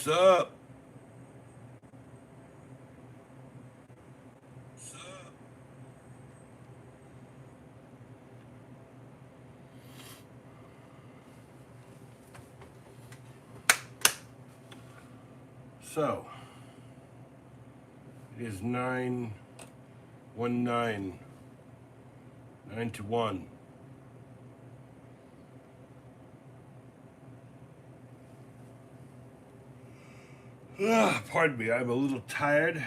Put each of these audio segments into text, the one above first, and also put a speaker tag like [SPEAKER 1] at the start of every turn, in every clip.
[SPEAKER 1] Sup? So, it is 9:19, 9 to 1. Pardon me, I'm a little tired,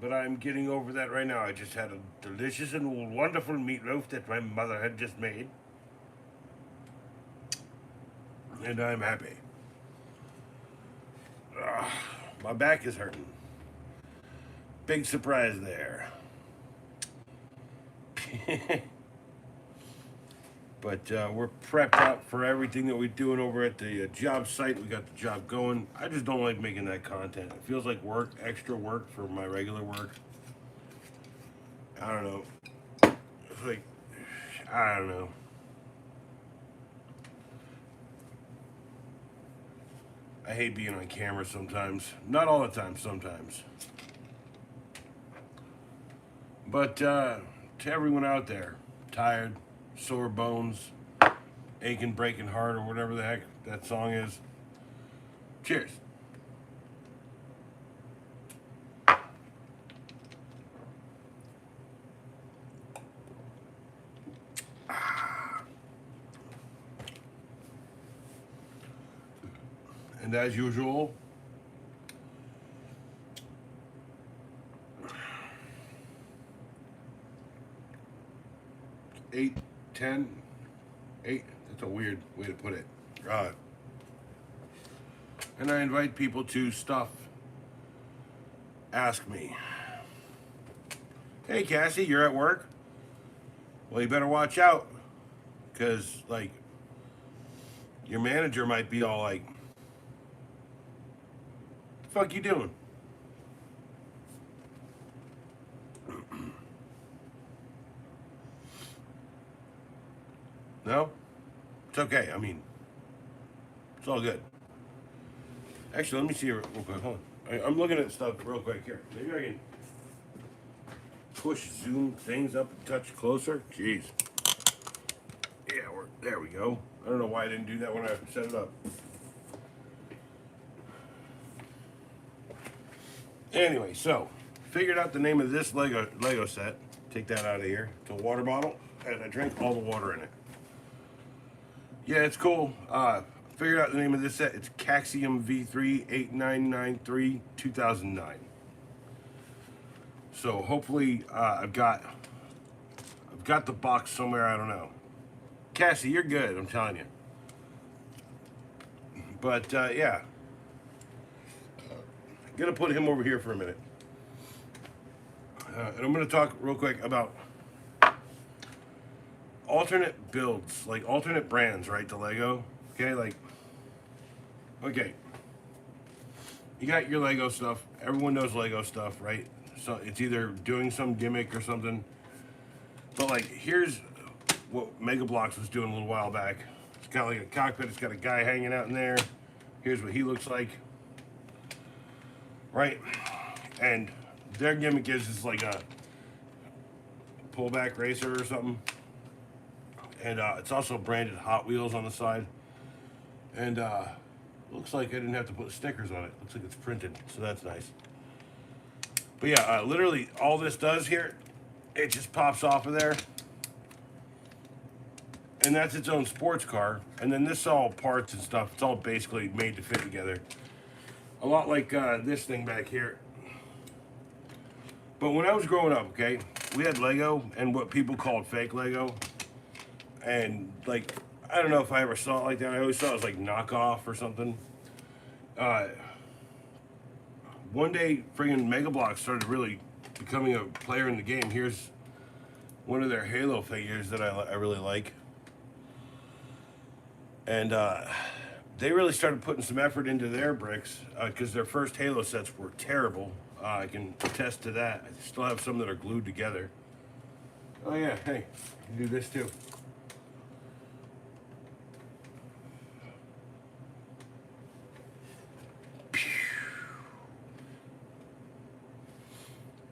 [SPEAKER 1] but I'm getting over that right now. I just had a delicious and wonderful meatloaf that my mother had just made, and I'm happy. My back is hurting. Big surprise there. But we're prepped out for everything that we're doing over at the job site. We got the job going. I just don't like making that content. It feels like work, extra work for my regular work. I don't know. It's like, I don't know. I hate being on camera sometimes. Not all the time, sometimes. But to everyone out there, tired, sore bones, aching, breaking heart, or whatever the heck that song is, cheers. And as usual, 8, 10, 8. That's a weird way to put it. Uh, and I invite people to stuff, ask me, hey Cassie, you're at work? Well, you better watch out, because, like, your manager might be all like, the fuck you doing? No? It's okay. I mean, it's all good. Actually, let me see real quick. Hold on. I'm looking at stuff real quick here. Maybe I can push zoom things up a touch closer. Jeez. Yeah, there we go. I don't know why I didn't do that when I set it up. Anyway, so figured out the name of this Lego set. Take that out of here. It's a water bottle, and I drank all the water in it. Yeah, it's cool. Figured out the name of this set. It's Caxium V3 8993 2009. So hopefully I've got the box somewhere. I don't know. Cassie, you're good. I'm telling you. But yeah, gonna put him over here for a minute, and I'm gonna talk real quick about alternate builds, like alternate brands, right? To Lego. Okay, like okay, you got your Lego stuff. Everyone knows Lego stuff, right? So it's either doing some gimmick or something. But like, here's what Mega Bloks was doing a little while back. It's got like a cockpit. It's got a guy hanging out in there. Here's what he looks like, right? And their gimmick is like a pullback racer or something. And it's also branded Hot Wheels on the side. And looks like I didn't have to put stickers on it. Looks like it's printed, so that's nice. But yeah, literally all this does here, it just pops off of there. And that's its own sports car. And then this all parts and stuff. It's all basically made to fit together. A lot like this thing back here. But when I was growing up, okay, we had Lego and what people called fake Lego. And like, I don't know if I ever saw it like that. I always thought it was like knockoff or something. Uh, One day, friggin' Mega Bloks started really becoming a player in the game. Here's one of their Halo figures that I really like. And they really started putting some effort into their bricks because their first Halo sets were terrible. I can attest to that. I still have some that are glued together. Oh yeah, hey, you can do this too.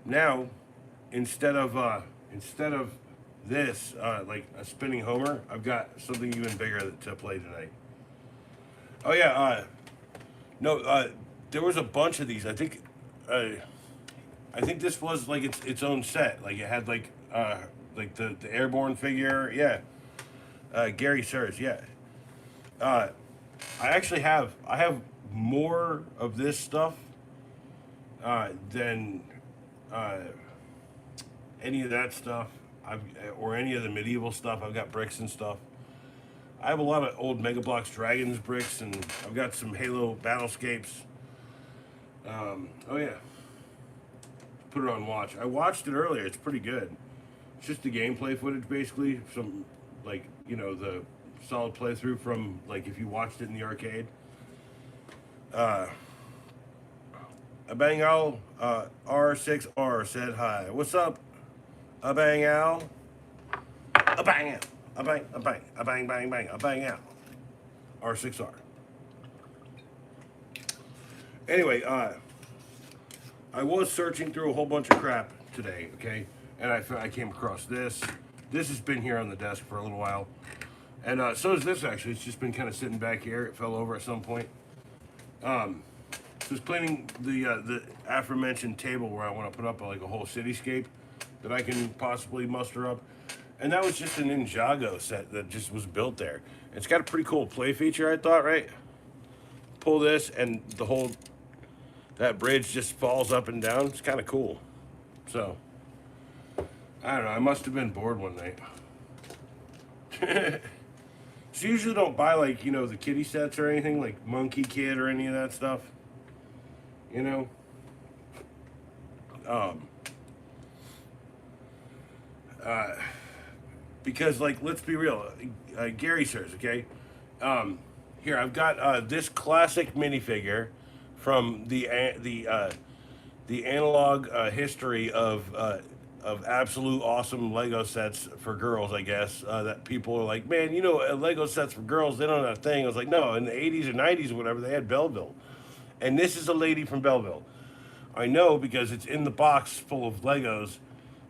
[SPEAKER 1] now, instead of this, like a spinning Homer, I've got something even bigger to play tonight. Oh yeah, no, there was a bunch of these. I think this was like its own set. Like it had like the airborne figure. Yeah, Gary Sears. Yeah, uh, I have more of this stuff than uh, any of that stuff. I've or any of the medieval stuff. I've got bricks and stuff. I have a lot of old Mega Bloks Dragons bricks, and I've got some Halo Battlescapes. Oh yeah, put it on watch. I watched it earlier. It's pretty good. It's just the gameplay footage, basically. Some like the solid playthrough from like if you watched it in the arcade. Uh, a bang owl R6R said hi. What's up? A bang owl. A bang out. A bang. A bang bang bang. A bang out. R6R. Anyway, I was searching through a whole bunch of crap today, okay, and I came across this. This has been here on the desk for a little while, and so is this actually. It's just been kind of sitting back here. It fell over at some point. Just cleaning the aforementioned table where I want to put up like a whole cityscape that I can possibly muster up, and that was just an Ninjago set that just was built there. It's got a pretty cool play feature, I thought, right? Pull this, and that bridge just falls up and down. It's kind of cool. So, I don't know. I must have been bored one night. So usually don't buy like, the kitty sets or anything, like Monkey Kid or any of that stuff. You know? Um, uh, because, like, let's be real. Gary Sears, okay? Here, I've got this classic minifigure from the analog history of absolute awesome Lego sets for girls, I guess. That people are like, man, Lego sets for girls, they don't have a thing. I was like, no, in the 80s or 90s or whatever, they had Belleville. And this is a lady from Belleville. I know because it's in the box full of Legos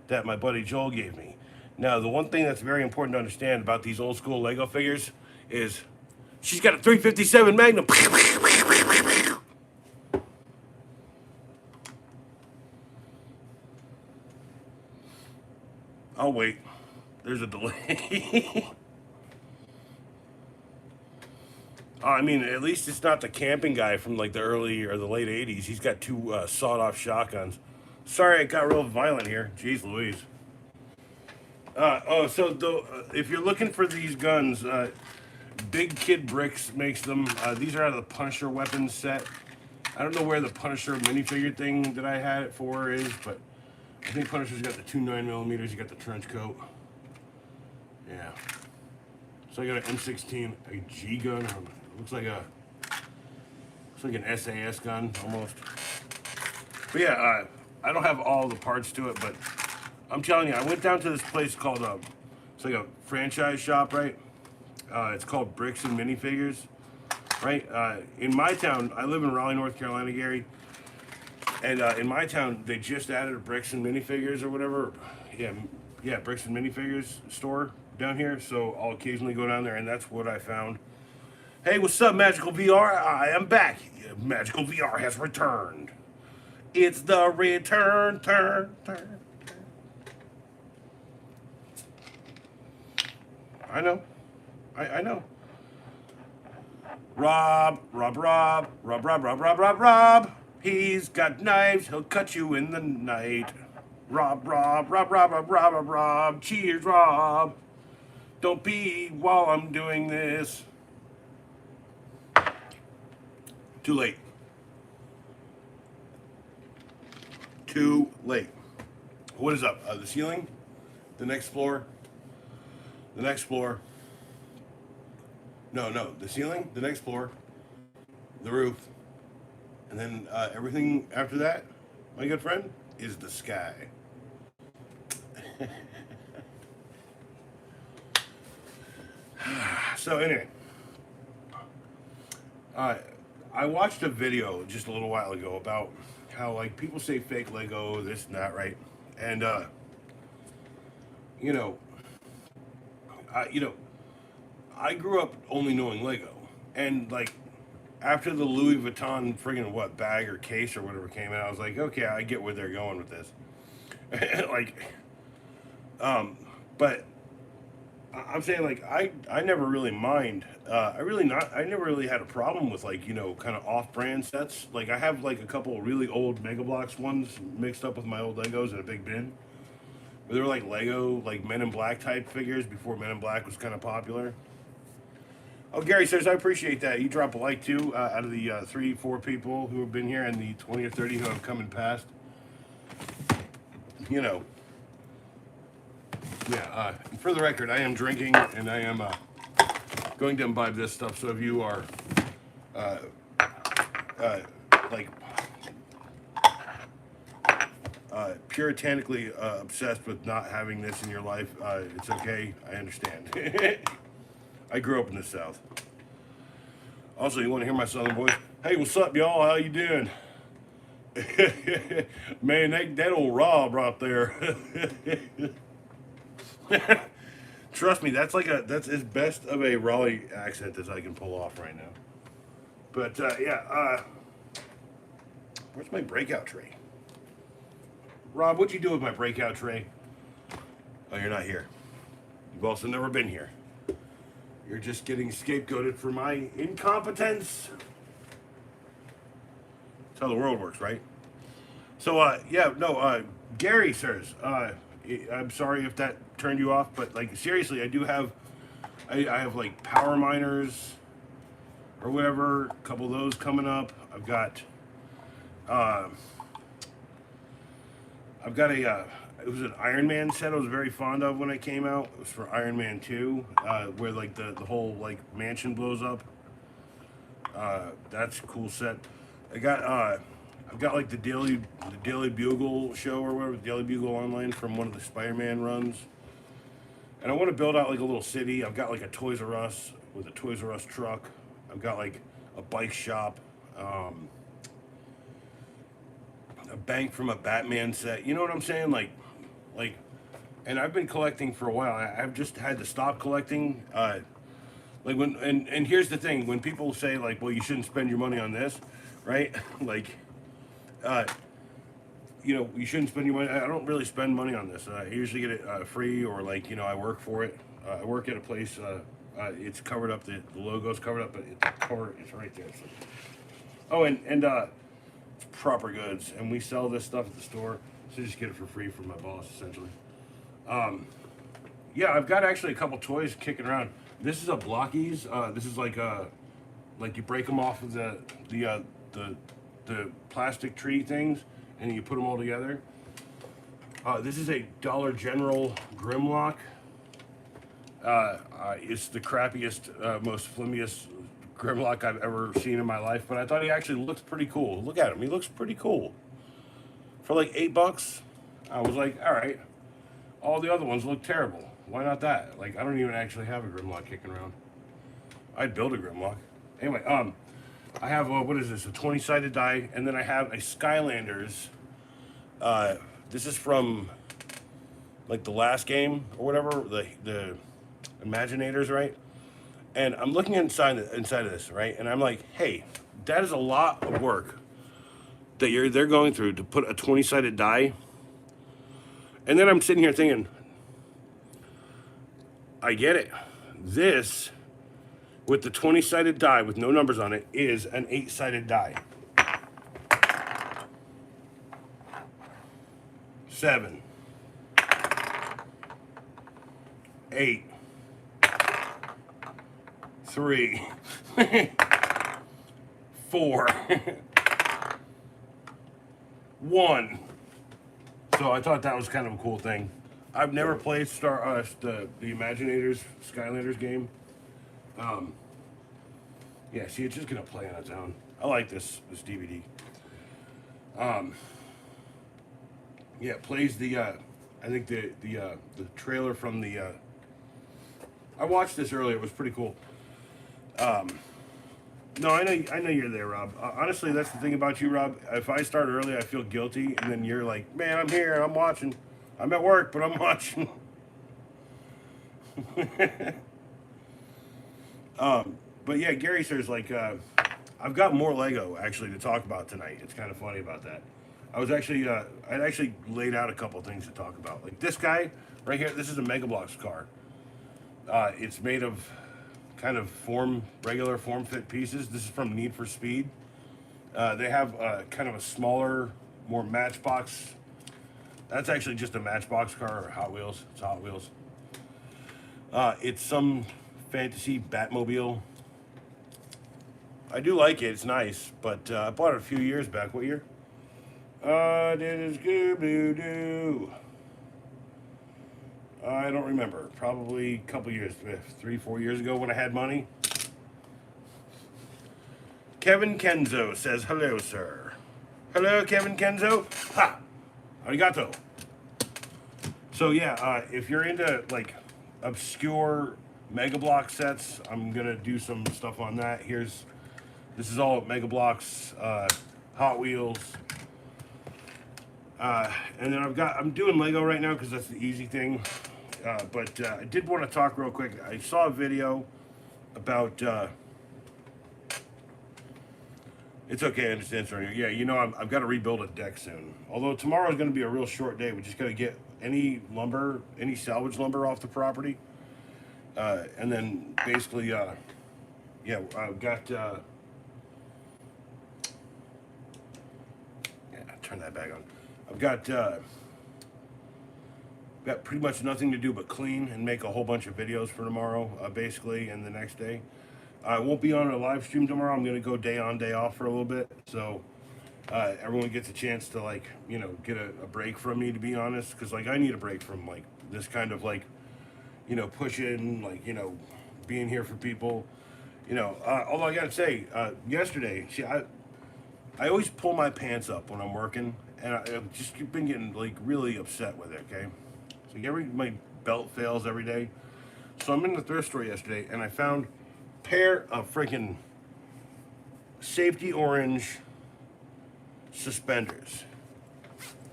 [SPEAKER 1] that my buddy Joel gave me. Now, the one thing that's very important to understand about these old school Lego figures is she's got a 357 Magnum. I'll wait. There's a delay. I mean, at least it's not the camping guy from like the early or the late 80s. He's got two sawed-off shotguns. Sorry, it got real violent here. Jeez Louise. If you're looking for these guns, Big Kid Bricks makes them. These are out of the Punisher weapons set. I don't know where the Punisher minifigure thing that I had it for is, but I think Punisher's got the two 9mm. You got the trench coat. Yeah. So I got an M16, a G gun. Looks like an SAS gun almost. But yeah, I don't have all the parts to it, but I'm telling you, I went down to this place called it's like a franchise shop, right? It's called Bricks and Minifigures, right? In my town, I live in Raleigh, North Carolina, Gary, and in my town they just added a Bricks and Minifigures or whatever. Yeah, Bricks and Minifigures store down here. So I'll occasionally go down there, and that's what I found. Hey, what's up, Magical VR? I am back. Magical VR has returned. It's the return, turn. I know. I know. Rob. He's got knives. He'll cut you in the night. Rob. Cheers, Rob. Don't be while I'm doing this. Too late. Too late. What is up? The ceiling? The next floor? The next floor? No. The ceiling? The next floor? The roof? And then everything after that, my good friend, is the sky. So anyway, I watched a video just a little while ago about how like people say fake Lego, this and that, right? And you know, I you know, I grew up only knowing Lego, and like after the Louis Vuitton friggin' what bag or case or whatever came out, I was like, okay, I get where they're going with this. like, but I'm saying like I never really mind. I never really had a problem with like kind of off-brand sets. Like I have like a couple of really old Mega Bloks ones mixed up with my old Legos in a big bin. But they were like Lego like Men in Black type figures before Men in Black was kind of popular. Oh, Gary says I appreciate that. You drop a like too out of the 3, 4 people who have been here and the 20 or 30 who have come and passed. You know, yeah. For the record, I am drinking and I am going to imbibe this stuff. So if you are uh, like puritanically obsessed with not having this in your life, it's okay. I understand. I grew up in the South. Also, you want to hear my Southern voice? Hey, what's up, y'all? How you doing? Man, that old Rob right there. Trust me, that's as best of a Raleigh accent as I can pull off right now. But yeah, where's my breakout tray? Rob, what'd you do with my breakout tray? Oh, you're not here. You've also never been here. You're just getting scapegoated for my incompetence. That's how the world works, right? So, yeah, no, Gary says, I'm sorry if that turned you off, but like seriously, I have like power miners or whatever, a couple of those coming up. Uh, I've got it was an Iron Man set I was very fond of when it came out. It was for Iron Man 2, where like the whole like mansion blows up. That's a cool set. I've got like the Daily Bugle show or whatever, Daily Bugle Online from one of the Spider-Man runs. And I want to build out like a little city. I've got like a Toys R Us with a Toys R Us truck. I've got like a bike shop, a bank from a Batman set. You know what I'm saying? Like, and I've been collecting for a while. I've just had to stop collecting. Like when and here's the thing: when people say like, "Well, you shouldn't spend your money on this," right? like, you shouldn't spend your money. I don't really spend money on this. I usually get it free or like I work for it. I work at a place. It's covered up. The logo's covered up, but it's right there. So. Oh, and it's proper goods, and we sell this stuff at the store. So just get it for free from my boss, essentially. Yeah, I've got actually a couple toys kicking around. This is a Blockies. This is like you break them off of the plastic tree things, and you put them all together. This is a Dollar General Grimlock. It's the crappiest, most flimmiest Grimlock I've ever seen in my life, but I thought he actually looks pretty cool. Look at him; he looks pretty cool. For like $8, I was like, all right. All the other ones look terrible. Why not that? Like, I don't even actually have a Grimlock kicking around. I'd build a Grimlock. Anyway, I have what is this? A 20-sided die, and then I have a Skylanders. This is from like the last game or whatever, the Imaginators, right? And I'm looking inside of this, right? And I'm like, hey, that is a lot of work that they're going through to put a 20-sided die. And then I'm sitting here thinking, I get it. This, with the 20-sided die with no numbers on it, is an 8-sided die. 7, 8, 3, 4, 1. So I thought that was kind of a cool thing. I've never played the Imaginators Skylanders game. Yeah, see, it's just gonna play on its own. I like this DVD. Yeah, it plays the I think the trailer from the. I watched this earlier. It was pretty cool. No, I know you're there, Rob. Honestly, that's the thing about you, Rob. If I start early, I feel guilty, and then you're like, "Man, I'm here. I'm watching. I'm at work, but I'm watching." But yeah, Gary says like, I've got more Lego actually to talk about tonight. It's kind of funny about that. I was actually, I'd actually laid out a couple things to talk about. Like this guy right here. This is a Mega Bloks car. It's made of kind of regular form fit pieces. This is from Need for Speed. They have kind of a smaller, more Matchbox. That's actually just a Matchbox car or Hot Wheels. It's Hot Wheels. It's some fantasy Batmobile. I do like it. It's nice, but I bought it a few years back. What year? Did it Scooby Doo? I don't remember. Probably a couple years, 3, 4 years ago when I had money. Kevin Kenzo says, hello, sir. Hello, Kevin Kenzo. Ha! Arigato. So yeah, if you're into like obscure Mega Block sets, I'm gonna do some stuff on that. This is all Mega Bloks, Hot Wheels. And then I'm doing Lego right now because that's the easy thing. But I did want to talk real quick. I saw a video about. It's okay, I understand, sir. Yeah, I've got to rebuild a deck soon. Although tomorrow is going to be a real short day. We just got to get any lumber, any salvage lumber off the property, and then basically, yeah, I've got. Yeah, turn that back on. I've got pretty much nothing to do but clean and make a whole bunch of videos for tomorrow, basically, and the next day. I won't be on a live stream tomorrow. I'm going to go day on, day off for a little bit, so everyone gets a chance to, like, get a break from me, to be honest, because, like, I need a break from, like, this kind of, like, pushing, like, being here for people. Although I got to say, yesterday, see, I always pull my pants up when I'm working, and I've just been getting, like, really upset with it, okay? So my belt fails every day. So I'm in the thrift store yesterday, and I found a pair of freaking safety orange suspenders.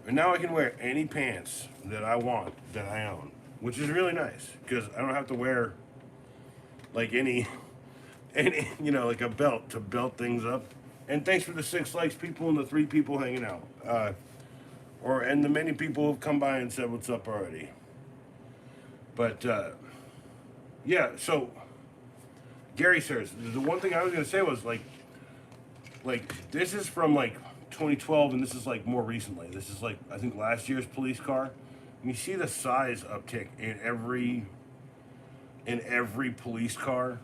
[SPEAKER 1] And now I can wear any pants that I want, that I own, which is really nice, because I don't have to wear, like, any like a belt to belt things up. And thanks for the 6 likes, people, and the 3 people hanging out. And the many people who've come by and said what's up already. But, yeah, so, Gary says, the one thing I was going to say was, like, this is from, like, 2012, and this is, like, more recently. This is, like, I think last year's police car. And you see the size uptick in every police car.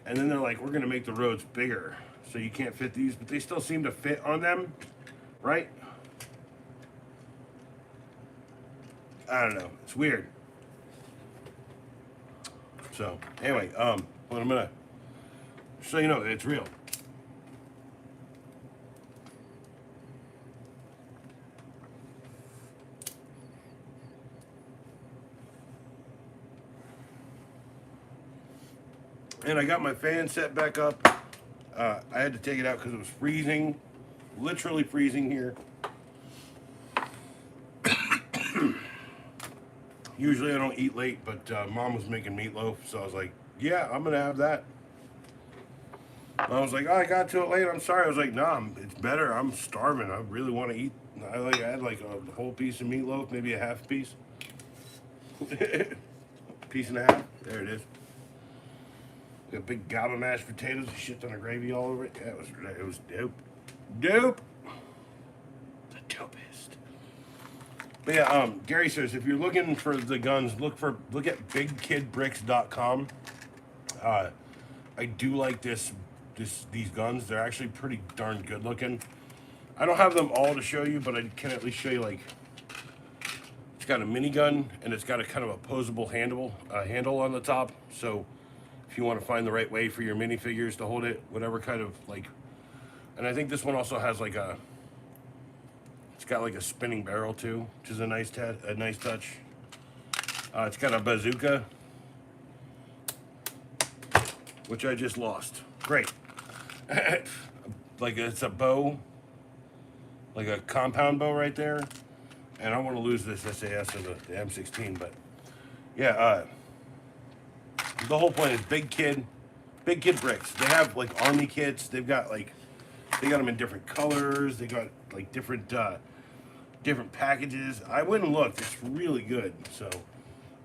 [SPEAKER 1] And then they're like, we're going to make the roads bigger, so you can't fit these, but they still seem to fit on them, right? I don't know. It's weird. So, anyway, but I'm going to, so you know, it's real. And I got my fan set back up. I had to take it out because it was freezing, literally freezing here. Usually I don't eat late, but Mom was making meatloaf, so I was like, yeah, I'm gonna have that. I was like, oh, I got to it late, I'm sorry. I was like, nah, it's better, I'm starving, I really want to eat. I had like a whole piece of meatloaf, maybe a half piece. Piece and a half, there it is. Got a big gob of mashed potatoes, shit ton of gravy all over it. Yeah, it was dope. Dope. The dopest. But yeah, Gary says if you're looking for the guns, look at BigKidBricks.com. I do like these guns. They're actually pretty darn good looking. I don't have them all to show you, but I can at least show you, like, it's got a minigun and it's got a kind of a posable handle on the top. So if you want to find the right way for your minifigures to hold it, whatever kind of, like, and I think this one also has like it's got like a spinning barrel too, which is a nice touch. It's got a bazooka, which I just lost. Great. Like it's a bow, like a compound bow right there. And I want to lose this SAS of the M16, but yeah, the whole point is big kid bricks. They have like army kits. They've got like they got them in different colors. They got like different packages. I went and looked. It's really good. So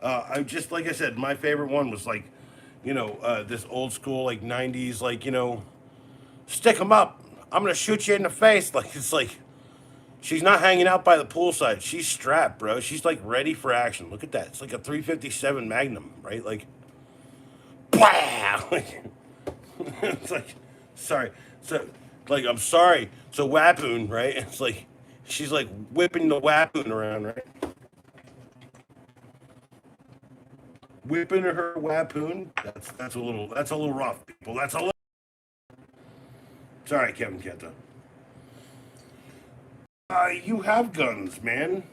[SPEAKER 1] I just like I said, my favorite one was like, this old school like '90s like stick them up. I'm gonna shoot you in the face. Like it's like she's not hanging out by the poolside. She's strapped, bro. She's like ready for action. Look at that. It's like a 357 Magnum, right? Like, wow. It's like, sorry. So, like, I'm sorry. It's a wapoon, right? It's like, she's like whipping the wapoon around, right? Whipping her wapoon. That's a little rough, people. That's a little. Sorry, Kevin Kenta. You have guns, man.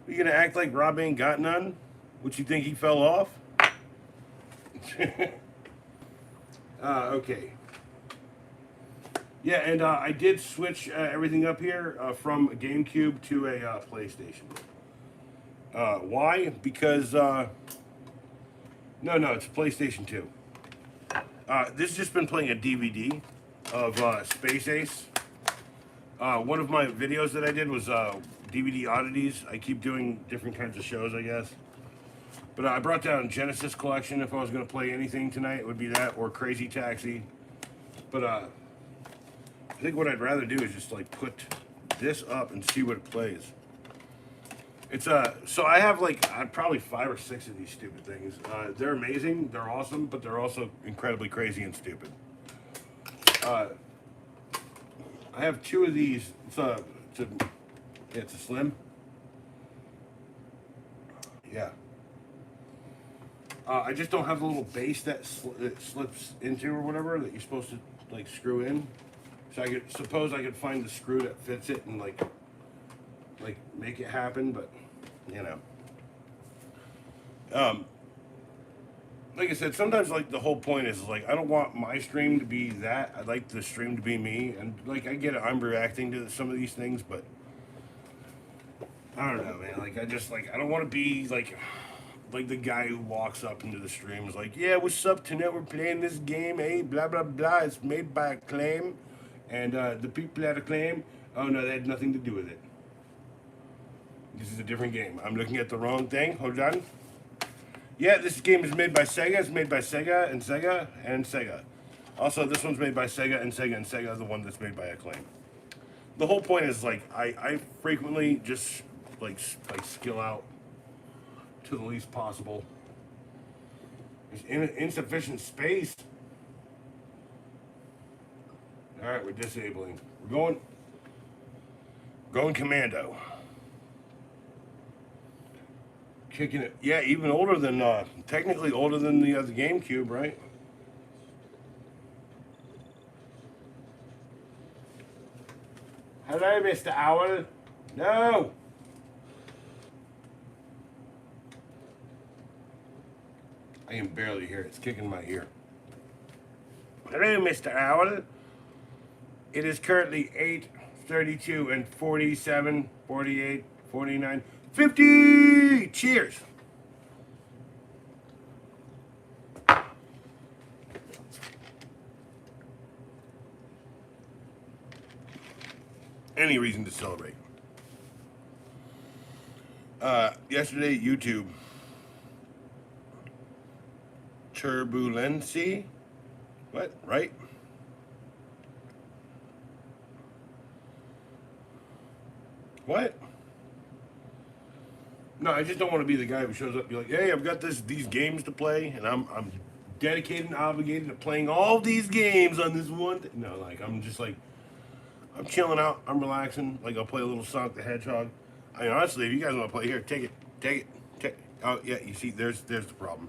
[SPEAKER 1] You gonna act like Rob ain't got none? What you think he fell off? Okay. Yeah, and I did switch everything up here from a GameCube to a PlayStation. Why? Because no, it's PlayStation 2. This has just been playing a DVD of Space Ace. One of my videos that I did was DVD oddities. I keep doing different kinds of shows, I guess. But I brought down Genesis Collection. If I was going to play anything tonight, it would be that or Crazy Taxi. But I think what I'd rather do is just like put this up and see what it plays. It's so I have like probably 5 or 6 of these stupid things. They're amazing, they're awesome, but they're also incredibly crazy and stupid. I have 2 of these. It's a slim. Yeah. I just don't have the little base that it slips into or whatever that you're supposed to like screw in. So I could find the screw that fits it and like make it happen, but like I said, sometimes like the whole point is like I don't want my stream to be that. I'd like the stream to be me, and like I get it, I'm reacting to some of these things, but I don't know, man. Like I don't want to be like the guy who walks up into the stream is like, yeah, what's up tonight? We're playing this game, blah blah blah. It's made by Acclaim, and the people at Acclaim, oh no, they had nothing to do with it. This is a different game. I'm looking at the wrong thing. Hold on. Yeah, this game is made by Sega. It's made by Sega and Sega and Sega. Also, this one's made by Sega and Sega and Sega, the one that's made by Acclaim. The whole point is like I frequently just like skill out to the least possible. There's insufficient space. All right, we're disabling. We're going commando. Kicking it. Yeah, even older than technically older than the GameCube, right? Hello, Mr. Owl. No. I can barely hear it. It's kicking my ear. Hello, Mr. Owl. It is currently 8:32 and 47, 48, 49, 50. Cheers. Any reason to celebrate. Yesterday, YouTube. Turbulency. What? Right? What? No, I just don't want to be the guy who shows up and be like, hey, I've got these games to play, and I'm dedicated and obligated to playing all these games on this one. No, like I'm just like I'm chilling out, I'm relaxing. Like I'll play a little Sonic the Hedgehog. I mean, honestly, if you guys want to play here, take it. Oh yeah, you see, there's the problem.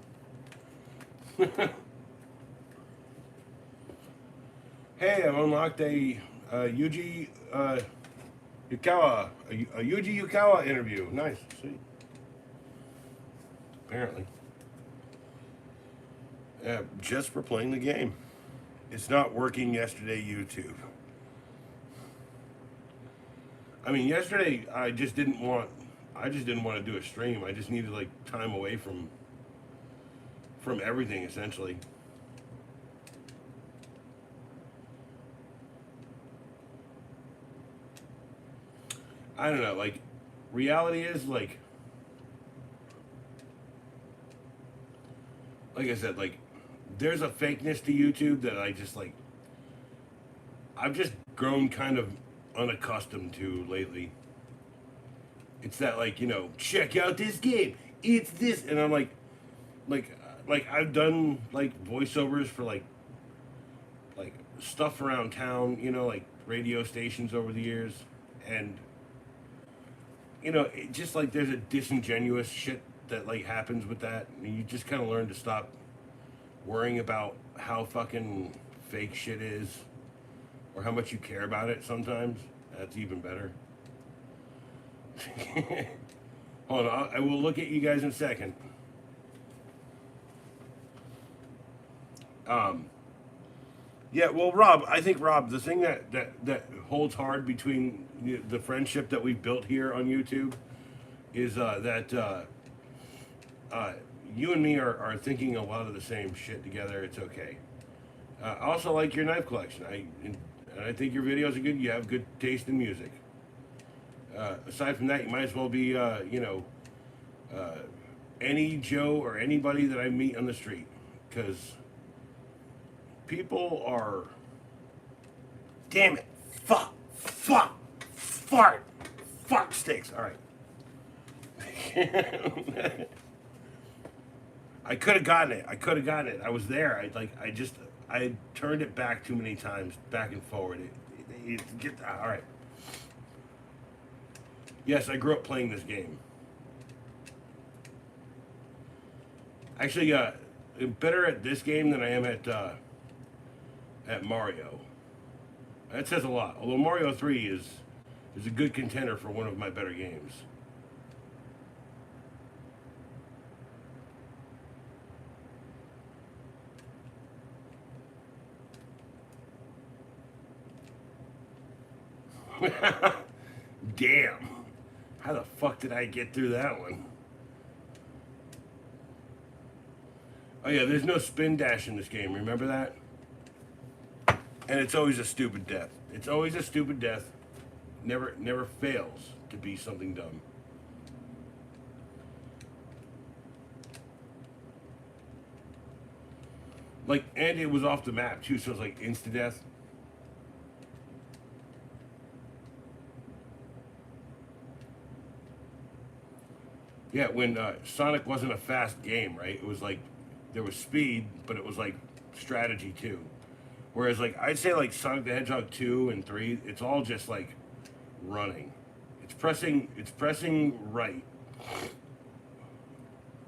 [SPEAKER 1] Hey, I've unlocked a Yuji Yukawa, a Yuji Yukawa interview. Nice, sweet. Apparently. Just for playing the game. It's not working yesterday, YouTube. I mean, yesterday I just didn't want. I just didn't want to do a stream. I just needed like time away from everything essentially. I don't know. Like, reality is like I said, like there's a fakeness to YouTube that I just like. I've just grown kind of unaccustomed to lately. It's that like check out this game. It's this, and I'm like like I've done like voiceovers for like stuff around town, like radio stations over the years, and it just like there's a disingenuous shit that like happens with that, and you just kind of learn to stop worrying about how fucking fake shit is or how much you care about it sometimes. That's even better. Hold on, I will look at you guys in a second. Yeah, well, Rob, I think Rob, the thing that holds hard between the friendship that we've built here on YouTube is that you and me are thinking a lot of the same shit together. It's okay. I also like your knife collection. And I think your videos are good. You have good taste in music. Aside from that, you might as well be, any Joe or anybody that I meet on the street, because people are. Damn it! Fuck! Fuck sticks! All right. I could have gotten it. I was there. I turned it back too many times, back and forward. All right. Yes, I grew up playing this game. Actually, I'm better at this game than I am at Mario. That says a lot. Although Mario 3 is a good contender for one of my better games. Damn. How the fuck did I get through that one? Oh yeah, there's no spin dash in this game, remember that? And it's always a stupid death. It's always a stupid death. Never fails to be something dumb. Like, and it was off the map too, so it's like insta death. Yeah, when Sonic wasn't a fast game, right? It was like there was speed, but it was like strategy too. Whereas like I'd say like Sonic the Hedgehog 2 and 3, it's all just like running. It's pressing right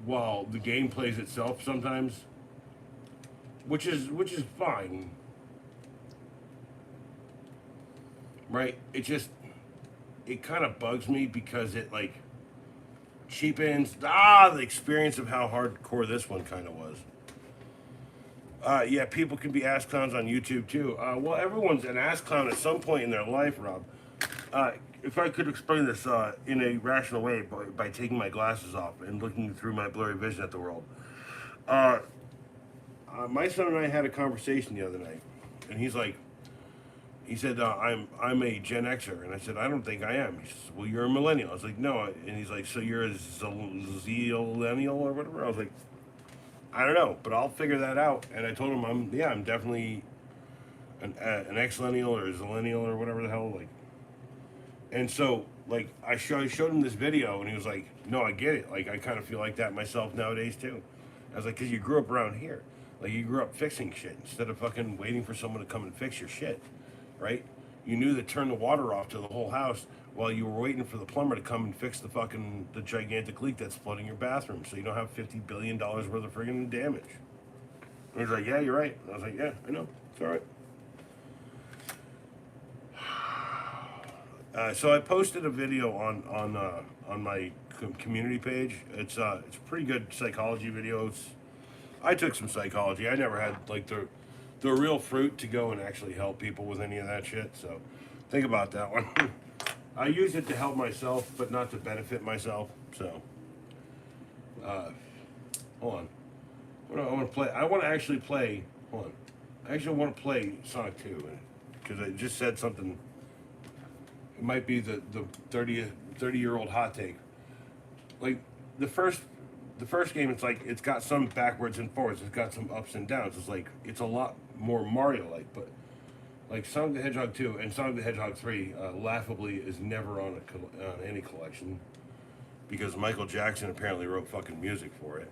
[SPEAKER 1] while the game plays itself sometimes, which is fine. Right? It kind of bugs me because it like cheapens the experience of how hardcore this one kind of was. Yeah, people can be ass clowns on YouTube too. Well, everyone's an ass clown at some point in their life, Rob. If I could explain this in a rational way by taking my glasses off and looking through my blurry vision at the world. Uh, my son and I had a conversation the other night, and he said, I'm a Gen Xer, and I said, I don't think I am. He says, well, you're a millennial. I was like, no, and he's like, so you're a zillennial or whatever. I was like, I don't know, but I'll figure that out. And I told him, I'm definitely an X-lennial or a zillennial or whatever the hell, like. And so, like, I showed him this video, and he was like, no, I get it. Like, I kind of feel like that myself nowadays too. I was like, because you grew up around here. Like, you grew up fixing shit instead of fucking waiting for someone to come and fix your shit, right? You knew to turn the water off to the whole house while you were waiting for the plumber to come and fix the gigantic leak that's flooding your bathroom, so you don't have $50 billion worth of friggin' damage. And he's like, yeah, you're right. And I was like, yeah, I know. It's all right. So I posted a video on my community page. It's a pretty good psychology video. I took some psychology. I never had like the real fruit to go and actually help people with any of that shit. So think about that one. I use it to help myself, but not to benefit myself. So, hold on. I want to play. I want to actually play. Hold on. I actually want to play Sonic 2 because I just said something. It might be the 30-year-old hot take. Like the first game, it's like it's got some backwards and forwards. It's got some ups and downs. It's like it's a lot more Mario-like, but like Sonic the Hedgehog 2 and Sonic the Hedgehog 3, laughably, is never on any collection because Michael Jackson apparently wrote fucking music for it.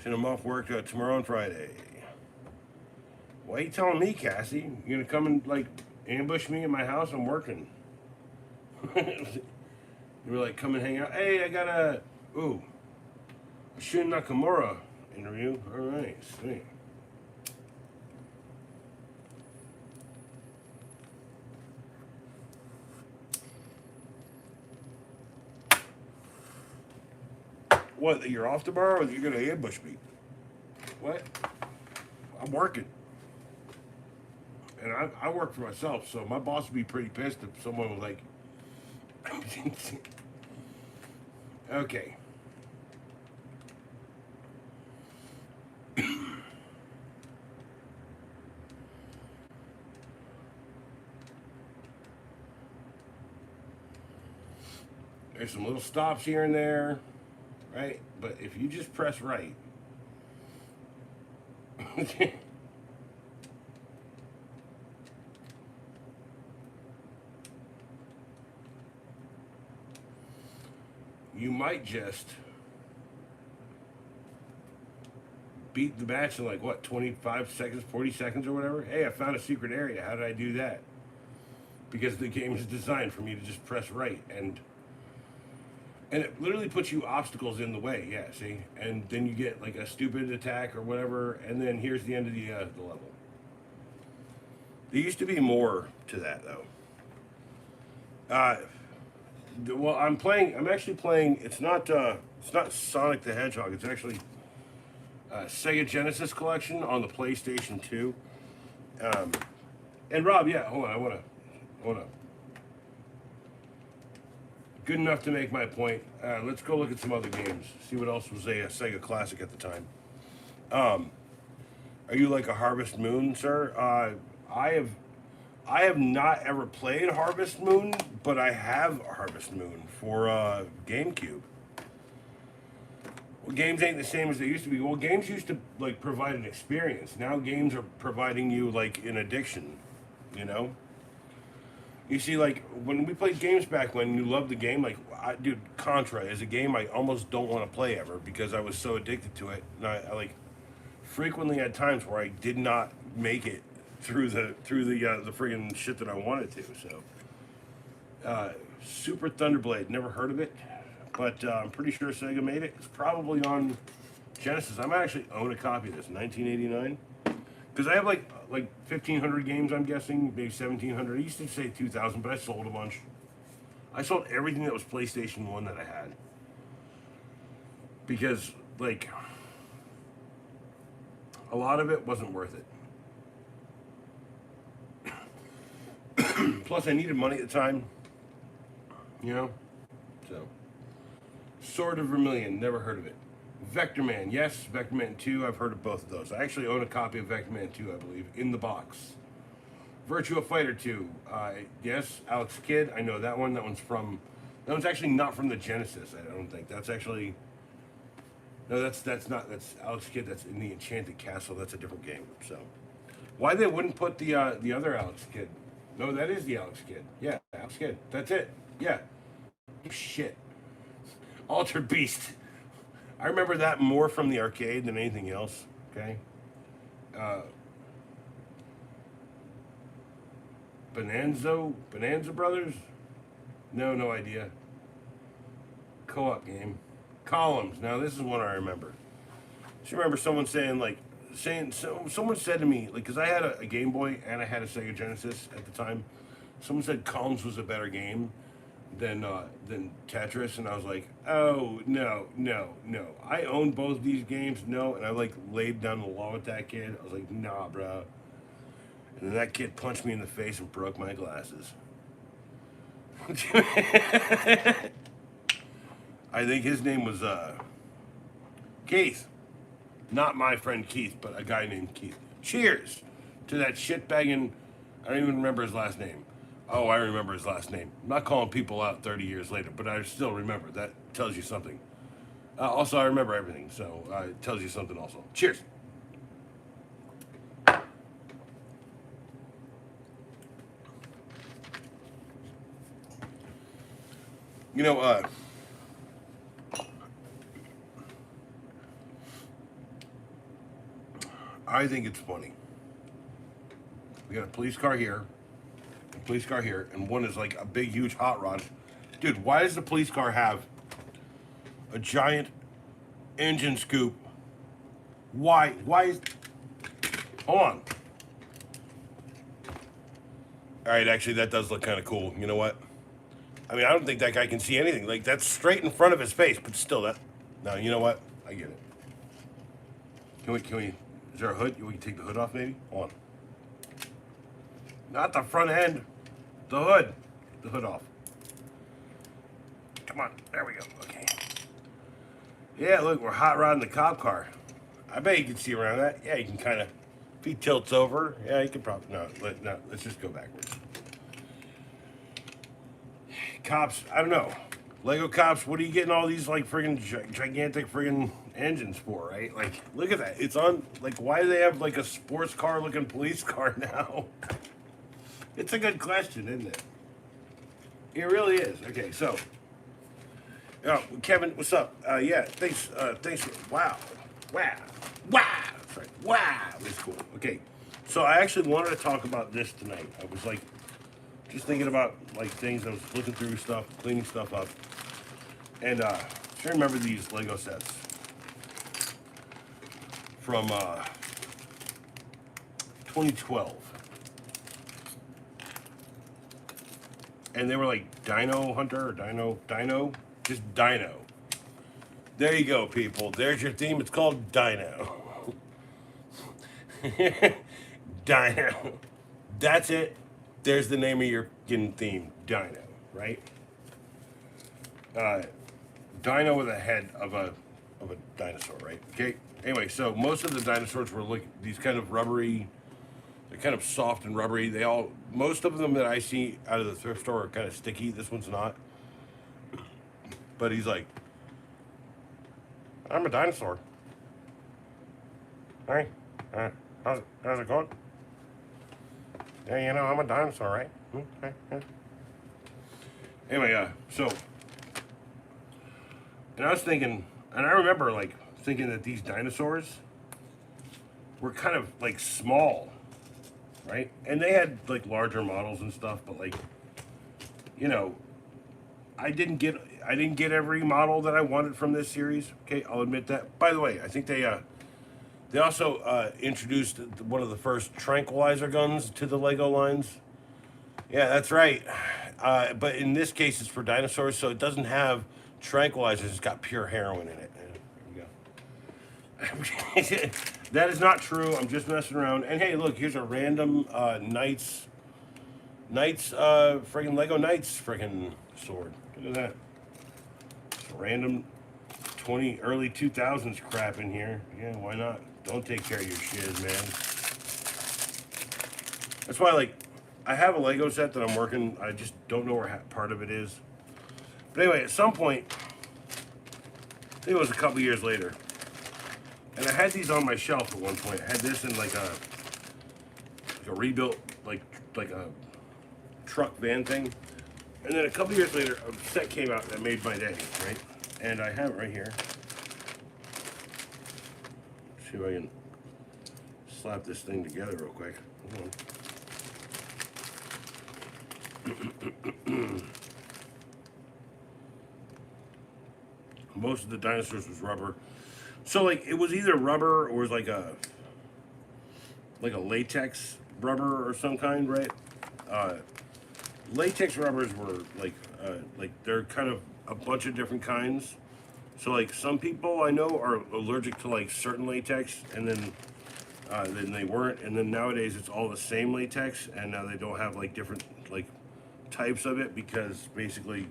[SPEAKER 1] And I'm off work tomorrow and Friday. Why are you telling me, Cassie? You gonna come and like ambush me in my house? I'm working. You were like, come and hang out. Hey, I got a Shin Nakamura interview. All right, sweet. What, that you're off tomorrow or that you're going to ambush me? What? I'm working. And I work for myself, so my boss would be pretty pissed if someone was like... Okay. There's some little stops here and there, right? But if you just press right, you might just beat the match in like what, 25 seconds, 40 seconds or whatever. Hey, I found a secret area. How did I do that? Because the game is designed for me to just press right, and it literally puts you obstacles in the way. Yeah, see, and then you get like a stupid attack or whatever, and then here's the end of the level. There used to be more to that though. Well, I'm actually playing. It's not Sonic the Hedgehog. It's actually Sega Genesis collection on the PlayStation 2. And Rob, yeah, hold on. I wanna. Good enough to make my point. Let's go look at some other games. See what else was a Sega classic at the time. Are you like a Harvest Moon, sir? I have not ever played Harvest Moon, but I have Harvest Moon for GameCube. Well, games ain't the same as they used to be. Well, games used to like provide an experience. Now games are providing you like an addiction, you know? You see, like, when we played games back when, you loved the game, like, dude, Contra is a game I almost don't want to play ever because I was so addicted to it. And I like, frequently had times where I did not make it through the friggin' shit that I wanted to, so. Super Thunderblade, never heard of it, but I'm pretty sure Sega made it. It's probably on Genesis. I might actually own a copy of this, 1989. Because I have like 1,500 games, I'm guessing, maybe 1,700. I used to say 2,000, but I sold a bunch. I sold everything that was PlayStation 1 that I had. Because, like, a lot of it wasn't worth it. Plus, I needed money at the time. You know? So. Sword of Vermilion, never heard of it. Vector Man, yes, Vector Man 2, I've heard of both of those. I actually own a copy of Vector Man 2, I believe, in the box. Virtua Fighter 2, yes, Alex Kidd, I know that one. That one's actually not from the Genesis, I don't think. That's actually, no, that's Alex Kidd, that's in the Enchanted Castle, that's a different game, so. Why they wouldn't put the other Alex Kidd? No, that is the Alex Kidd. Yeah, Alex Kidd, that's it, yeah. Shit. Altered Beast. I remember that more from the arcade than anything else, okay? Bonanza Brothers? No idea. Co-op game. Columns. Now, this is one I remember. Just remember someone someone said to me, like, because I had a Game Boy and I had a Sega Genesis at the time. Someone said Columns was a better game. than Tetris, and I was like, oh no, no, no. I own both these games, no, and I like laid down the law with that kid. I was like, nah, bro. And then that kid punched me in the face and broke my glasses. I think his name was Keith, not my friend Keith, but a guy named Keith. Cheers to that shitbagging. I don't even remember his last name. Oh, I remember his last name. I'm not calling people out 30 years later, but I still remember. That tells you something. Also, I remember everything, so it tells you something also. Cheers. You know, I think it's funny. We got a police car here, a police car here, and one is like a big, huge hot rod. Dude, why does the police car have a giant engine scoop? Why? Why is... Hold on. All right, actually, that does look kind of cool. You know what? I mean, I don't think that guy can see anything. Like, that's straight in front of his face, but still, that... No, you know what? I get it. Can we... Is there a hood? We can take the hood off, maybe? Hold on. Not the front end. The hood. The hood off. Come on. There we go. Okay. Yeah, look, we're hot rodding the cop car. I bet you can see around that. Yeah, you can kind of... If he tilts over, yeah, you can probably... No, let's just go backwards. Cops, I don't know. Lego cops, what are you getting all these, like, friggin' gigantic friggin' engines for, right? Like, look at that. It's on... Like, why do they have, like, a sports car-looking police car now? It's a good question, isn't it? It really is. Okay, so... Oh, Kevin, what's up? Yeah, thanks, wow. Wow. Wow. That's right. Wow. That's cool. Okay, so I actually wanted to talk about this tonight. I was, like, just thinking about, like, things. I was looking through stuff, cleaning stuff up. And, I remember these Lego sets from, 2012. And they were like Dino Hunter or Dino, just Dino. There you go, people. There's your theme. It's called Dino. Dino. That's it. There's the name of your theme, Dino, right? Dino with a head of a dinosaur, right? Okay. Anyway, so most of the dinosaurs were like these kind of rubbery. They're kind of soft and rubbery. Most of them that I see out of the thrift store are kind of sticky. This one's not. But he's like, I'm a dinosaur. Hey, how's it going? Yeah, you know, I'm a dinosaur, right? Okay, yeah. Anyway, so, and I was thinking, and I remember like thinking that these dinosaurs were kind of like small, right? And they had like larger models and stuff, but like, you know, I didn't get every model that I wanted from this series. Okay, I'll admit that. By the way, I think they also introduced one of the first tranquilizer guns to the Lego lines. Yeah, that's right. But in this case, it's for dinosaurs, so it doesn't have tranquilizers. It's got pure heroin in it. There we go. That is not true. I'm just messing around. And hey, look, here's a random Knights, friggin' Lego Knights friggin' sword. Look at that. It's a random early 2000s crap in here. Yeah, why not? Don't take care of your shiz, man. That's why, like, I have a Lego set that I'm working. I just don't know where part of it is. But anyway, at some point, I think it was a couple years later, and I had these on my shelf at one point. I had this in like a rebuilt, like a truck van thing. And then a couple years later, a set came out that made my day, right? And I have it right here. Let's see if I can slap this thing together real quick. Hold on. Most of the dinosaurs was rubber. So like it was either rubber or it was like a latex rubber or some kind, right? latex rubbers were like they're kind of a bunch of different kinds. So like some people I know are allergic to like certain latex, and then they weren't, and then nowadays it's all the same latex, and now they don't have like different like types of it because basically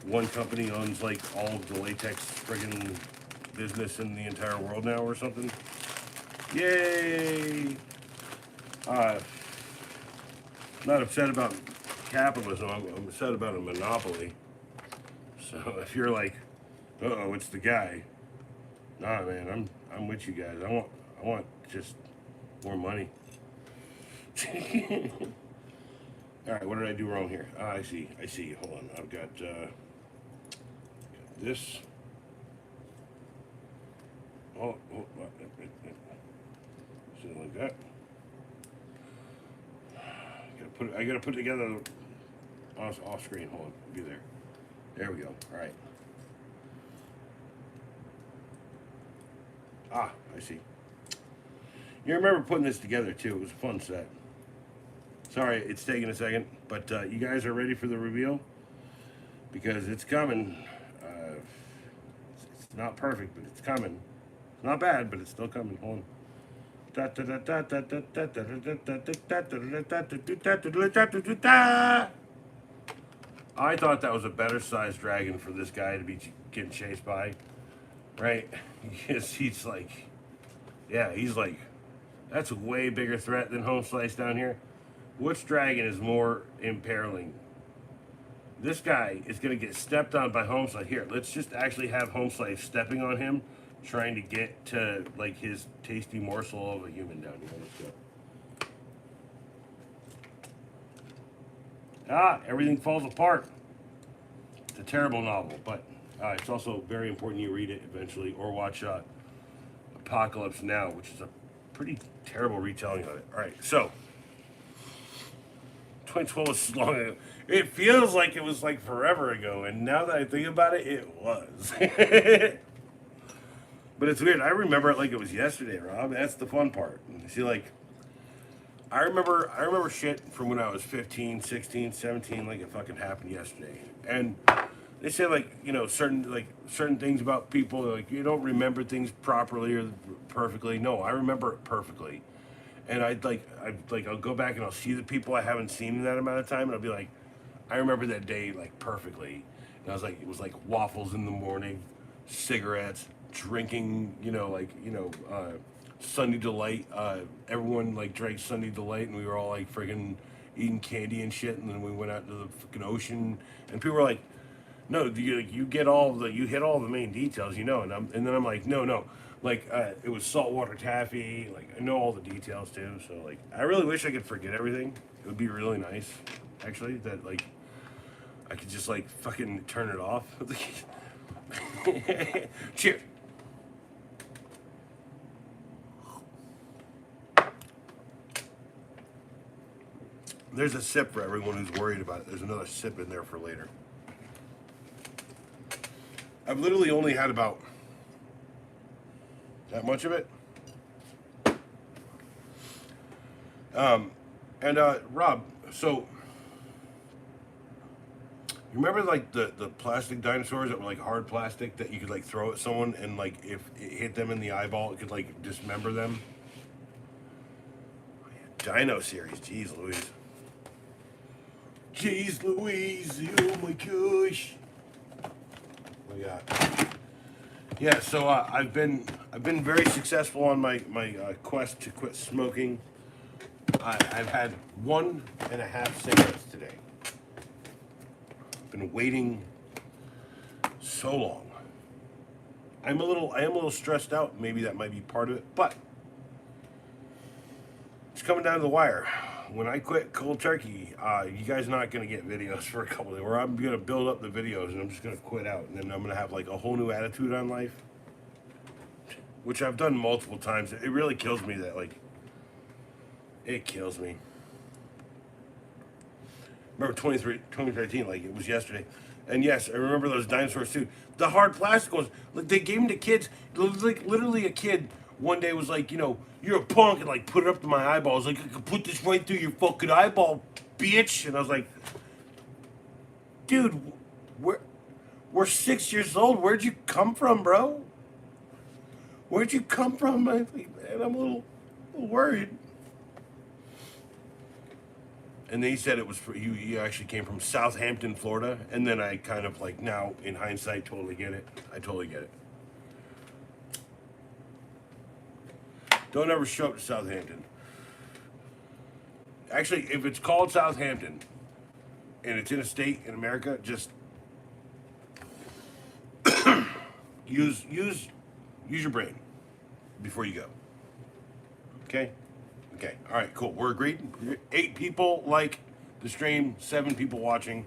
[SPEAKER 1] one company owns like all of the latex friggin' business in the entire world now or something. Yay! Uh, Not upset about capitalism. I'm upset about a monopoly. So if you're like, oh, it's the guy. Nah, man, I'm with you guys. I want just more money. All right, what did I do wrong here? Ah, I see. Hold on, I've got this. Something like that. I gotta put it together off screen. Hold on, be there. There we go. All right. Ah, I see. You remember putting this together too? It was a fun set. Sorry, it's taking a second, but you guys are ready for the reveal because it's coming. It's not perfect, but it's coming. It's not bad, but it's still coming. Hold on. I thought that was a better sized dragon for this guy to be getting chased by, right? Because he's like, yeah, he's like, that's a way bigger threat than Home Slice down here. Which dragon is more imperiling? This guy is going to get stepped on by Home Slice. Here, let's just actually have Home Slice stepping on him, trying to get to like his tasty morsel of a human down here. Let's go. Ah, everything falls apart. It's a terrible novel, but it's also very important you read it eventually or watch Apocalypse Now, which is a pretty terrible retelling of it. All right, so 2012 was long ago. It feels like it was like forever ago, and now that I think about it, it was. But it's weird. I remember it like it was yesterday, Rob. That's the fun part. See, like, I remember shit from when I was 15, 16, 17, like it fucking happened yesterday. And they say certain things about people, like you don't remember things properly or perfectly. No, I remember it perfectly. And I'll go back and I'll see the people I haven't seen in that amount of time, and I'll be like, I remember that day like perfectly. And I was like, it was like waffles in the morning, cigarettes, drinking, Sunny Delight. Everyone like drank Sunny Delight, and we were all like friggin' eating candy and shit. And then we went out to the fucking ocean, and people were like, "No, you get you hit all the main details, you know." And then I'm like, "No, like it was saltwater taffy. Like I know all the details too. So like, I really wish I could forget everything. It would be really nice, actually. That like I could just like fucking turn it off." Cheers. There's a sip for everyone who's worried about it. There's another sip in there for later. I've literally only had about that much of it. Rob, so you remember like the plastic dinosaurs that were like hard plastic that you could like throw at someone and like if it hit them in the eyeball it could like dismember them? Dino series, jeez Louise. Jeez Louise, oh my gosh. What do we got? Yeah, so I've been very successful on my quest to quit smoking. I've had 1.5 cigarettes today. Been waiting so long. I am a little stressed out. Maybe that might be part of it, but it's coming down to the wire. When I quit cold turkey, you guys are not going to get videos for a couple of days. Or I'm going to build up the videos and I'm just going to quit out. And then I'm going to have like a whole new attitude on life. Which I've done multiple times. It really kills me that like, it kills me. Remember 2013, like it was yesterday. And yes, I remember those dinosaurs too. The hard plastic ones, like they gave them to kids. Like literally a kid one day was like, you're a punk, and like put it up to my eyeballs. Like I could put this right through your fucking eyeball, bitch. And I was like, dude, we're 6 years old. Where'd you come from, bro? Where'd you come from? Man, I'm a little worried. And then he said it was for you. He actually came from Southampton, Florida. And then I kind of like now, in hindsight, totally get it. I totally get it. Don't ever show up to Southampton. Actually, if it's called Southampton and it's in a state in America, just use your brain before you go. Okay? Okay. All right, cool. We're agreed. 8 people like the stream, 7 people watching.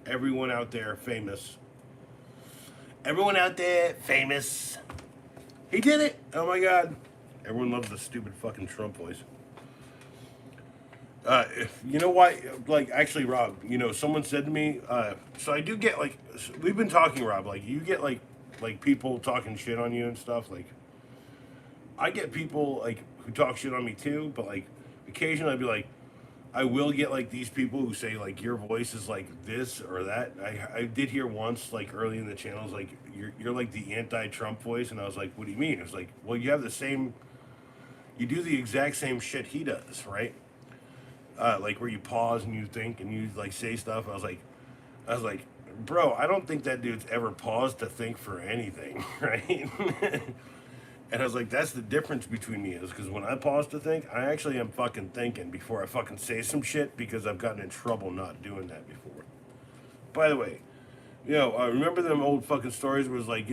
[SPEAKER 1] Everyone out there famous. Everyone out there famous. He did it. Oh my god. Everyone loves the stupid fucking Trump voice. You know why? Like, actually, Rob, someone said to me, so I do get, like, we've been talking, Rob, like, you get, like people talking shit on you and stuff. Like, I get people, like, who talk shit on me too, but, like, occasionally I'd be like, I will get, like, these people who say, like, your voice is, like, this or that. I did hear once, like, early in the channels, like, you're like, the anti-Trump voice, and I was like, what do you mean? It was like, well, you have the same, you do the exact same shit he does, right? Like, where you pause and you think and you, like, say stuff. I was like, bro, I don't think that dude's ever paused to think for anything, right? And I was like, that's the difference between me, is because when I pause to think, I actually am fucking thinking before I fucking say some shit, because I've gotten in trouble not doing that before. By the way, remember them old fucking stories where it was like,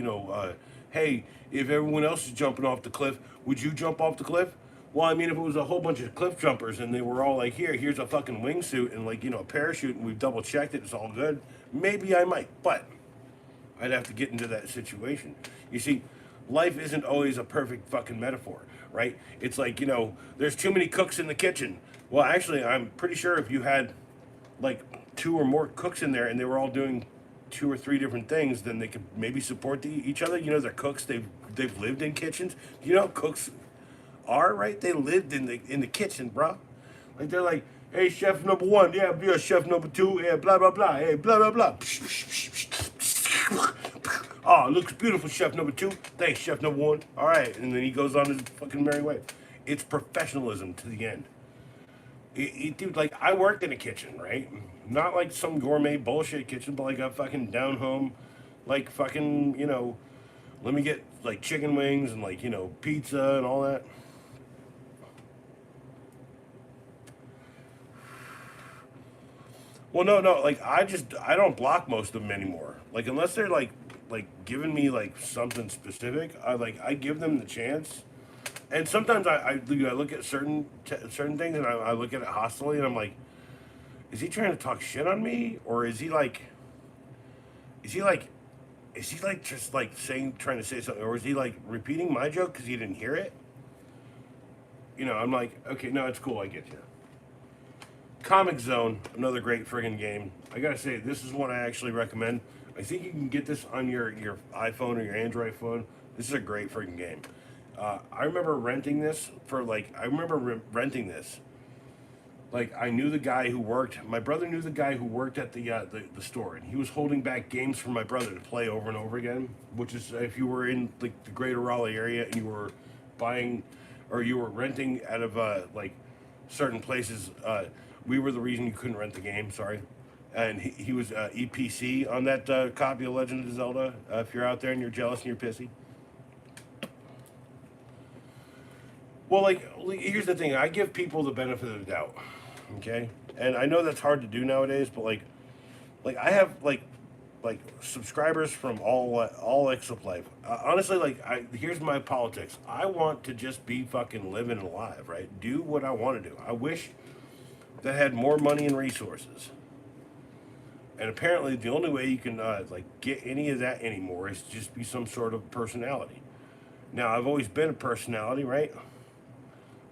[SPEAKER 1] hey, if everyone else is jumping off the cliff, would you jump off the cliff? Well, I mean, if it was a whole bunch of cliff jumpers and they were all like, here's a fucking wingsuit and, like, a parachute, and we've double checked it, it's all good, maybe I might, but I'd have to get into that situation. You see, life isn't always a perfect fucking metaphor, right? It's like, there's too many cooks in the kitchen. Well, actually, I'm pretty sure if you had, like, 2 or more cooks in there and they were all doing 2 or 3 different things, then they could maybe support each other. They're cooks. They've lived in kitchens. Cooks are, right? They lived in the kitchen, bro. Like, they're like, hey, chef number 1, yeah, be a chef number 2, yeah, blah blah blah, hey, blah blah blah. Oh, looks beautiful, chef number 2. Thanks, chef number 1. All right, and then he goes on his fucking merry way. It's professionalism to the end. Dude, like, I worked in a kitchen, right? Not like some gourmet bullshit kitchen, but like a fucking down home, like, fucking, let me get, like, chicken wings and, like, pizza and all that. Well, no, like, I don't block most of them anymore. Like, unless they're like giving me, like, something specific, I give them the chance. And sometimes I look at certain things, and I look at it hostilely, and I'm like, is he trying to talk shit on me, or is he just, like, trying to say something, or is he, like, repeating my joke because he didn't hear it? I'm like, okay, no, it's cool, I get you. Comic Zone, another great friggin' game. I gotta say, this is one I actually recommend. I think you can get this on your iPhone or your Android phone. This is a great friggin' game. I remember renting this renting this. Like, I knew the guy who worked. My brother knew the guy who worked at the store, and he was holding back games for my brother to play over and over again. Which is, if you were in, like, the greater Raleigh area and you were buying or you were renting out of like, certain places, we were the reason you couldn't rent the game. Sorry. And he was EPC on that copy of Legend of Zelda. If you're out there and you're jealous and you're pissy. Well, like, here's the thing. I give people the benefit of the doubt, okay? And I know that's hard to do nowadays, but, like I have, like subscribers from all Exoplay. Honestly, like, here's my politics. I want to just be fucking living and alive, right? Do what I want to do. I wish that I had more money and resources. And apparently, the only way you can, like, get any of that anymore is just be some sort of personality. Now, I've always been a personality, right?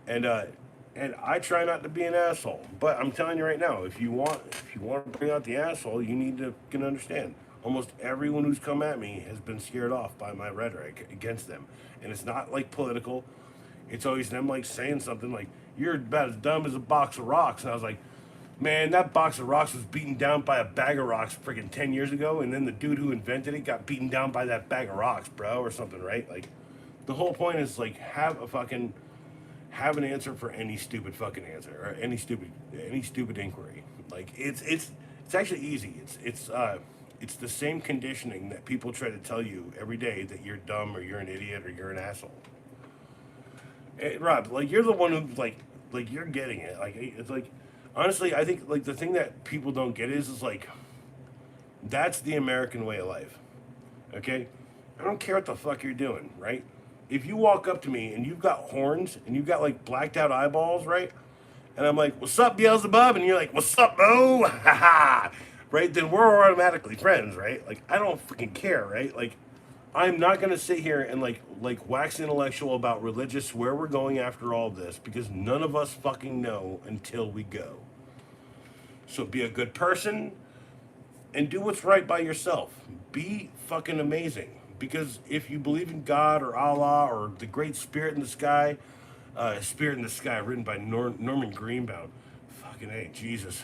[SPEAKER 1] And I try not to be an asshole, but I'm telling you right now, if you want to bring out the asshole, you need to can understand. Almost everyone who's come at me has been scared off by my rhetoric against them, and it's not, like, political. It's always them, like, saying something like, "You're about as dumb as a box of rocks," and I was like, Man, that box of rocks was beaten down by a bag of rocks freaking 10 years ago, and then the dude who invented it got beaten down by that bag of rocks, bro, or something, right? Like, the whole point is, like, have an answer for any stupid fucking answer, or any stupid inquiry. Like, it's actually easy. It's the same conditioning that people try to tell you every day that you're dumb, or you're an idiot, or you're an asshole. Hey, Rob, like, you're the one who, like you're getting it. Like, it's like, honestly, I think, like, the thing that people don't get is like, that's the American way of life. Okay? I don't care what the fuck you're doing, right? If you walk up to me and you've got horns and you've got like blacked out eyeballs, right? And I'm like, "What's up, Beelzebub?" And you're like, "What's up, Bo?" Ha ha. Right? Then we're automatically friends, right? Like, I don't fucking care, right? Like, I'm not gonna sit here and like wax intellectual about religious where we're going after all this, because none of us fucking know until we go. So be a good person and do what's right by yourself. Be fucking amazing. Because if you believe in God or Allah or the Great Spirit in the Sky, Spirit in the Sky, written by Norman Greenbaum. Fucking A, Jesus.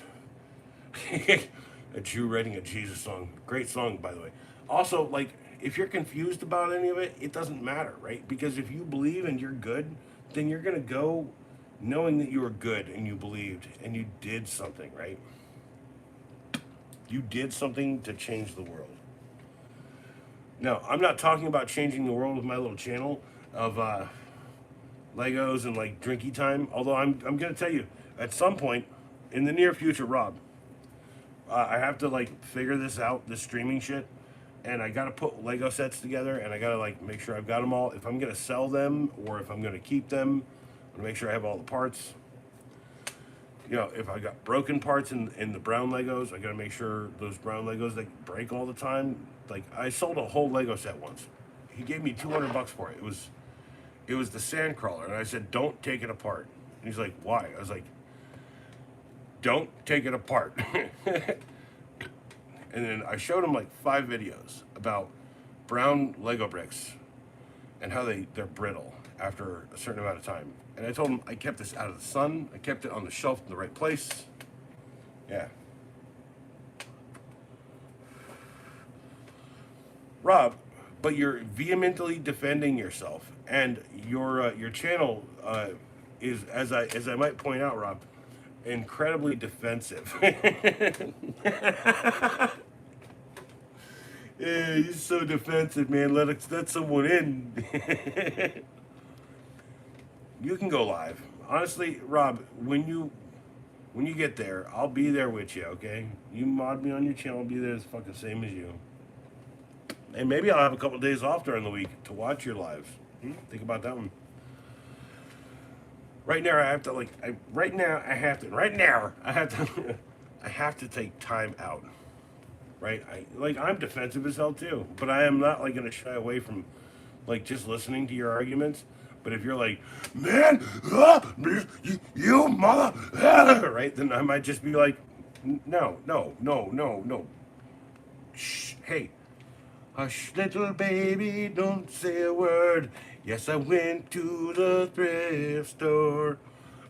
[SPEAKER 1] A Jew writing a Jesus song. Great song, by the way. Also, like, if you're confused about any of it, it doesn't matter, right? Because if you believe and you're good, then you're going to go knowing that you were good and you believed and you did something, right? You did something to change the world. Now, I'm not talking about changing the world with my little channel of Legos and like drinky time. Although I'm gonna tell you, at some point in the near future, Rob, I have to like figure this out, this streaming shit, and I gotta put Lego sets together, and I gotta like make sure I've got them all. If I'm gonna sell them or if I'm gonna keep them, I'm gonna make sure I have all the parts. You know, if I got broken parts in the brown Legos, I gotta make sure those brown Legos that break all the time. Like, I sold a whole Lego set once. He gave me $200 for it. It was the Sandcrawler, and I said, "Don't take it apart." And he's like, "Why?" I was like, "Don't take it apart." And then I showed him like 5 videos about brown Lego bricks and how they're brittle after a certain amount of time. And I told him I kept this out of the sun. I kept it on the shelf in the right place. Yeah. Rob, but you're vehemently defending yourself, and your channel is, as I might point out, Rob, incredibly defensive. Yeah, he's so defensive, man. Let someone in. You can go live. Honestly, Rob, when you get there, I'll be there with you, okay? You mod me on your channel, I'll be there as fucking same as you. And maybe I'll have a couple of days off during the week to watch your lives. Think about that one. Right now, I have to I have to take time out. Right? I'm defensive as hell too, but I am not like gonna shy away from like just listening to your arguments. But if you're like, "Man, you mother," right? Then I might just be like, "No, no, no, no, no. Shh, hey, hush, little baby, don't say a word. Yes, I went to the thrift store.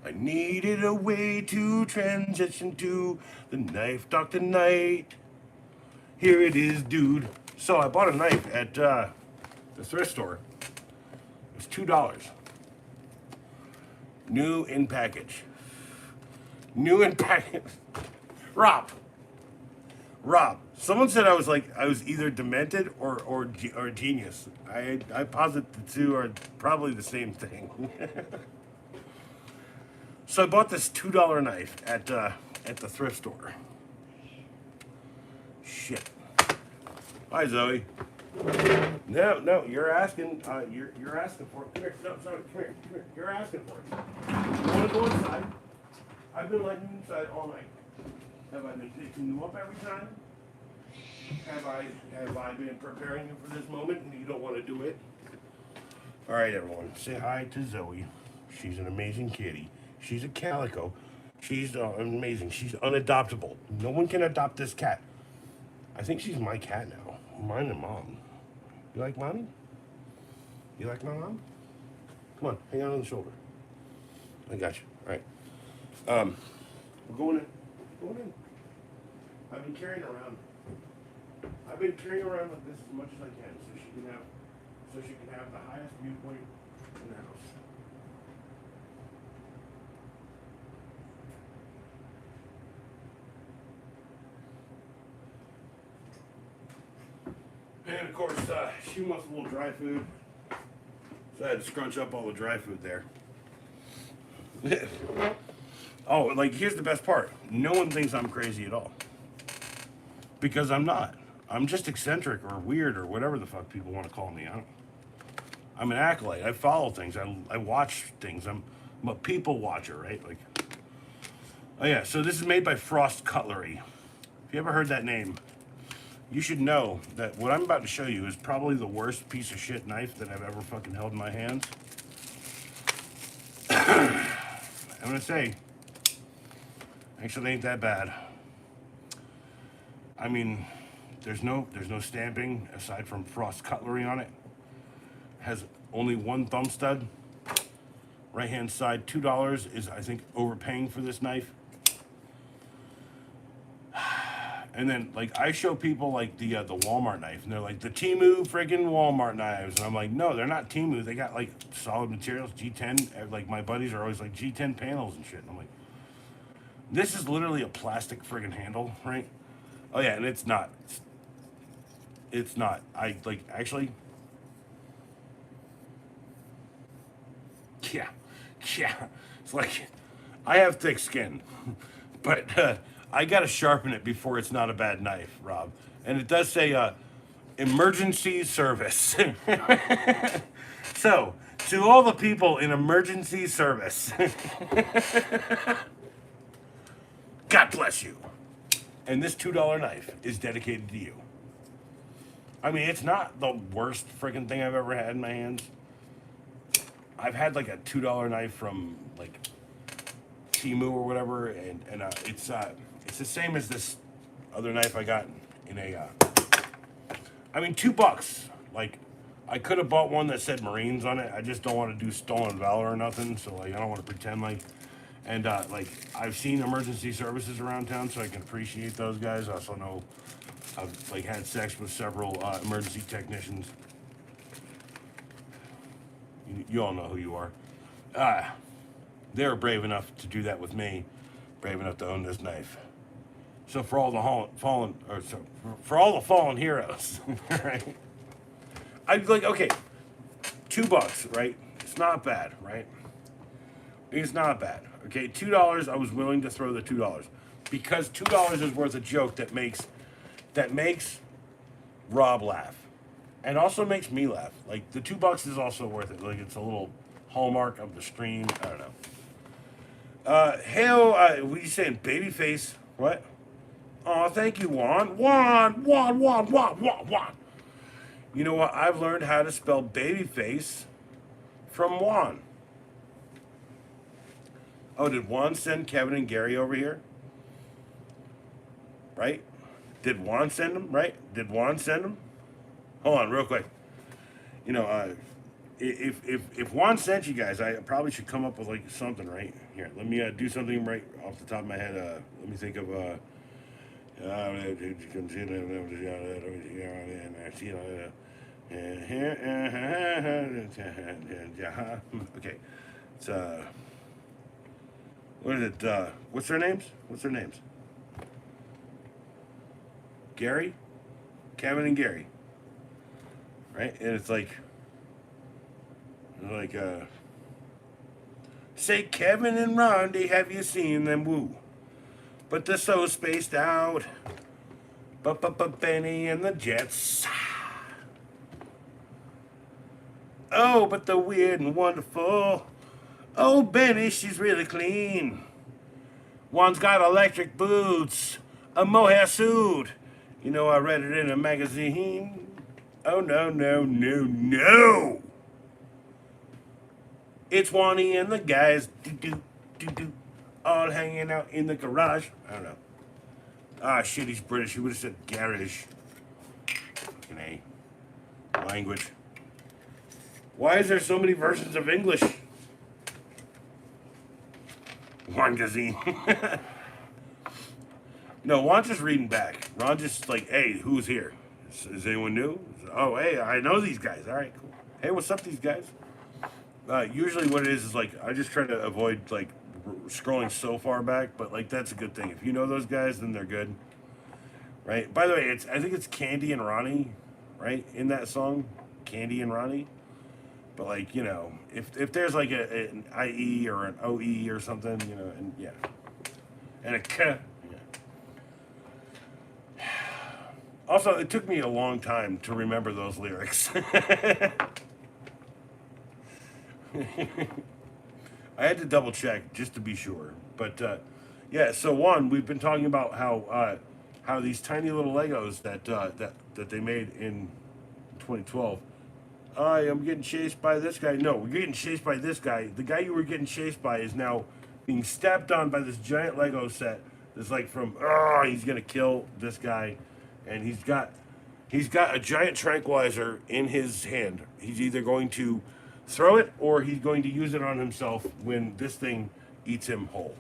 [SPEAKER 1] I needed a way to transition to the knife doctor night. Here it is, dude." So I bought a knife at the thrift store. It was $2. New in package. New in package. Rob. Rob. Someone said I was either demented or genius. I posit the two are probably the same thing. So I bought this $2 knife at the thrift store. Shit. Hi, Zoe. No, you're asking. You're asking for it. Come here. No, sorry. Come here. You're asking for it. You want to go inside? I've been letting you inside all night. Have I been picking you up every time? Have I been preparing you for this moment and you don't want to do it? All right, everyone. Say hi to Zoe. She's an amazing kitty. She's a calico. She's amazing. She's unadoptable. No one can adopt this cat. I think she's my cat now. Mine and Mom. You like Mommy? You like my mom? Come on, hang out on the shoulder. I got you. All right. We're going in. Go in. I've been carrying around. I've been carrying around like this as much as I can, so she can have the highest viewpoint in the house. And of course, she wants a little dry food, so I had to scrunch up all the dry food there. Oh, like here's the best part. No one thinks I'm crazy at all. Because I'm not. I'm just eccentric or weird or whatever the fuck people want to call me. I'm an acolyte. I follow things. I watch things. I'm a people watcher, right? Like, oh yeah. So this is made by Frost Cutlery. If you ever heard that name, you should know that what I'm about to show you is probably the worst piece of shit knife that I've ever fucking held in my hands. I'm gonna say, actually, it ain't that bad. I mean, there's no stamping aside from Frost Cutlery on it. Has only one thumb stud. Right hand side, $2 is, I think, overpaying for this knife. And then, like, I show people like the Walmart knife, and they're like, the Temu friggin' Walmart knives, and I'm like, no, they're not Temu. They got like solid materials, G10. Like my buddies are always like G10 panels and shit. And I'm like, this is literally a plastic friggin' handle, right? Oh yeah, and it's not. It's not. I like actually. Yeah. It's like I have thick skin, but I gotta sharpen it before it's not a bad knife, Rob. And it does say emergency service. So to all the people in emergency service, God bless you. And this $2 knife is dedicated to you. I mean, it's not the worst freaking thing I've ever had in my hands. I've had like a $2 knife from like Temu or whatever, and it's the same as this other knife I got in a. I mean, $2. Like, I could have bought one that said Marines on it. I just don't want to do stolen valor or nothing. So like, I don't want to pretend like. And like, I've seen emergency services around town, so I can appreciate those guys. I also know I've like had sex with several emergency technicians. You all know who you are. They were brave enough to do that with me, brave enough to own this knife. So for all the fallen heroes, right? I'd like, okay, $2, right? It's not bad, right? It's not bad. Okay, $2. I was willing to throw the $2 because $2 is worth a joke that makes Rob laugh, and also makes me laugh. Like the $2 is also worth it. Like it's a little hallmark of the stream. I don't know. Hell, what are you saying, babyface? What? Oh, thank you, Juan. Juan. You know what? I've learned how to spell babyface from Juan. Oh, did Juan send Kevin and Gary over here? Right? Did Juan send them? Right? Did Juan send them? Hold on, real quick. You know, if Juan sent you guys, I probably should come up with like something, right? Here, let me do something right off the top of my head. Let me think of. Okay, it's what is it? What's their names? Gary, Kevin, and Gary. Right, and it's like, say Kevin and Rondi, have you seen them woo? But they're so spaced out. But Benny and the Jets. Oh, but they're weird and wonderful. Oh, Benny, she's really clean. One's got electric boots, a mohair suit. You know, I read it in a magazine. Oh, no. It's Wani and the guys, all hanging out in the garage. I don't know. Ah, shit, he's British. He would have said garage. Fucking A. Language. Why is there so many versions of English? Magazine. No, Juan's just reading back. Ron just like, hey, who's here? Is anyone new? Oh, hey, I know these guys. All right, cool. Hey, what's up, these guys? Usually, what it is like I just try to avoid like scrolling so far back, but like that's a good thing. If you know those guys, then they're good, right? By the way, it's I think it's Candy and Ronnie, right, in that song, Candy and Ronnie. But like if there's like an IE or an OE or something, and yeah, and a K. Yeah. Also, it took me a long time to remember those lyrics. I had to double check just to be sure. But yeah, so one, we've been talking about how these tiny little Legos that they made in 2012. I am getting chased by this guy. No, we're getting chased by this guy. The guy you were getting chased by is now being stepped on by this giant Lego set. That's like from he's gonna kill this guy, and he's got a giant tranquilizer in his hand. He's either going to throw it or he's going to use it on himself when this thing eats him whole.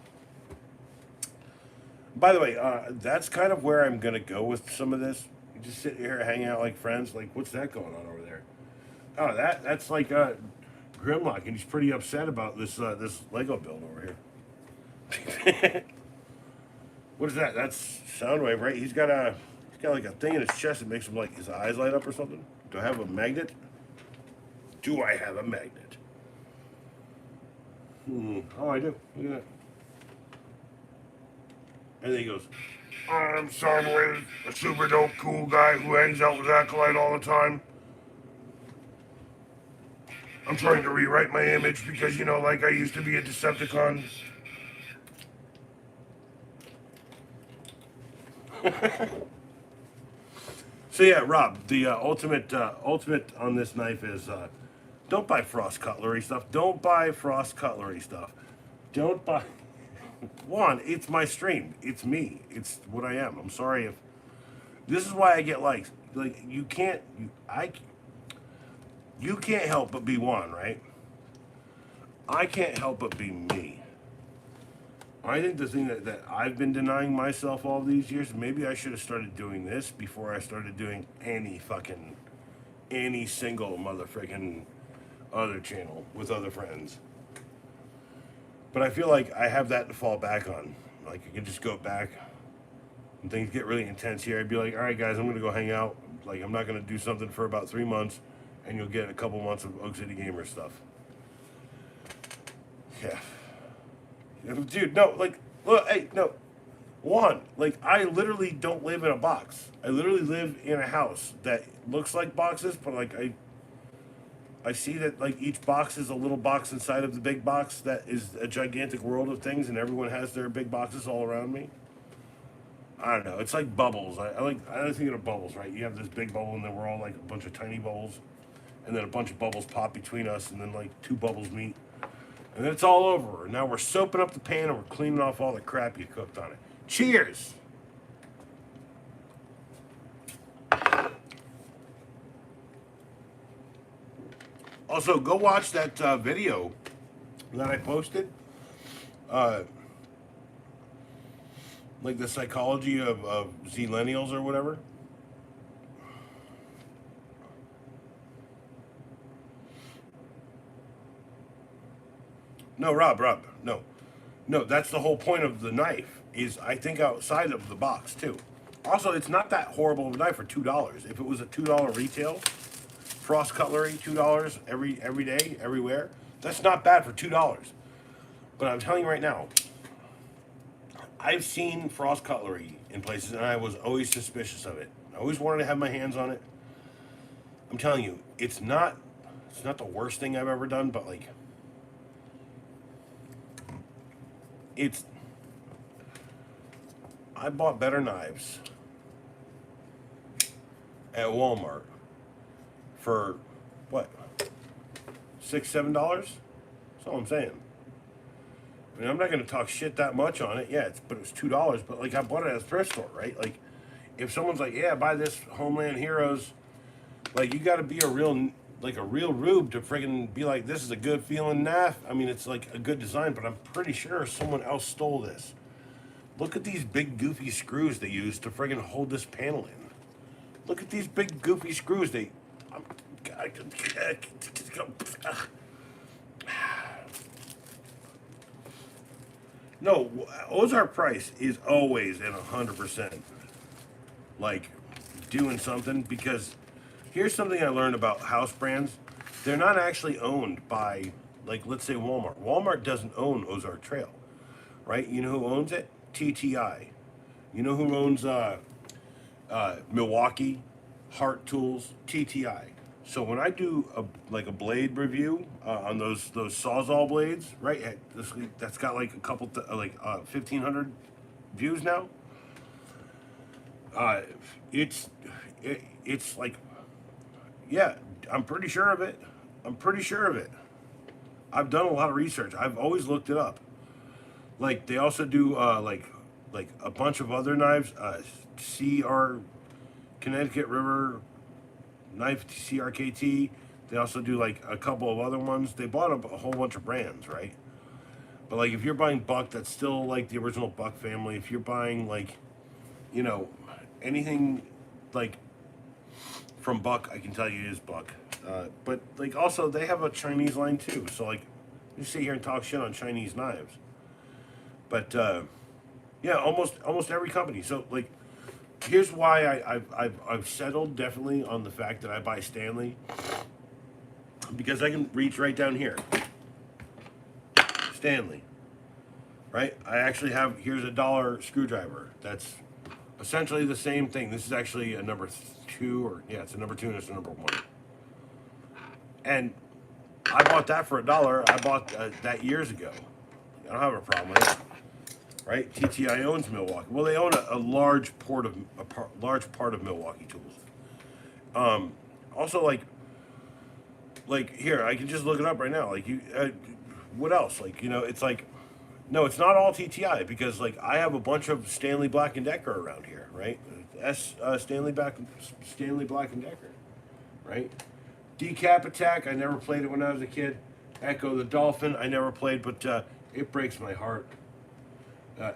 [SPEAKER 1] By the way, that's kind of where I'm gonna go with some of this. You just sit here hanging out like friends. Like, what's that going on over there? Oh, that's like Grimlock, and he's pretty upset about this Lego build over here. What is that? That's Soundwave, right? He's got like a thing in his chest that makes him like his eyes light up or something. Do I have a magnet? Do I have a magnet? Oh, I do. Look at that. And then he goes, I'm Soundwave, a super dope cool guy who hangs out with Acolyte all the time. I'm trying to rewrite my image because, like I used to be a Decepticon. So yeah, Rob, the ultimate on this knife is don't buy Frost cutlery stuff. Don't buy Frost cutlery stuff. Don't buy. One, it's my stream. It's me. It's what I am. I'm sorry if. This is why I get likes. Like you can't. You can't help but be one, right? I can't help but be me. I think the thing that I've been denying myself all these years, maybe I should have started doing this before I started doing any single motherfucking other channel with other friends. But I feel like I have that to fall back on. Like I can just go back when things get really intense here. I'd be like, all right, guys, I'm going to go hang out. Like I'm not going to do something for about 3 months. And you'll get a couple months of Oak City Gamer stuff. Yeah. Dude, no, like, look, hey, no. One, like, I literally don't live in a box. I literally live in a house that looks like boxes, but, like, I see that, like, each box is a little box inside of the big box that is a gigantic world of things, and everyone has their big boxes all around me. I don't know. It's like bubbles. I think of bubbles, right? You have this big bubble, and then we're all, like, a bunch of tiny bubbles. And then a bunch of bubbles pop between us, and then like 2 bubbles meet. And then it's all over. And now we're soaping up the pan and we're cleaning off all the crap you cooked on it. Cheers! Also, go watch that video that I posted. Like the psychology of Zillennials or whatever. No, Rob, no. No, that's the whole point of the knife, is I think outside of the box, too. Also, it's not that horrible of a knife for $2. If it was a $2 retail, Frost cutlery, $2 every day, everywhere, that's not bad for $2. But I'm telling you right now, I've seen Frost cutlery in places, and I was always suspicious of it. I always wanted to have my hands on it. I'm telling you, it's not the worst thing I've ever done, but like, I bought better knives at Walmart for what, $6-7? That's all I'm saying. I mean, I'm not going to talk shit that much on it. Yeah, but it was $2. But like, I bought it at a thrift store, right? Like, if someone's like, "Yeah, buy this Homeland Heroes," like, you got to be a real rube to friggin' be like, this is a good feeling knife. I mean, it's like a good design, but I'm pretty sure someone else stole this. Look at these big goofy screws they use to friggin' hold this panel in. Look at these big goofy screws they. No, Ozark Price is always in 100% like doing something because here's something I learned about house brands. They're not actually owned by, like, let's say Walmart. Walmart doesn't own Ozark Trail, right? You know who owns it? TTI. You know who owns Milwaukee, Hart Tools, TTI. So when I do a blade review on those Sawzall blades, right? That's got like a couple 1,500 views now. Uh, it's it's like, yeah, I'm pretty sure of it. I'm pretty sure of it. I've done a lot of research. I've always looked it up. Like they also do like a bunch of other knives. CR Connecticut River knife CRKT. They also do like a couple of other ones. They bought a whole bunch of brands, right? But like if you're buying Buck, that's still like the original Buck family. If you're buying like, you know, anything like from Buck, I can tell you is Buck. But like also they have a Chinese line too. So like you sit here and talk shit on Chinese knives. But yeah, almost every company. So like here's why I've settled definitely on the fact that I buy Stanley because I can reach right down here. Stanley, right? I actually have here's a dollar screwdriver. That's essentially the same thing. This is actually a number 2, or yeah, it's a number 2 and it's a number 1. And I bought that for $1. I bought that years ago. I don't have a problem with it, right? TTI owns Milwaukee. Well, they own a large large part of Milwaukee Tools. Also, like here, I can just look it up right now. Like you, what else? Like you know, it's like, no, it's not all TTI because like I have a bunch of Stanley Black and Decker around here, right? Stanley Black and Decker, right? Decap Attack, I never played it when I was a kid. Echo the Dolphin, I never played, but it breaks my heart.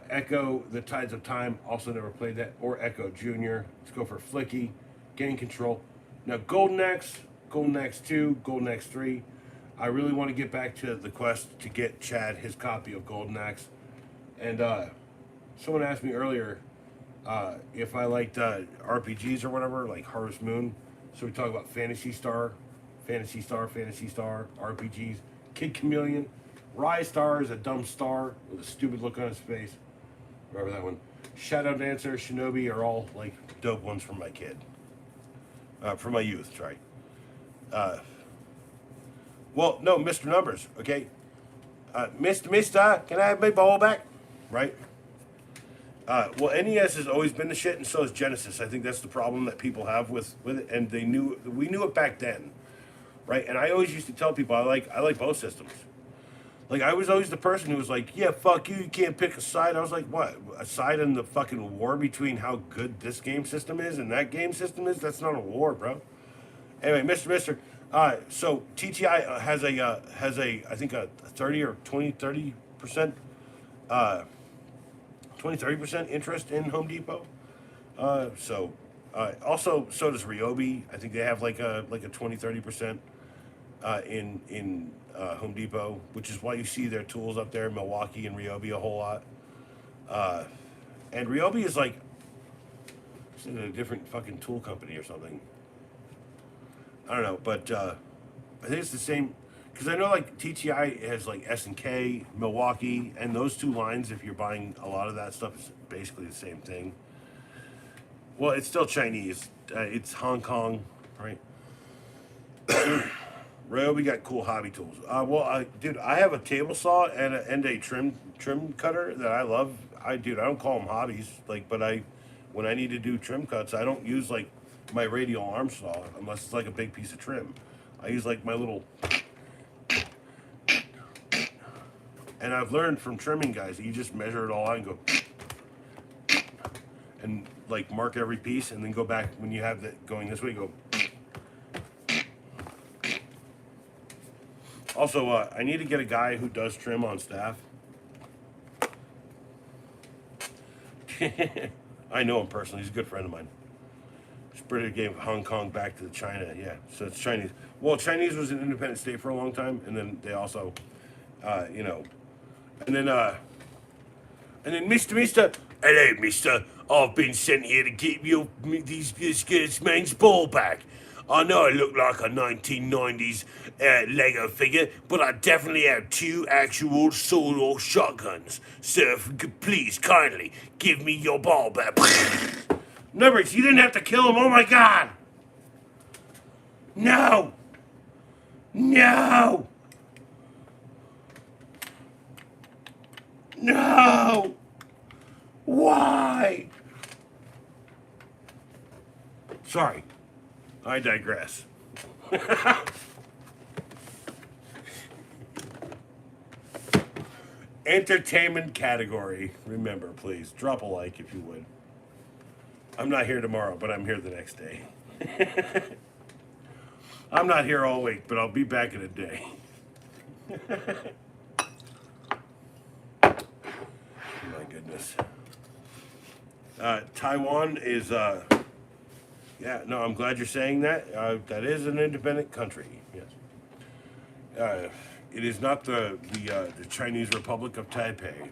[SPEAKER 1] Echo the Tides of Time, also never played that. Or Echo Junior. Let's go for Flicky, Gain Control. Now Golden Axe 2, Golden Axe 3. I really want to get back to the quest to get Chad his copy of Golden Axe. And someone asked me earlier if I liked RPGs or whatever, like Harvest Moon. So we talk about Phantasy Star, RPGs, Kid Chameleon. Rise Star is a dumb star with a stupid look on his face. Remember that one. Shadow Dancer, Shinobi are all like dope ones from my kid. From my youth, sorry. Well, no, Mr. Numbers, okay? Mister, can I have my ball back? Right? Well, NES has always been the shit, and so has Genesis. I think that's the problem that people have with it, and we knew it back then, right? And I always used to tell people I like both systems. Like I was always the person who was like, yeah, fuck you, you can't pick a side. I was like, what? A side in the fucking war between how good this game system is and that game system is? That's not a war, bro. Anyway, Mister. So TTI has a I think a 30 or 30% 30% interest in Home Depot. Also so does Ryobi. I think they have like a 20-30% in Home Depot, which is why you see their tools up there, Milwaukee and Ryobi a whole lot. And Ryobi is like it's in a different fucking tool company or something. I don't know, but I think it's the same because I know like TTI has like S&K, Milwaukee, and those two lines. If you're buying a lot of that stuff, is basically the same thing. Well, it's still Chinese. It's Hong Kong, right? Ryobi got cool hobby tools. Dude, I have a table saw and a trim cutter that I love. I don't call them hobbies, like, but when I need to do trim cuts, I don't use like my radial arm saw unless it's like a big piece of trim. I use like my little, and I've learned from trimming guys that you just measure it all out and go, and like mark every piece, and then go back when you have that going this way. Go. Also, I need to get a guy who does trim on staff. I know him personally. He's a good friend of mine. British gave Hong Kong back to China. Yeah, so it's Chinese. Well, Chinese was an independent state for a long time, and then they also, you know, and then Mister, hello, Mister. I've been sent here to give you this man's ball back. I know I look like a 1990s Lego figure, but I definitely have two actual sawed-off shotguns. So if you could please kindly give me your ball back. Numbers, you didn't have to kill him. Oh my God! No! No! No! Why? Sorry, I digress. Entertainment category. Remember, please, drop a like if you would. I'm not here tomorrow, but I'm here the next day. I'm not here all week, but I'll be back in a day. My goodness. Taiwan is, yeah, no, I'm glad you're saying that. That is an independent country, yes. It is not the Chinese Republic of Taipei.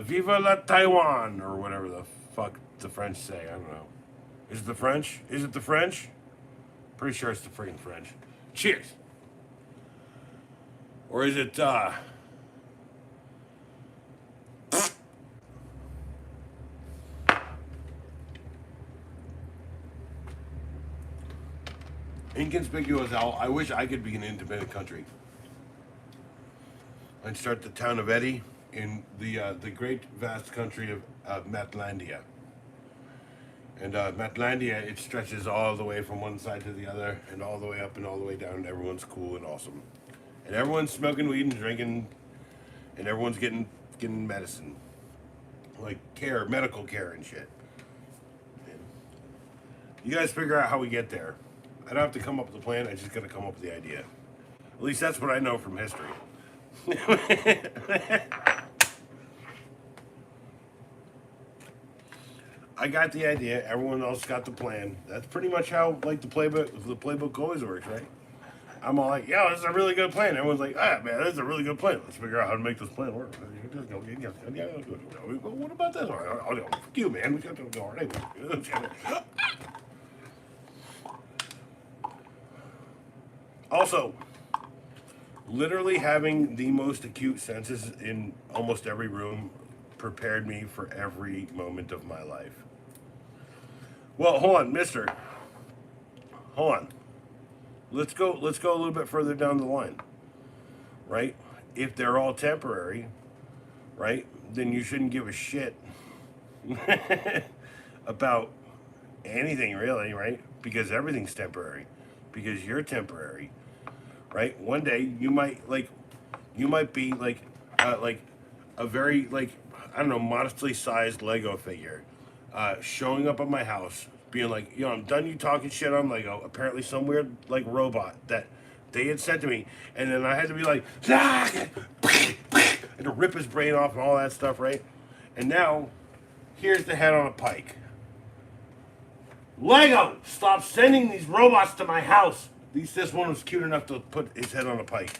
[SPEAKER 1] Viva la Taiwan, or whatever the fuck the French say. I don't know. Is it the French? Is it the French? Pretty sure it's the freaking French. Cheers. Or is it, inconspicuous owl. I wish I could be an independent country. I'd start the town of Eddie in the great vast country of Matlandia. And Matlandia, it stretches all the way from one side to the other, and all the way up and all the way down. And everyone's cool and awesome, and everyone's smoking weed and drinking, and everyone's getting medicine, like medical care and shit. You guys figure out how we get there. I don't have to come up with a plan. I just gotta come up with the idea. At least that's what I know from history. I got the idea. Everyone else got the plan. That's pretty much how like the playbook always works, right? I'm all like, yeah, this is a really good plan. Everyone's like, ah, man, this is a really good plan. Let's figure out how to make this plan work. What about this? Fuck you, man. We got to go. Also, literally having the most acute senses in almost every room prepared me for every moment of my life. Well, hold on, mister. Hold on. Let's go a little bit further down the line. Right? If they're all temporary, right? Then you shouldn't give a shit about anything really, right? Because everything's temporary. Because you're temporary. Right? One day you might be like a very I don't know, modestly sized Lego figure, showing up at my house, being like, yo, I'm done you talking shit on Lego. Apparently some weird like robot that they had sent to me, and then I had to be like, and to rip his brain off and all that stuff, right? And now, here's the head on a pike. Lego, stop sending these robots to my house. At least this one was cute enough to put his head on a pike.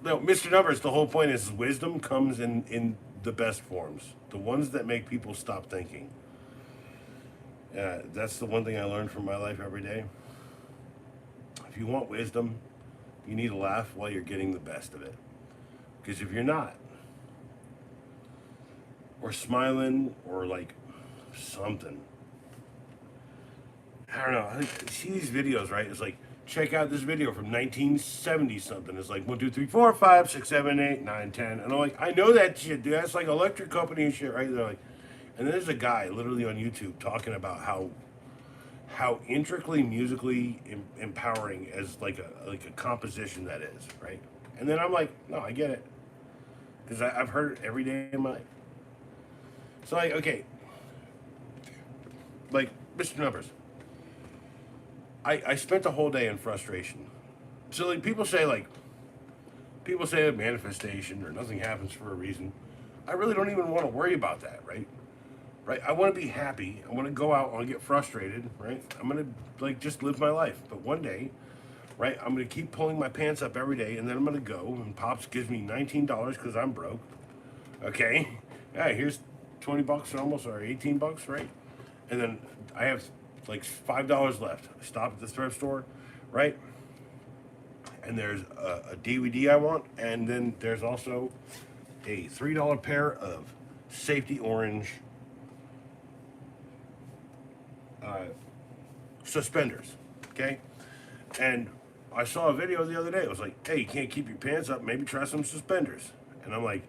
[SPEAKER 1] No, Mr. Numbers, the whole point is wisdom comes in the best forms. The ones that make people stop thinking. That's the one thing I learned from my life every day. If you want wisdom, you need to laugh while you're getting the best of it. Because if you're not, or smiling, or like something, I don't know. I see these videos, right? It's like, check out this video from 1970 something. It's like 1, 2, 3, 4, 5, 6, 7, 8, 9, 10. And I'm like, I know that shit, dude. That's like electric company and shit, right? They're like, and then there's a guy literally on YouTube talking about how intricately musically empowering as like a composition that is, right? And then I'm like, no, I get it, because I've heard it every day in my life. So like, okay, like Mr. Numbers. I spent the whole day in frustration. So like people say manifestation or nothing happens for a reason. I really don't even want to worry about that, right? Right? I want to be happy. I want to go out. I want to get frustrated, right? I'm gonna like just live my life. But one day, right, I'm gonna keep pulling my pants up every day, and then I'm gonna go and Pops gives me $19 because I'm broke. Okay, yeah, here's $20 almost or $18, right? And then I have like $5 left. I stop at the thrift store, right? And there's a DVD I want, and then there's also a $3 pair of safety orange suspenders. Okay, and I saw a video the other day. It was like, hey, you can't keep your pants up. Maybe try some suspenders. And I'm like,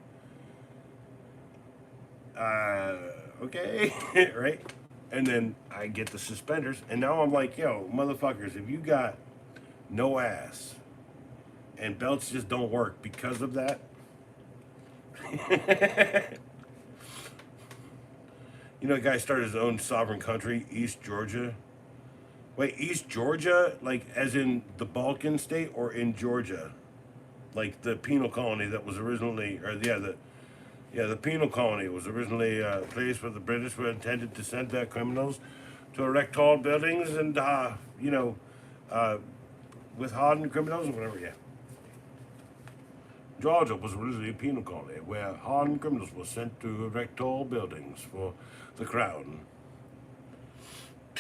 [SPEAKER 1] okay, right? And then I get the suspenders, and now I'm like, yo, motherfuckers, if you got no ass and belts just don't work because of that, you know, a guy started his own sovereign country, East Georgia. Wait, East Georgia, like as in the Balkan state, or in Georgia, like the penal colony that was originally, or the penal colony was originally a place where the British were intended to send their criminals to erect tall buildings and, with hardened criminals or whatever. Yeah, Georgia was originally a penal colony where hardened criminals were sent to erect tall buildings for the crown.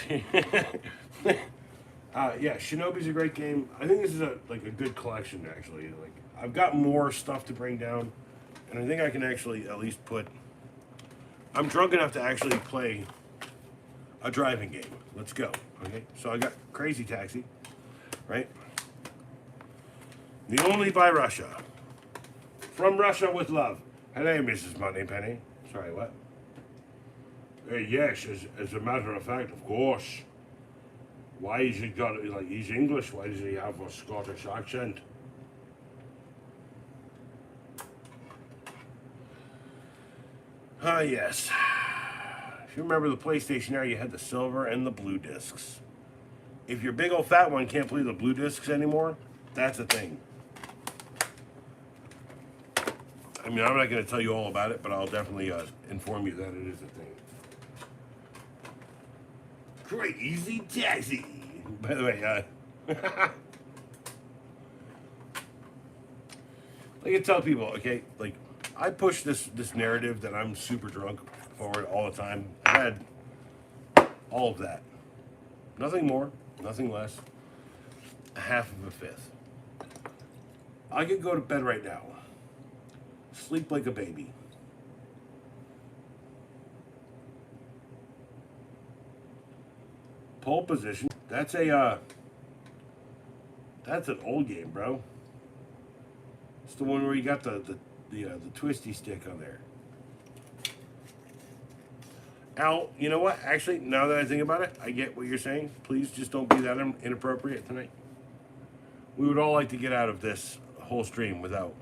[SPEAKER 1] Yeah, Shinobi's a great game. I think this is a good collection actually. Like I've got more stuff to bring down, and I think I can actually at least put. I'm drunk enough to actually play a driving game. Let's go. Okay, so I got Crazy Taxi, right? The Only by Russia. From Russia with love. Hello, Mrs. Moneypenny. Sorry, what? Yes, as a matter of fact, of course. Why has he got, like, he's English, why does he have a Scottish accent? Ah, yes. If you remember the PlayStation era, you had the silver and the blue discs. If your big old fat one can't play the blue discs anymore, that's a thing. I mean, I'm not going to tell you all about it, but I'll definitely inform you that it is a thing. Crazy Taxi. By the way, like I tell people, okay, like I push this narrative that I'm super drunk forward all the time. I had all of that, nothing more, nothing less. A half of a fifth. I could go to bed right now, sleep like a baby. Pole position. That's a that's an old game, bro. It's the one where you got the twisty stick on there. Al, you know what? Actually, now that I think about it, I get what you're saying. Please just don't be that inappropriate tonight. We would all like to get out of this whole stream without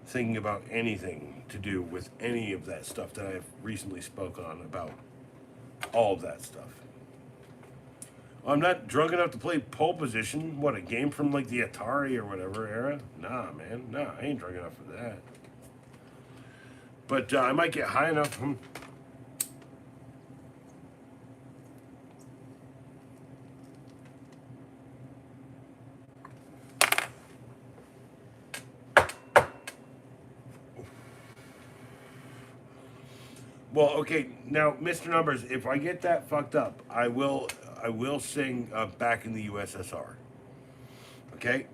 [SPEAKER 1] thinking about anything to do with any of that stuff that I've recently spoke on about. All of that stuff. I'm not drunk enough to play Pole Position. What, a game from like the Atari or whatever era? Nah, man. Nah, I ain't drunk enough for that. But I might get high enough. Well, okay. Now, Mr. Numbers, if I get that fucked up, I will sing Back in the USSR. Okay?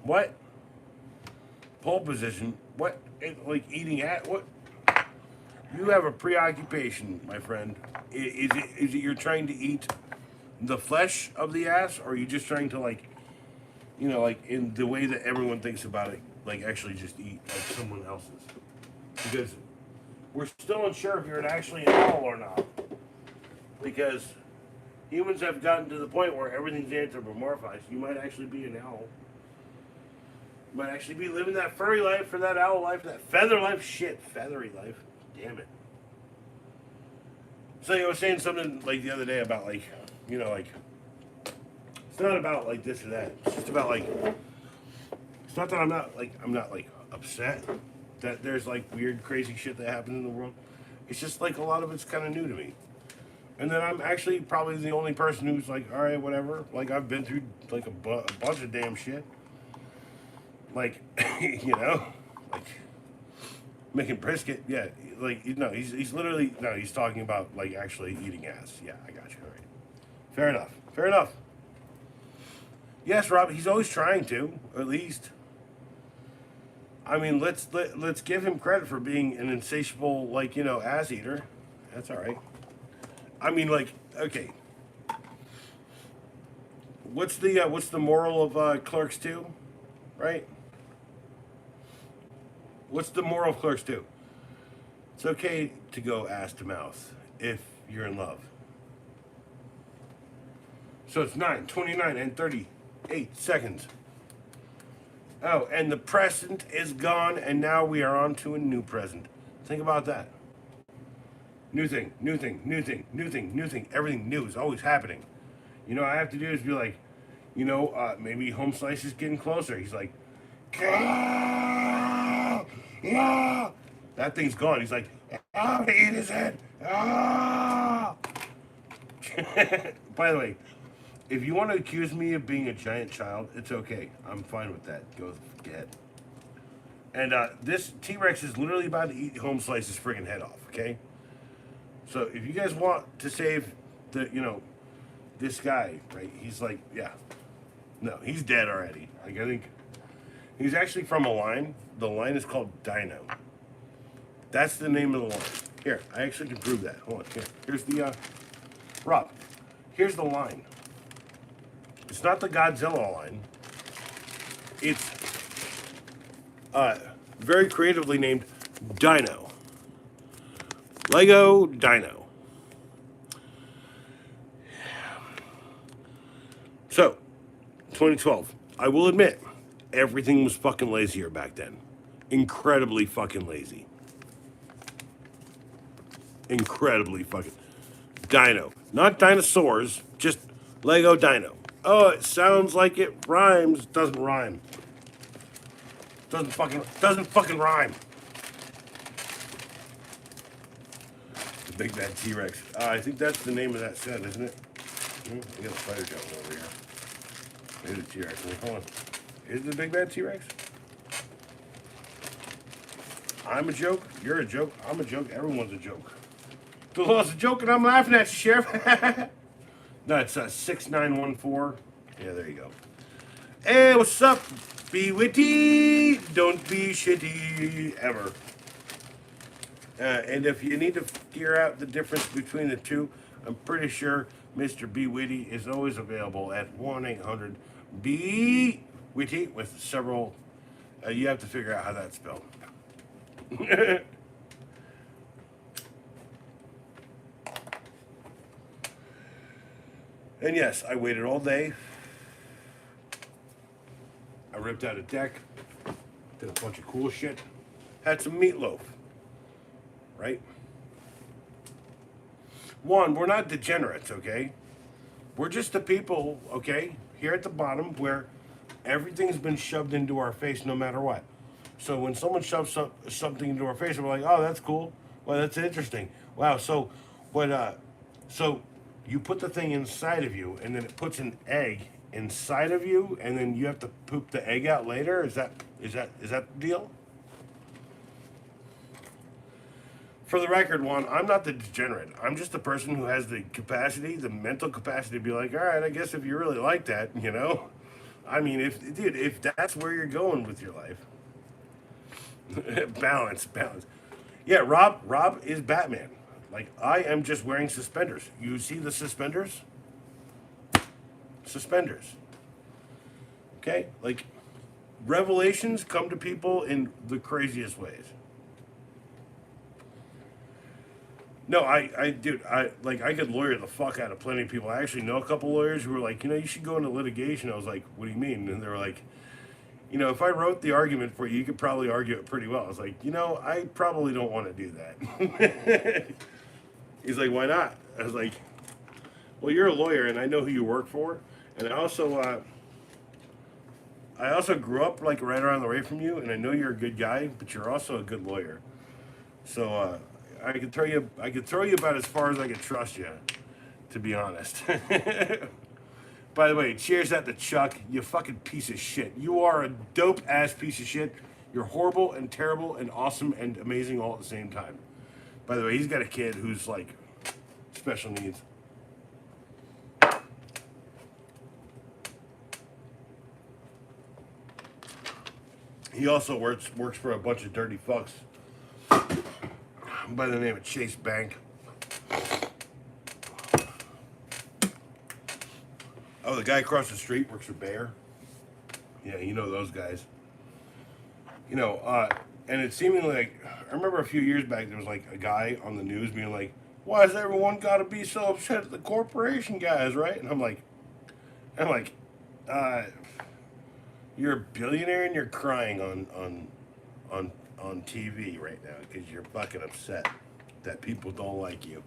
[SPEAKER 1] What? Pole position? What? Like eating at? What? You have a preoccupation, my friend. Is it you're trying to eat the flesh of the ass, or are you just trying to like in the way that everyone thinks about it, like actually just eat like someone else's? Because we're still unsure if you're actually an owl or not. Because humans have gotten to the point where everything's anthropomorphized. You might actually be an owl. You might actually be living that furry life or that owl life, that feather life. Shit, feathery life. Damn it. So I was saying something like the other day about like, it's not about like this or that. It's just about like, it's not that I'm not like upset. that there's like weird, crazy shit that happens in the world. It's just like a lot of it's kind of new to me. And then I'm actually probably the only person who's like, all right, whatever. Like I've been through like a bunch of damn shit. Like, you know, like making brisket. Yeah, like no, he's literally no, he's talking about like actually eating ass. Yeah, I got you. All right, fair enough. Fair enough. Yes, Rob. He's always trying to, at least. I mean, let's give him credit for being an insatiable, like ass eater. That's all right. I mean, like, okay. What's the moral of Clerks 2, right? What's the moral of Clerks 2? It's okay to go ass to mouth if you're in love. So it's 9, 29, and 38 seconds. Oh, and the present is gone, and now we are on to a new present. Think about that. New thing, new thing, new thing, new thing, new thing. Everything new is always happening. All I have to do is be like, maybe Home Slice is getting closer. He's like, ah, ah. That thing's gone. He's like, ah, eat his head. Ah. By the way, if you want to accuse me of being a giant child, it's okay. I'm fine with that. Go get. And this T-Rex is literally about to eat Home Slice's friggin' head off, okay? So if you guys want to save this guy, right? He's like, yeah. No, he's dead already. Like, I think he's actually from a line. The line is called Dino. That's the name of the line. Here, I actually can prove that. Hold on, here. Here's the, Rob, here's the line. It's not the Godzilla line. It's very creatively named Dino. Lego Dino. So, 2012. I will admit, everything was fucking lazier back then. Incredibly fucking lazy. Incredibly fucking. Dino. Not dinosaurs, just Lego Dino. Oh, it sounds like it rhymes. Doesn't rhyme. Doesn't fucking rhyme. The Big Bad T-Rex. I think that's the name of that set, isn't it? I got a spider jumping over here. Here's the T-Rex. Hold on. Is the Big Bad T-Rex? I'm a joke. You're a joke. I'm a joke. Everyone's a joke. The law's a joke, and I'm laughing at you, Sheriff. No, it's 6914. Yeah, there you go. Hey, what's up? Be witty. Don't be shitty. Ever. And if you need to figure out the difference between the two, I'm pretty sure Mr. B. Witty is always available at 1-800-B-WITTY with several. You have to figure out how that's spelled. And yes, I waited all day. I ripped out a deck, did a bunch of cool shit, had some meatloaf, right? One, we're not degenerates, okay? We're just the people, okay, here at the bottom where everything's been shoved into our face no matter what. So when someone shoves something into our face, we're like, oh, that's cool. Well, that's interesting. Wow, so you put the thing inside of you, and then it puts an egg inside of you, and then you have to poop the egg out later? Is that the deal? For the record, Juan, I'm not the degenerate. I'm just the person who has the capacity, the mental capacity to be like, all right, I guess if you really like that, I mean, if that's where you're going with your life. balance. Yeah, Rob is Batman. Like, I am just wearing suspenders. You see the suspenders? Suspenders. Okay? Like, revelations come to people in the craziest ways. No, I could lawyer the fuck out of plenty of people. I actually know a couple lawyers who were like, you should go into litigation. I was like, what do you mean? And they were like, if I wrote the argument for you, you could probably argue it pretty well. I was like, I probably don't want to do that. He's like, why not? I was like, well, you're a lawyer, and I know who you work for. And I also, I also grew up like right around the way from you, and I know you're a good guy, but you're also a good lawyer. So I could throw you about as far as I could trust you, to be honest. By the way, cheers at the Chuck, you fucking piece of shit. You are a dope ass piece of shit. You're horrible and terrible and awesome and amazing all at the same time. By the way, he's got a kid who's like special needs. He also works for a bunch of dirty fucks by the name of Chase Bank. Oh, the guy across the street works for Bayer. Yeah, you know those guys. You know, and it seemingly like I remember a few years back there was like a guy on the news being like, "Why does everyone got to be so upset at the corporation guys?" Right? And I'm like, uh, you're a billionaire and you're crying on TV right now because you're fucking upset that people don't like you.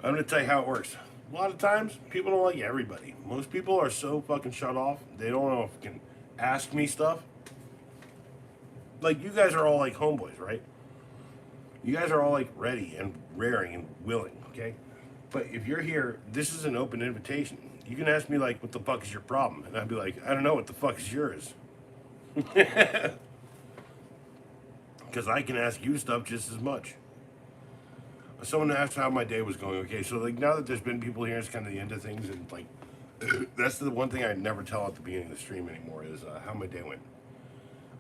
[SPEAKER 1] I'm gonna tell you how it works. A lot of times, people don't like everybody. Most people are so fucking shut off. They don't know if they can ask me stuff. Like you guys are all like homeboys, right? You guys are all like ready and raring and willing, okay? But if you're here, this is an open invitation. You can ask me like, "What the fuck is your problem?" And I'd be like, "I don't know. What the fuck is yours?" Because I can ask you stuff just as much. Someone asked how my day was going. Okay, so like now that there's been people here, it's kind of the end of things, and like that's the one thing I never tell at the beginning of the stream anymore is how my day went.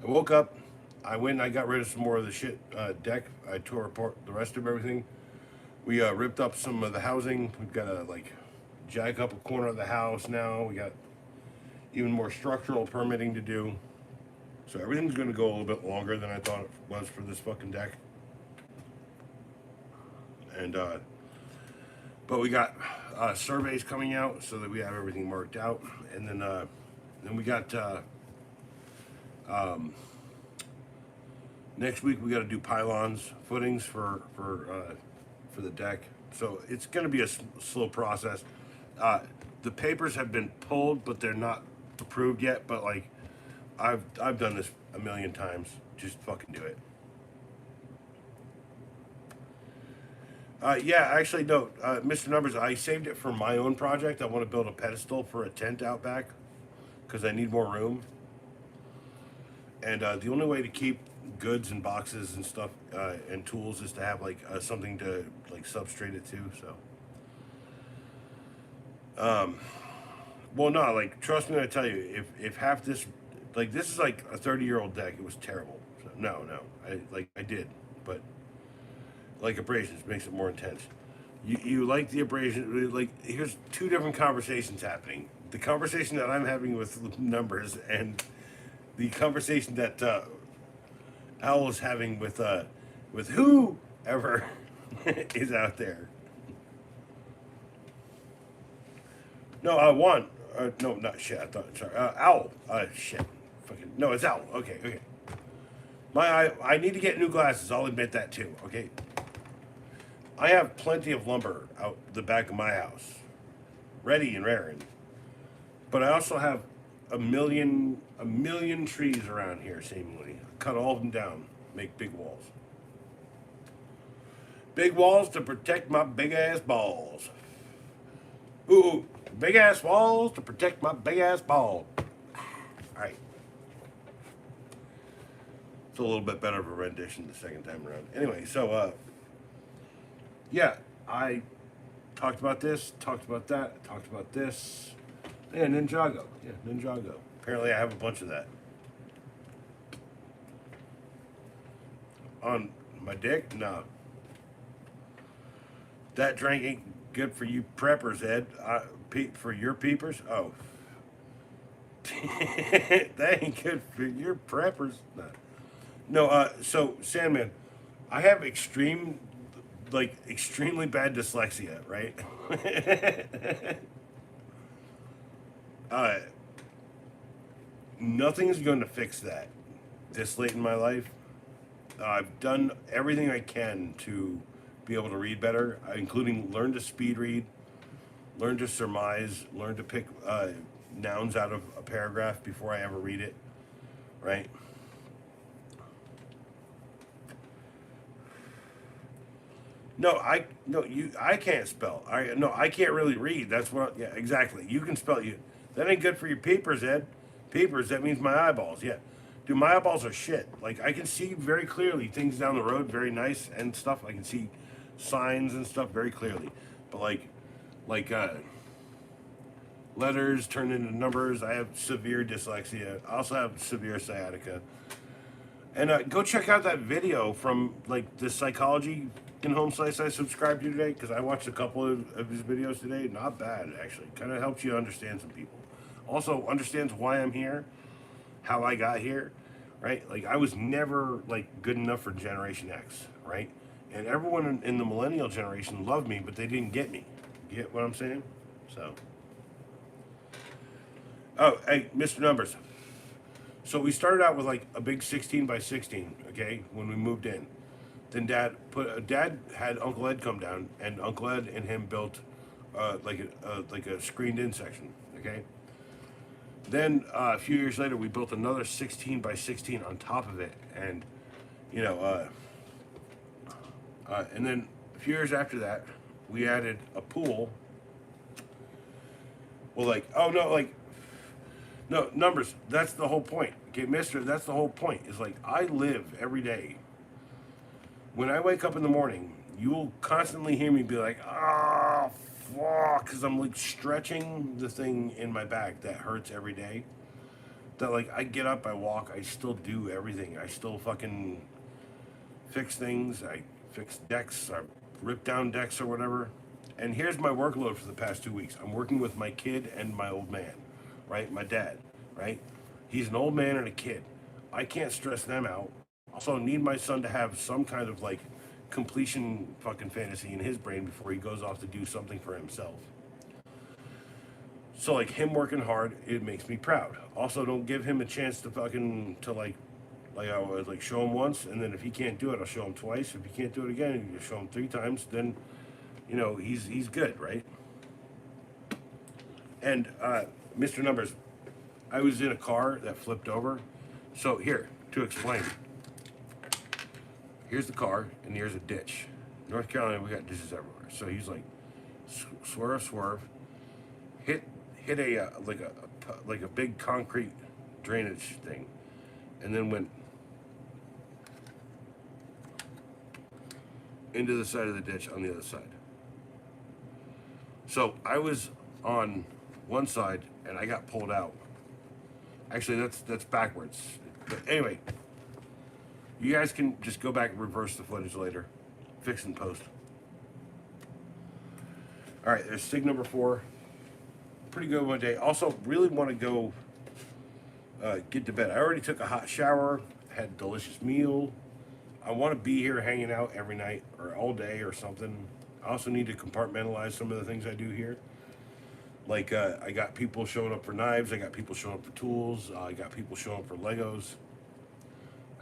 [SPEAKER 1] I woke up, I went and I got rid of some more of the shit deck. I tore apart the rest of everything. We ripped up some of the housing. We've got to like jack up a corner of the house now. We got even more structural permitting to do. So everything's going to go a little bit longer than I thought it was for this fucking deck. And but we got surveys coming out so that we have everything marked out, and then we got next week we got to do pylons, footings for the deck. So it's going to be a slow process. The papers have been pulled, but they're not approved yet. But like, I've done this a million times. Just fucking do it. Yeah, actually, no, Mr. Numbers, I saved it for my own project. I want to build a pedestal for a tent out back because I need more room. And the only way to keep goods and boxes and stuff and tools is to have like something to like substrate it to. So, well, no, like trust me when I tell you, if half this, like this is like a 30-year-old deck, it was terrible. So, no, I did, but. Like abrasions makes it more intense. You like the abrasion, like here's two different conversations happening. The conversation that I'm having with Numbers and the conversation that Owl is having with whoever is out there. No, one. No, not shit. I thought. Sorry, Owl. Shit. Fucking no, it's Owl. Okay. I need to get new glasses. I'll admit that too. Okay. I have plenty of lumber out the back of my house, ready and raring. But I also have a million trees around here, seemingly. Cut all of them down, make big walls. Big walls to protect my big ass balls. Ooh, big ass walls to protect my big ass balls. All right. It's a little bit better of a rendition the second time around. Anyway, so yeah, I talked about this, talked about that, talked about this. Yeah, Ninjago. Yeah, Ninjago. Apparently I have a bunch of that. On my dick? No. That drink ain't good for you preppers, Ed. For your peepers? Oh. That ain't good for your preppers. No, so, Sandman, I have extremely bad dyslexia, right? Nothing's going to fix that this late in my life. I've done everything I can to be able to read better, including learn to speed read, learn to surmise, learn to pick nouns out of a paragraph before I ever read it, right? I can't spell. I can't really read. That's what. Yeah, exactly. You can spell. That ain't good for your papers, Ed. Papers. That means my eyeballs. Yeah, dude, my eyeballs are shit. Like I can see very clearly things down the road, very nice and stuff. I can see signs and stuff very clearly, but like letters turned into numbers. I have severe dyslexia. I also have severe sciatica. And go check out that video from like the psychology in home slice I subscribed to today, because I watched a couple of his videos today. Not bad, actually. Kind of helps you understand some people. Also understands why I'm here, how I got here, right? Like I was never like good enough for Generation X, right? And everyone in the millennial generation loved me, but they didn't get me. You get what I'm saying? So. Oh, hey, Mr. Numbers. So we started out with like a big 16 by 16, okay, when we moved in. Then Dad had Uncle Ed come down, and Uncle Ed and him built like a screened-in section, okay. Then a few years later, we built another 16 by 16 on top of it, and you know, and then a few years after that, we added a pool. Well, no, Numbers, that's the whole point. Okay, mister, that's the whole point. Is like I live every day. When I wake up in the morning, you will constantly hear me be like, ah, fuck, because I'm like stretching the thing in my back that hurts every day. That like I get up, I walk, I still do everything. I still fucking fix things. I fix decks, I rip down decks or whatever. And here's my workload for the past 2 weeks. I'm working with my kid and my old man, right? My dad, right? He's an old man and a kid. I can't stress them out. Also, need my son to have some kind of like completion fucking fantasy in his brain before he goes off to do something for himself. So like him working hard, it makes me proud. Also, don't give him a chance to fucking to like I would like show him once, and then if he can't do it, I'll show him twice. If he can't do it again, you show him 3 times. Then, you know, he's good, right? And Mr. Numbers, I was in a car that flipped over. So here, to explain. Here's the car, and here's a ditch. North Carolina, we got ditches everywhere. So he's like, swerve, hit a like a big concrete drainage thing, and then went into the side of the ditch on the other side. So I was on one side, and I got pulled out. Actually, that's backwards. But anyway, you guys can just go back and reverse the footage later. Fix and post. All right, there's sig number 4. Pretty good one day. Also, really want to go get to bed. I already took a hot shower, had a delicious meal. I want to be here hanging out every night or all day or something. I also need to compartmentalize some of the things I do here. Like, I got people showing up for knives. I got people showing up for tools. I got people showing up for Legos.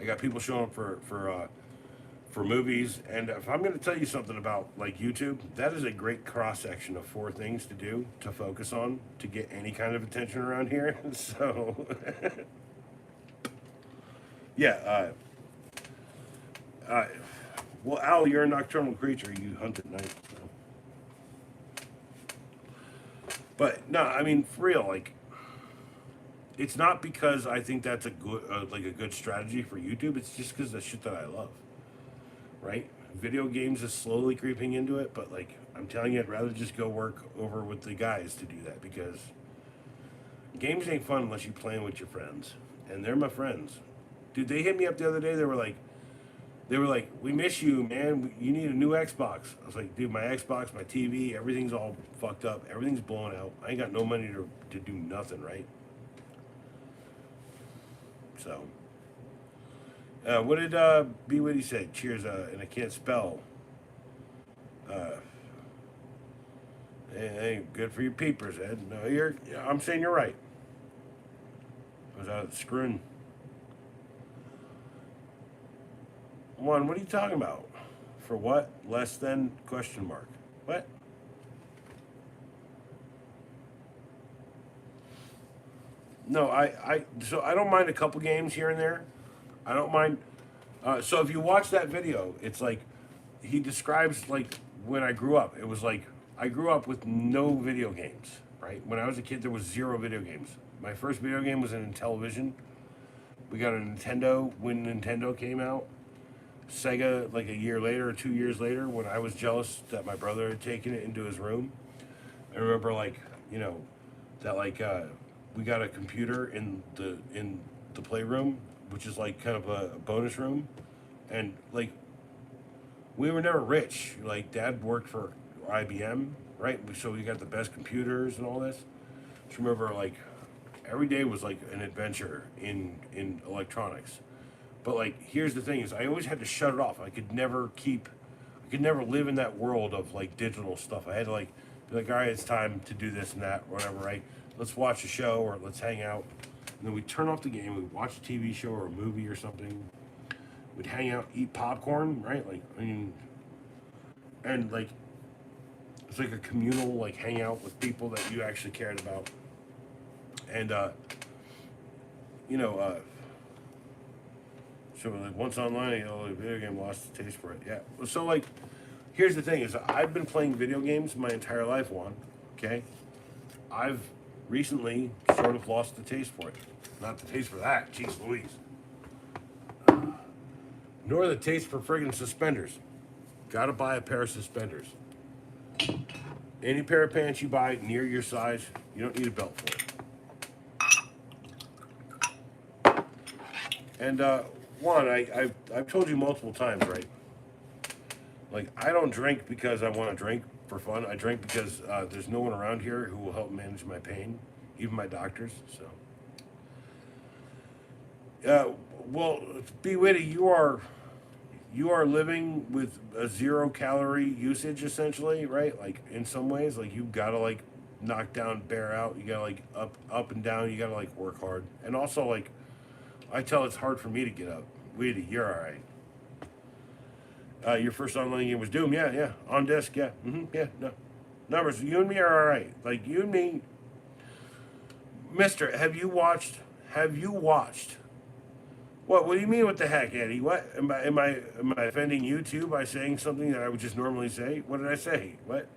[SPEAKER 1] I got people showing up for movies. And if I'm going to tell you something about like YouTube, that is a great cross section of 4 things to do, to focus on, to get any kind of attention around here. So, yeah. Well, Al, you're a nocturnal creature. You hunt at night. So. But no, I mean, for real, like, it's not because I think that's a good, like a good strategy for YouTube. It's just because the shit that I love, right? Video games is slowly creeping into it, but like, I'm telling you, I'd rather just go work over with the guys to do that, because games ain't fun unless you're playing with your friends, and they're my friends. Dude, they hit me up the other day. They were like, we miss you, man. You need a new Xbox. I was like, dude, my Xbox, my TV, everything's all fucked up. Everything's blown out. I ain't got no money to do nothing, right? So, what did B. Witty say? Cheers, and I can't spell. Hey, good for your peepers, Ed. No, I'm saying you're right. I was out screwing. What are you talking about? For what? Less than question mark. What? No, so I don't mind a couple games here and there. I don't mind. So if you watch that video, it's like he describes like when I grew up. It was like I grew up with no video games. Right when I was a kid, there was zero video games. My first video game was in Intellivision. We got a Nintendo when Nintendo came out. Sega like a year later or 2 years later when I was jealous that my brother had taken it into his room. I remember like you know that like we got a computer in the playroom, which is like kind of a bonus room, and like we were never rich. Like dad worked for IBM, right? So we got the best computers and all this. Just remember like every day was like an adventure in electronics. But like here's the thing is I always had to shut it off. I could never live in that world of like digital stuff. I had to like be like, all right, it's time to do this and that, whatever, right? Let's watch a show or let's hang out. And then we turn off the game, we watch a TV show or a movie or something. We'd hang out, eat popcorn, right? Like I mean and like it's like a communal like hangout with people that you actually cared about. And you know, so like once online, you know, the video game lost the taste for it. Yeah. So like, here's the thing: is I've been playing video games my entire life. Juan, okay. I've recently sort of lost the taste for it. Not the taste for that. Jeez Louise. Nor the taste for friggin' suspenders. Gotta buy a pair of suspenders. Any pair of pants you buy near your size, you don't need a belt for it. And Juan, I've told you multiple times, right? Like I don't drink because I want to drink for fun. I drink because there's no one around here who will help manage my pain, even my doctors. So, well, B Witty, you are living with a 0 calorie usage essentially, right? Like in some ways, like you gotta like knock down, bear out. You gotta like up and down. You gotta like work hard, and also like I tell it's hard for me to get up. Witty, you're all right. Your first online game was Doom, yeah, yeah, on disc, yeah, yeah, no, numbers. You and me are all right. Like you and me, Mister. Have you watched? Have you watched? What do you mean? What the heck, Eddie? What am I offending you too by saying something that I would just normally say? What did I say? What?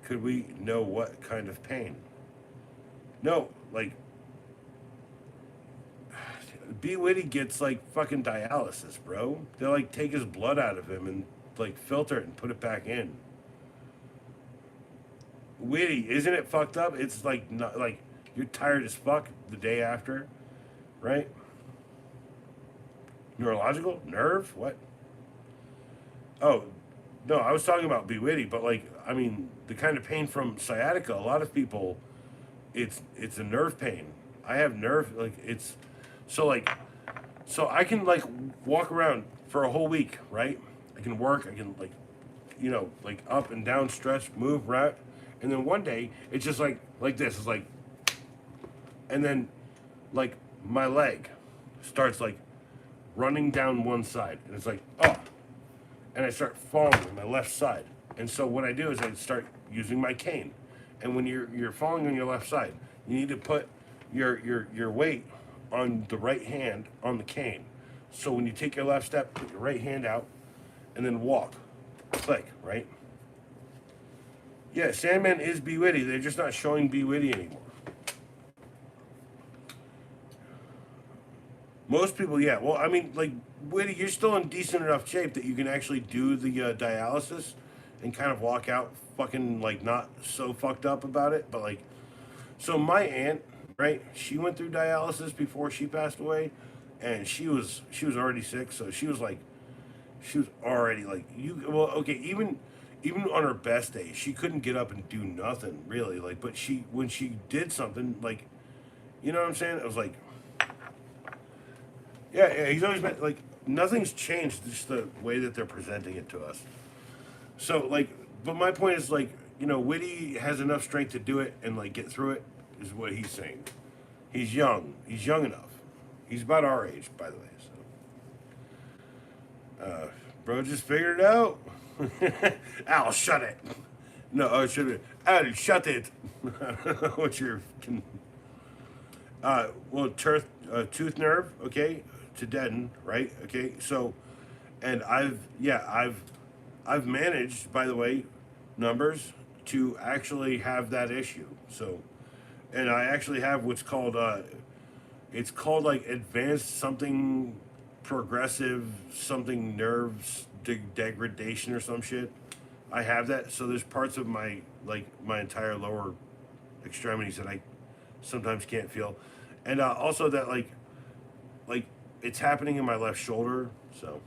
[SPEAKER 1] Could we know what kind of pain? No, like B Witty gets like fucking dialysis, bro. They like take his blood out of him and like filter it and put it back in. Witty, isn't it fucked up? It's like not like you're tired as fuck the day after, right? Neurological? Nerve? What? Oh, no, I was talking about B Witty, but like I mean the kind of pain from sciatica, a lot of people it's a nerve pain. I have nerve like it's so like so I can like walk around for a whole week, right? I can work, I can like like up and down stretch, move, right? And then one day it's just like this. It's like and then like my leg starts like running down one side and it's like oh and I start falling on my left side. And so what I do is I start using my cane. And when you're falling on your left side, you need to put your weight on the right hand on the cane. So when you take your left step, put your right hand out and then walk. Click, right? Yeah, Sandman is B Witty. They're just not showing B Witty anymore. Most people, yeah. Well, I mean, like, Witty, you're still in decent enough shape that you can actually do the dialysis and kind of walk out fucking, like, not so fucked up about it. But, like, so my aunt, right, she went through dialysis before she passed away. And she was already sick. So she was, like, she was already, like, well, okay, even on her best day, she couldn't get up and do nothing, really. Like, but when she did something, like, you know what I'm saying? It was like, yeah, he's always been like nothing's changed, just the way that they're presenting it to us. So like, but my point is like, Witty has enough strength to do it and like get through it. Is what he's saying. He's young. He's young enough. He's about our age, by the way. So, bro, just figured it out. Al, shut it. No, I should have. Al, shut it. I don't know what you're. Well, tooth nerve, okay, to deaden, right? Okay, so, and I've managed, by the way, numbers to actually have that issue. So, and I actually have what's called it's called like advanced something progressive something nerves degradation or some shit. I have that, so there's parts of my like my entire lower extremities that I sometimes can't feel, and also that like it's happening in my left shoulder. So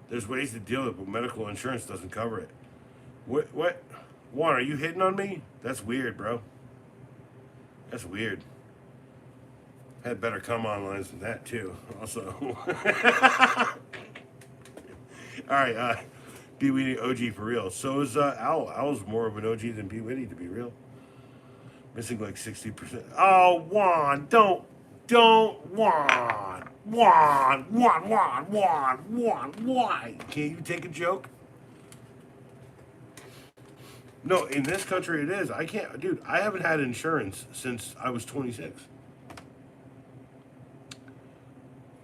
[SPEAKER 1] there's ways to deal with it, but medical insurance doesn't cover it. What? Juan, are you hitting on me? That's weird, bro. That's weird. Had better come on lines than that too. Also, all right. B Witty OG for real. So is Owl. Owl's more of an OG than B Witty to be real. Missing like 60%. Oh, Juan, don't, Juan. Why? Can't you take a joke? No, in this country it is. I can't, dude. I haven't had insurance since I was 26.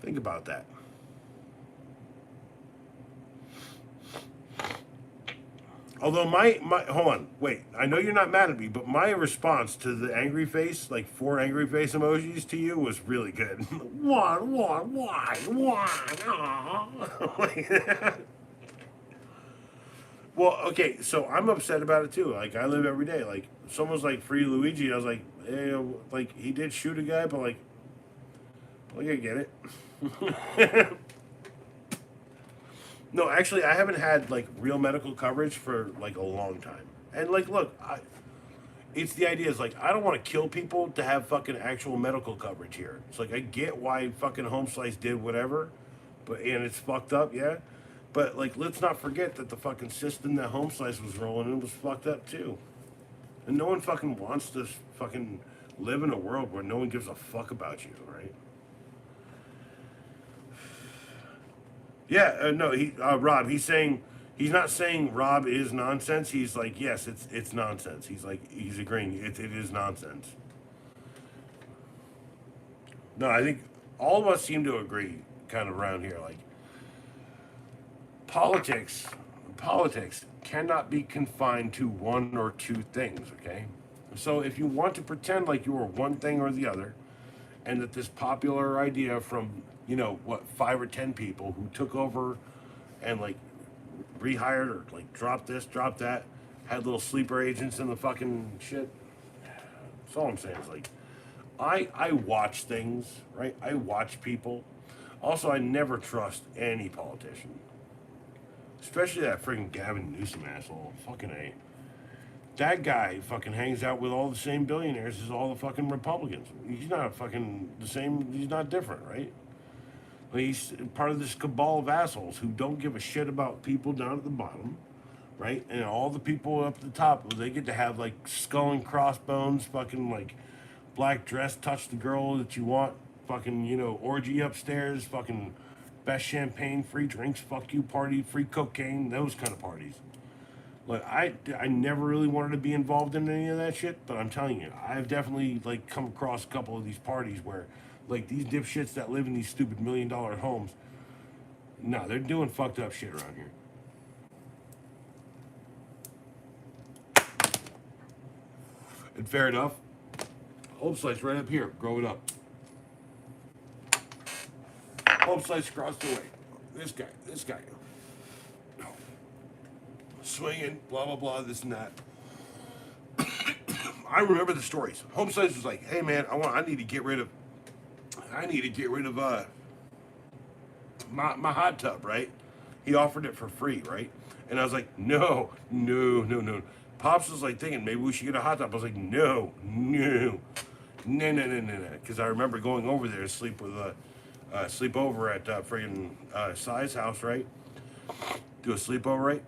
[SPEAKER 1] Think about that. Although my hold on, wait. I know you're not mad at me, but my response to the angry face, like 4 angry face emojis to you, was really good. Why? Well, okay, so I'm upset about it too. Like I live every day. Like someone's like free Luigi, and I was like, like he did shoot a guy, but like I get it. No, actually, I haven't had like real medical coverage for like a long time. And like, look, it's the idea is like I don't want to kill people to have fucking actual medical coverage here. It's like I get why fucking Home Slice did whatever, but and it's fucked up, yeah. But like, let's not forget that the fucking system that Home Slice was rolling in was fucked up too. And no one fucking wants to fucking live in a world where no one gives a fuck about you, right? Yeah, no, Rob. He's saying he's not saying Rob is nonsense. He's like, yes, it's nonsense. He's like he's agreeing it is nonsense. No, I think all of us seem to agree, kind of around here. Like politics, politics cannot be confined to one or two things. Okay, so if you want to pretend like you are one thing or the other, and that this popular idea from what 5 or 10 people who took over and like rehired or like dropped this, dropped that, had little sleeper agents in the fucking shit. That's all I'm saying. Is like, I watch things, right? I watch people. Also, I never trust any politician, especially that freaking Gavin Newsom asshole. Fucking a. That guy fucking hangs out with all the same billionaires as all the fucking Republicans. He's not fucking the same. He's not different, right? He's part of this cabal of assholes who don't give a shit about people down at the bottom, right? And all the people up at the top, they get to have like skull and crossbones, fucking like black dress, touch the girl that you want, fucking orgy upstairs, fucking best champagne, free drinks, fuck you party, free cocaine, those kind of parties. Like I never really wanted to be involved in any of that shit, but I'm telling you, I've definitely like come across a couple of these parties where like these dipshits that live in these stupid $1 million homes, no, they're doing fucked up shit around here. And fair enough. Home Slice right up here, grow it up. Home Slice across the way. This guy. Swinging, blah blah blah, this and that. I remember the stories. Home Slice was like, "Hey man, I need to get rid of my hot tub, right?" He offered it for free, right? And I was like, no. Pops was like thinking maybe we should get a hot tub. I was like, no. Because I remember going over there to sleep with sleep over at friggin' Si's house, right? Do a sleepover, right?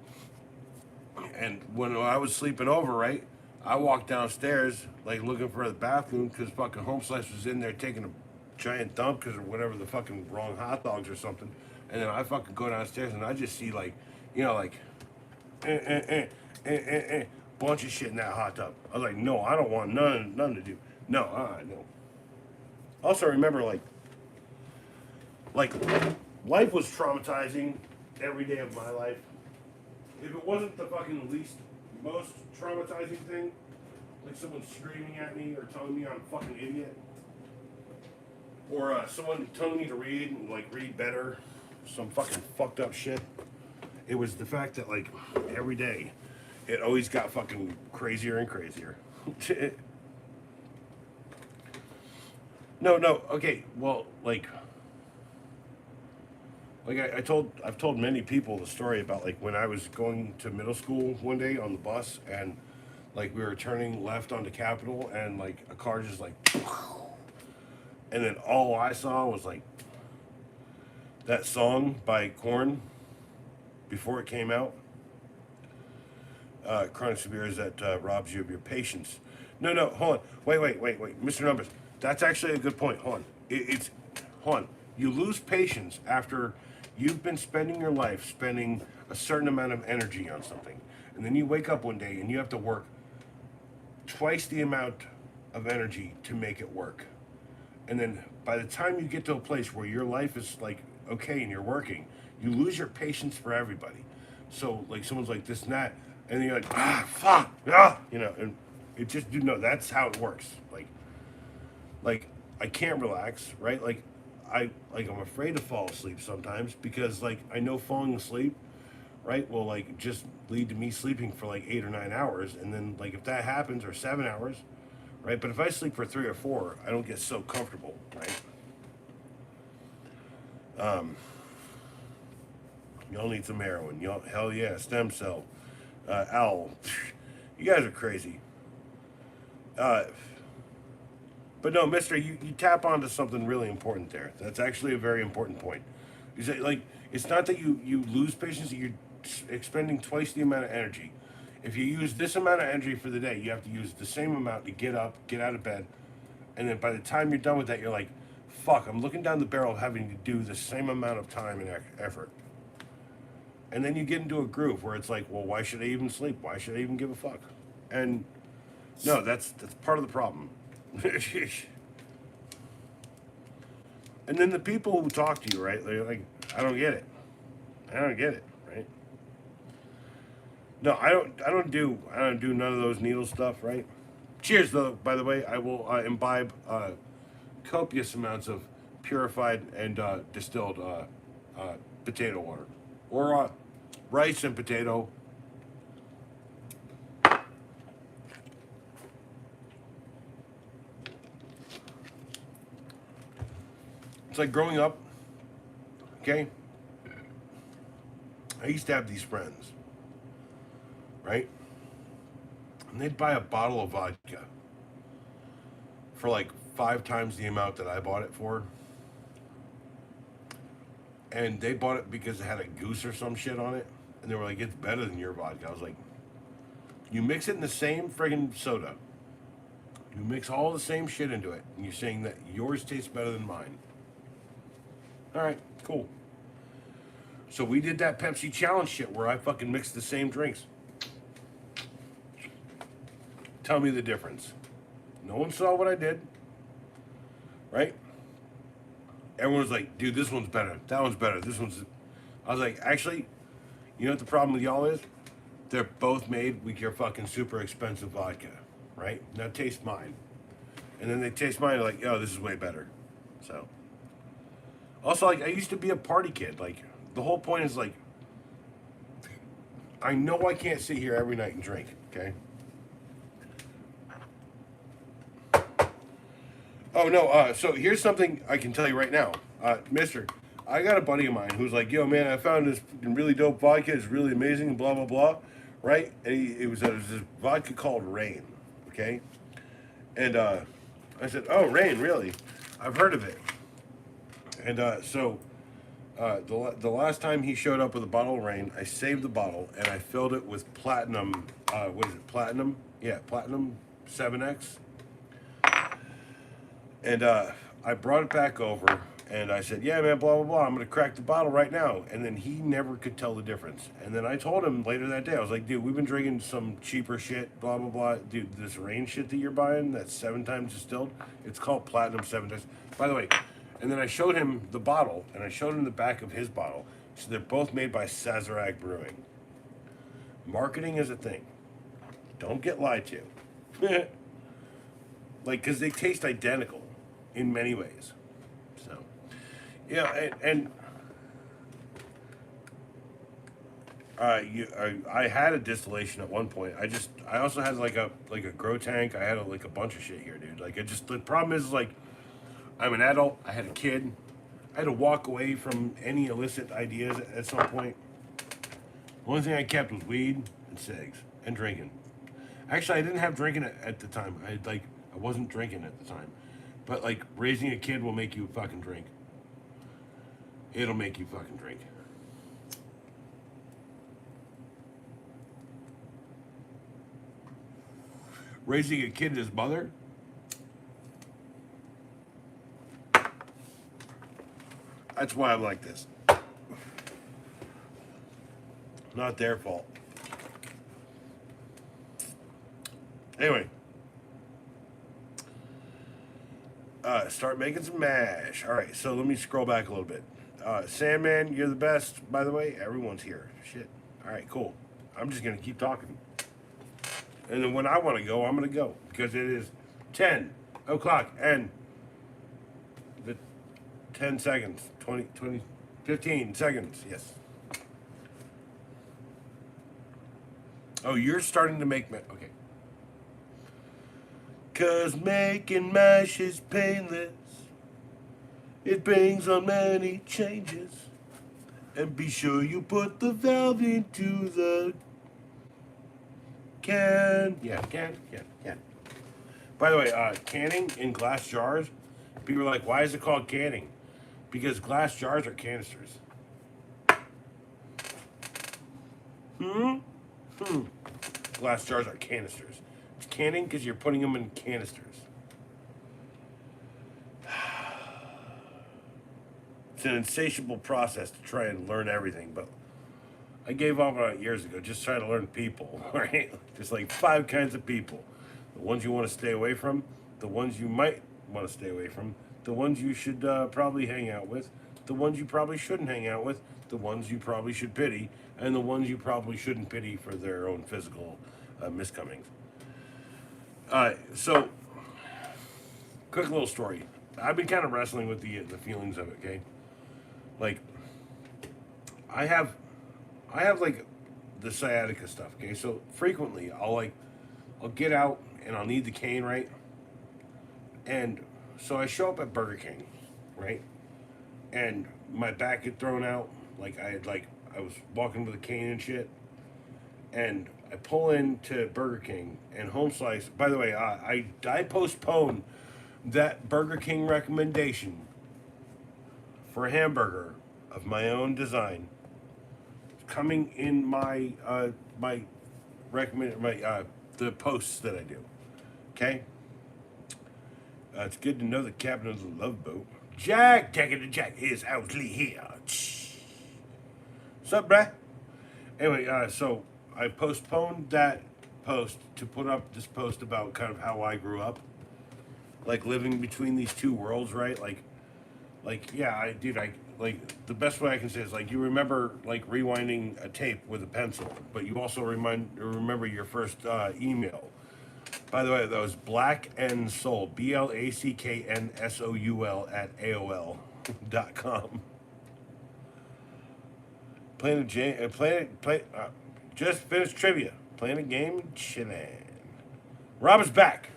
[SPEAKER 1] And when I was sleeping over, right, I walked downstairs like looking for the bathroom because fucking Home Slice was in there taking a giant dump because of whatever the fucking wrong hot dogs or something. And then I fucking go downstairs and I just see like, like, eh, eh, eh, eh, eh, eh, bunch of shit in that hot tub. I was like, no, I don't want none to do. No, no. Also, remember, like life was traumatizing every day of my life. If it wasn't the fucking most traumatizing thing, like someone screaming at me or telling me I'm a fucking idiot, or someone telling me to read and like read better, some fucking fucked up shit. It was the fact that like every day, it always got fucking crazier and crazier. No, okay, well, I've told many people the story about like when I was going to middle school one day on the bus and like we were turning left onto Capitol and like a car just like, and then all I saw was like that song by Korn before it came out. Chronic severe is that robs you of your patience. No, hold on. Wait. Mr. Numbers, that's actually a good point. Hold on. Hold on. You lose patience after you've been spending your life spending a certain amount of energy on something. And then you wake up one day and you have to work twice the amount of energy to make it work. And then by the time you get to a place where your life is like okay and you're working, you lose your patience for everybody. So like someone's like this and that, and then you're like, fuck, and it just, that's how it works. Like I can't relax, right? I'm afraid to fall asleep sometimes because like I know falling asleep, right, will like just lead to me sleeping for like 8 or 9 hours, and then like if that happens, or 7 hours, right? But if I sleep for 3 or 4, I don't get so comfortable, right? Y'all need some heroin. Y'all, hell yeah, stem cell, owl. You guys are crazy. But no, Mister, you tap onto something really important there. That's actually a very important point. You say like it's not that you lose patience; you're expending twice the amount of energy. If you use this amount of energy for the day, you have to use the same amount to get up, get out of bed, and then by the time you're done with that, you're like, "Fuck! I'm looking down the barrel of having to do the same amount of time and effort." And then you get into a groove where it's like, "Well, why should I even sleep? Why should I even give a fuck?" And no, that's part of the problem. And then the people who talk to you, right? They're like, I don't get it, right? No, I don't do none of those needle stuff, right? Cheers, though. By the way, I will imbibe copious amounts of purified and distilled potato water, or rice and potato. It's like growing up, okay? I used to have these friends, right? And they'd buy a bottle of vodka for like 5 times the amount that I bought it for. And they bought it because it had a goose or some shit on it. And they were like, it's better than your vodka. I was like, you mix it in the same friggin' soda. You mix all the same shit into it. And you're saying that yours tastes better than mine. All right, cool. So we did that Pepsi challenge shit where I fucking mixed the same drinks. Tell me the difference. No one saw what I did, right? Everyone was like, dude, this one's better. That one's better. This one's... I was like, actually, you know what the problem with y'all is? They're both made with your fucking super expensive vodka, right? Now taste mine. And then they taste mine and like, oh, this is way better. So... Also, like, I used to be a party kid. Like, the whole point is, like, I know I can't sit here every night and drink, okay? Oh, no, so here's something I can tell you right now. Mister, I got a buddy of mine who's like, yo, man, I found this really dope vodka. It's really amazing, blah, blah, blah, right? And it was this vodka called Rain, okay? And I said, oh, Rain, really? I've heard of it. And the last time he showed up with a bottle of Rain, I saved the bottle and I filled it with Platinum. What is it? Platinum? Yeah, Platinum 7X. And I brought it back over, And I said, yeah, man, blah, blah, blah. I'm going to crack the bottle right now. And then he never could tell the difference. And then I told him later that day, I was like, dude, we've been drinking some cheaper shit, blah, blah, blah. Dude, this Reign shit that you're buying, that's 7 times distilled, it's called Platinum 7 times. By the way, and then I showed him the bottle, and I showed him the back of his bottle. So they're both made by Sazerac Brewing. Marketing is a thing. Don't get lied to. Like, because they taste identical in many ways. So, yeah, I had a distillation at one point. I also had like a grow tank. I had like a bunch of shit here, dude. Like, the problem is, like, I'm an adult. I had a kid. I had to walk away from any illicit ideas at some point. The only thing I kept was weed and cigs and drinking. Actually, I didn't have drinking at the time. I wasn't drinking at the time. But like, raising a kid will make you fucking drink. It'll make you fucking drink. Raising a kid and his mother. That's why I'm like this. Not their fault. Anyway. Start making some mash. All right, so let me scroll back a little bit. Sandman, you're the best, by the way. Everyone's here. Shit. All right, cool. I'm just going to keep talking. And then when I want to go, I'm going to go. Because it is 10 o'clock and the 10 seconds. 20, 15 seconds. Yes. Oh, you're starting to make... Okay. 'Cause making mash is painless. It brings on many changes. And be sure you put the valve into the can. Yeah, can. By the way, canning in glass jars, people are like, why is it called canning? Because glass jars are canisters. Glass jars are canisters. It's canning because you're putting them in canisters. It's an insatiable process to try and learn everything, but I gave up on it years ago, just trying to learn people, right? There's like 5 kinds of people. The ones you want to stay away from, the ones you might want to stay away from, the ones you should probably hang out with, the ones you probably shouldn't hang out with, the ones you probably should pity, and the ones you probably shouldn't pity for their own physical miscomings. So, quick little story. I've been kind of wrestling with the feelings of it, okay? Like, I have like the sciatica stuff, okay? So frequently I'll get out and I'll need the cane, right? And so I show up at Burger King, right? And my back get thrown out, I was walking with a cane and shit. And I pull into Burger King and Home Slice. By the way, I postponed that Burger King recommendation for a hamburger of my own design coming in my the posts that I do. Okay? It's good to know the captain of the Love Boat, Jack is out here. What's up, bruh? Anyway, so I postponed that post to put up this post about kind of how I grew up, like living between these two worlds, right? Yeah, the best way I can say is you remember rewinding a tape with a pencil, but you also remember your first email. By the way, that was blacknsoul, BLACKNSOUL at AOL.com. Just finished trivia. Playing a game, chillin'. Rob is back.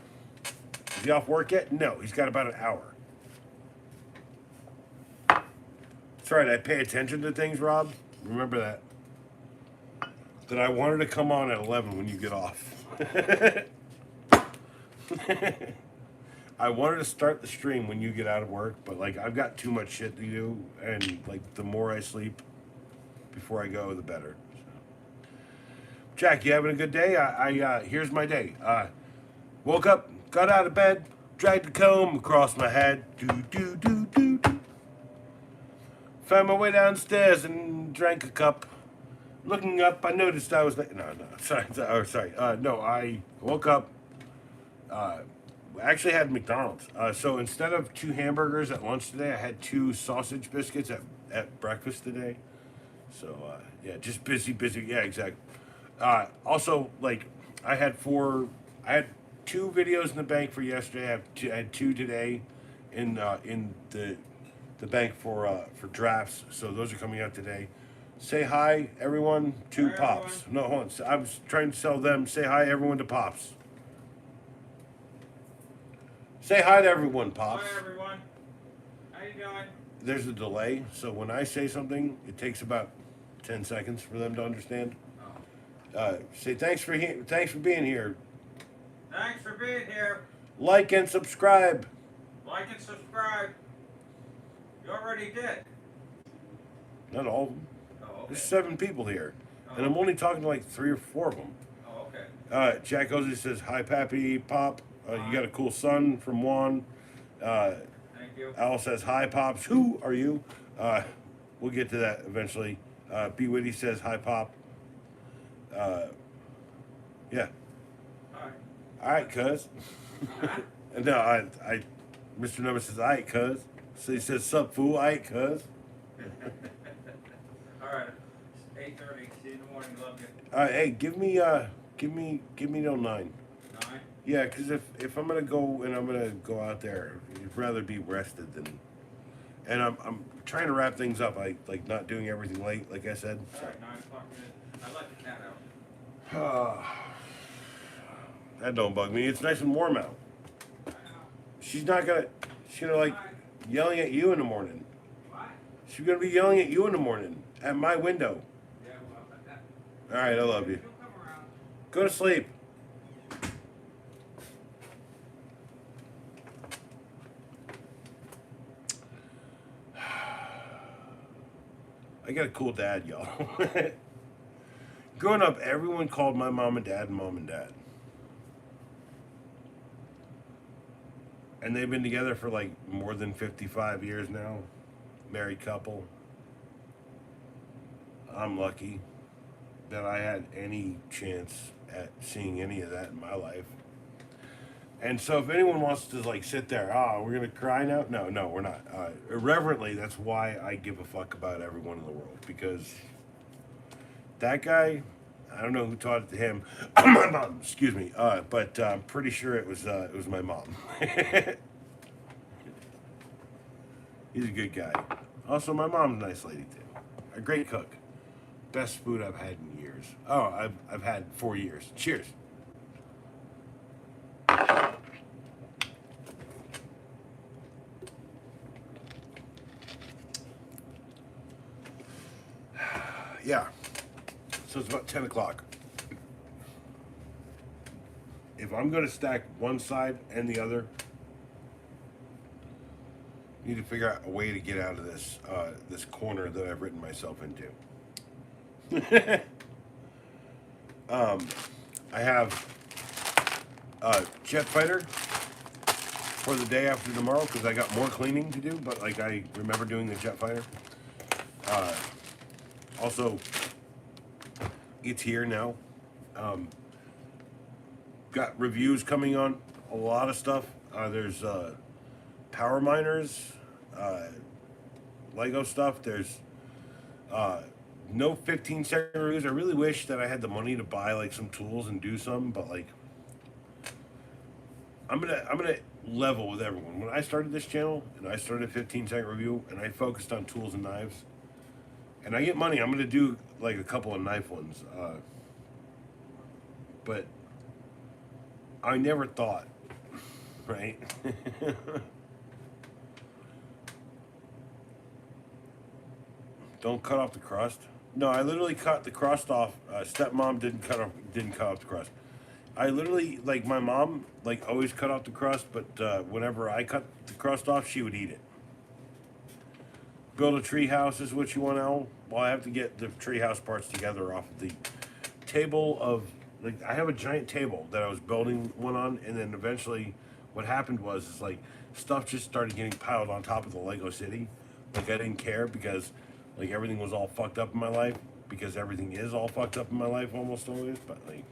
[SPEAKER 1] Is he off work yet? No, he's got about an hour. That's right, I pay attention to things, Rob. Remember that. That I wanted to come on at 11 when you get off. I wanted to start the stream when you get out of work, but I've got too much shit to do, and the more I sleep before I go, the better. So. Jack, you having a good day? Here's my day. Woke up, got out of bed, dragged the comb across my head. Do do do do do. Found my way downstairs and drank a cup. Looking up, I noticed I was like, no, sorry, sorry. No, I woke up. Uh, actually had McDonald's. So instead of 2 hamburgers at lunch today, I had 2 sausage biscuits at breakfast today. So yeah, just busy. Yeah, exactly. Also, like, I had four. I had 2 videos in the bank for yesterday. I had 2 today, in the bank for drafts. So those are coming out today. Say hi, everyone, to
[SPEAKER 2] Hi,
[SPEAKER 1] Pops.
[SPEAKER 2] everyone.
[SPEAKER 1] No, hold on. I was trying to sell them. Say hi, everyone, to Pops. Say hi to everyone, Pops.
[SPEAKER 2] Hi, everyone. How you doing?
[SPEAKER 1] There's a delay, so when I say something, it takes about 10 seconds for them to understand. Say thanks for being here.
[SPEAKER 2] Thanks for being here.
[SPEAKER 1] Like and subscribe.
[SPEAKER 2] Like and subscribe. You already did.
[SPEAKER 1] Not all of them.
[SPEAKER 2] Oh, okay.
[SPEAKER 1] There's 7 people here,
[SPEAKER 2] Oh,
[SPEAKER 1] and I'm only talking to like 3 or 4 of them.
[SPEAKER 2] Oh, okay.
[SPEAKER 1] Jack Ozzy says hi, Pappy Pop. You got a cool son from Juan. Uh,
[SPEAKER 2] Thank you.
[SPEAKER 1] Al says hi, Pops. Who are you? We'll get to that eventually. B Witty says hi, Pop. Yeah.
[SPEAKER 2] Hi.
[SPEAKER 1] All right, cuz. No, Mr. Number says, all right, cuz. So he says, sup, fool? All right, cuz.
[SPEAKER 2] All right. It's 8:30. See you in the morning. Love you.
[SPEAKER 1] All right, hey, give me till 9.
[SPEAKER 2] 9.
[SPEAKER 1] Yeah, because if I'm gonna go and I'm gonna go out there, you'd rather be rested than. And I'm trying to wrap things up. I like not doing everything late, like I said.
[SPEAKER 2] All right. 9 o'clock. I let the cat out.
[SPEAKER 1] So. That don't bug me. It's nice and warm out. She's not gonna. She's gonna like yelling at you in the morning.
[SPEAKER 2] What?
[SPEAKER 1] She's gonna be yelling at you in the morning at my window.
[SPEAKER 2] Yeah. Well, that.
[SPEAKER 1] All right, I love you.
[SPEAKER 2] She'll come around.
[SPEAKER 1] Go to sleep. I got a cool dad, y'all. Growing up, everyone called my mom and dad mom and dad. And they've been together for like more than 55 years now. Married couple. I'm lucky that I had any chance at seeing any of that in my life. And so if anyone wants to like sit there, we're gonna cry now. No, we're not. Irreverently, that's why I give a fuck about everyone in the world, because that guy, I don't know who taught it to him. My mom, excuse me. But I'm pretty sure it was my mom. He's a good guy. Also, my mom's a nice lady too. A great cook. Best food I've had in years. Oh, I've had 4 years. Cheers. Yeah. So it's about 10 o'clock. If I'm going to stack one side and the other, I need to figure out a way to get out of this corner that I've written myself into. I have a jet fighter for the day after tomorrow because I got more cleaning to do, but like I remember doing the jet fighter. Also, it's here now. Got reviews coming on a lot of stuff. There's power miners, Lego stuff. There's no 15-second reviews. I really wish that I had the money to buy like some tools and do some, but like I'm gonna level with everyone. When I started this channel and I started a 15-second review and I focused on tools and knives, and I get money, I'm gonna do like a couple of knife ones. But I never thought, right? Don't cut off the crust. No, I literally cut the crust off. Stepmom didn't cut off the crust. I literally, like, my mom like always cut off the crust, but whenever I cut the crust off, she would eat it. Build a tree house is what you want, Al. Well, I have to get the tree house parts together off the table of, like, I have a giant table that I was building one on, and then eventually what happened was is like stuff just started getting piled on top of the Lego city, Like I didn't care because like everything was all fucked up in my life, because everything is all fucked up in my life almost always. But like,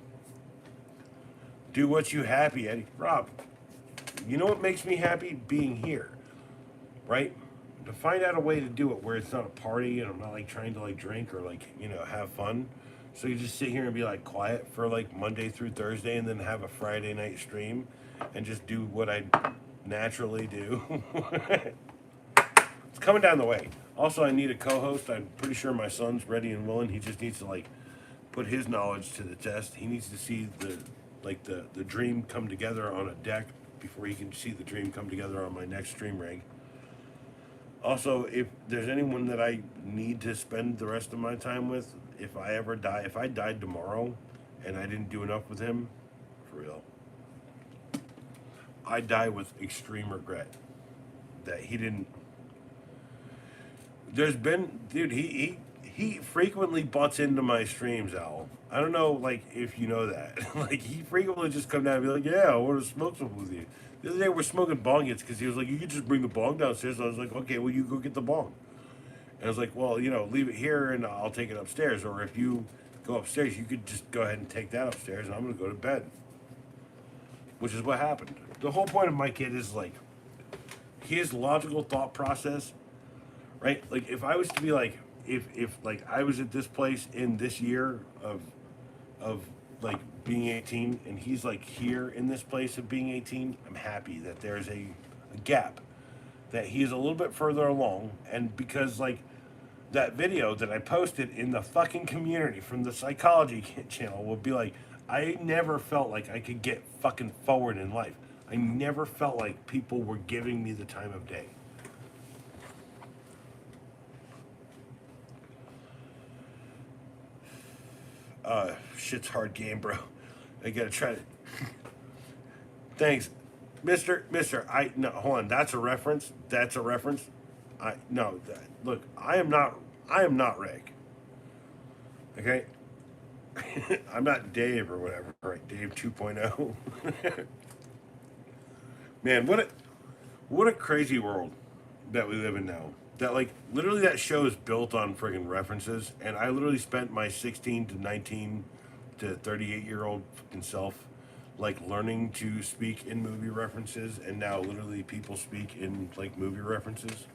[SPEAKER 1] do what you happy, Eddie. Rob, you know what makes me happy? Being here, right? To find out a way to do it where it's not a party and I'm not like trying to like drink or like, you know, have fun. So you just sit here and be like quiet for like Monday through Thursday and then have a Friday night stream and just do what I naturally do. It's coming down the way. Also, I need a co-host. I'm pretty sure my son's ready and willing. He just needs to like put his knowledge to the test. He needs to see the dream come together on a deck before he can see the dream come together on my next stream rig. Also, if there's anyone that I need to spend the rest of my time with, if I ever die, if I died tomorrow and I didn't do enough with him, for real, I die with extreme regret that he didn't. There's been, dude, he frequently butts into my streams, Al. I don't know, like, if you know that. Like, he frequently just come down and be like, yeah, I want to smoke something with you. The other day we're smoking bong hits because he was like, you could just bring the bong downstairs. I was like, okay, well, you go get the bong. And I was like, well, you know, leave it here and I'll take it upstairs. Or if you go upstairs, you could just go ahead and take that upstairs and I'm going to go to bed. Which is what happened. The whole point of my kid is like, his logical thought process, right? Like, if I was to be like, if like I was at this place in this year of like being 18 and he's like here in this place of being 18, I'm happy that there's a gap, that he's a little bit further along. And because like that video that I posted in the fucking community from the psychology channel would be like, I never felt like I could get fucking forward in life. I never felt like people were giving me the time of day. Shit's hard game, bro. I gotta try to. Thanks, Mister. No, hold on. That's a reference. That's a reference. Look, I am not. Rick. Okay. I'm not Dave or whatever. Right, Dave 2.0. Man, what a crazy world that we live in now. That like literally that show is built on friggin' references, and I literally spent my 16 to 19 to 38-year-old fucking self like learning to speak in movie references, and now literally people speak in like movie references.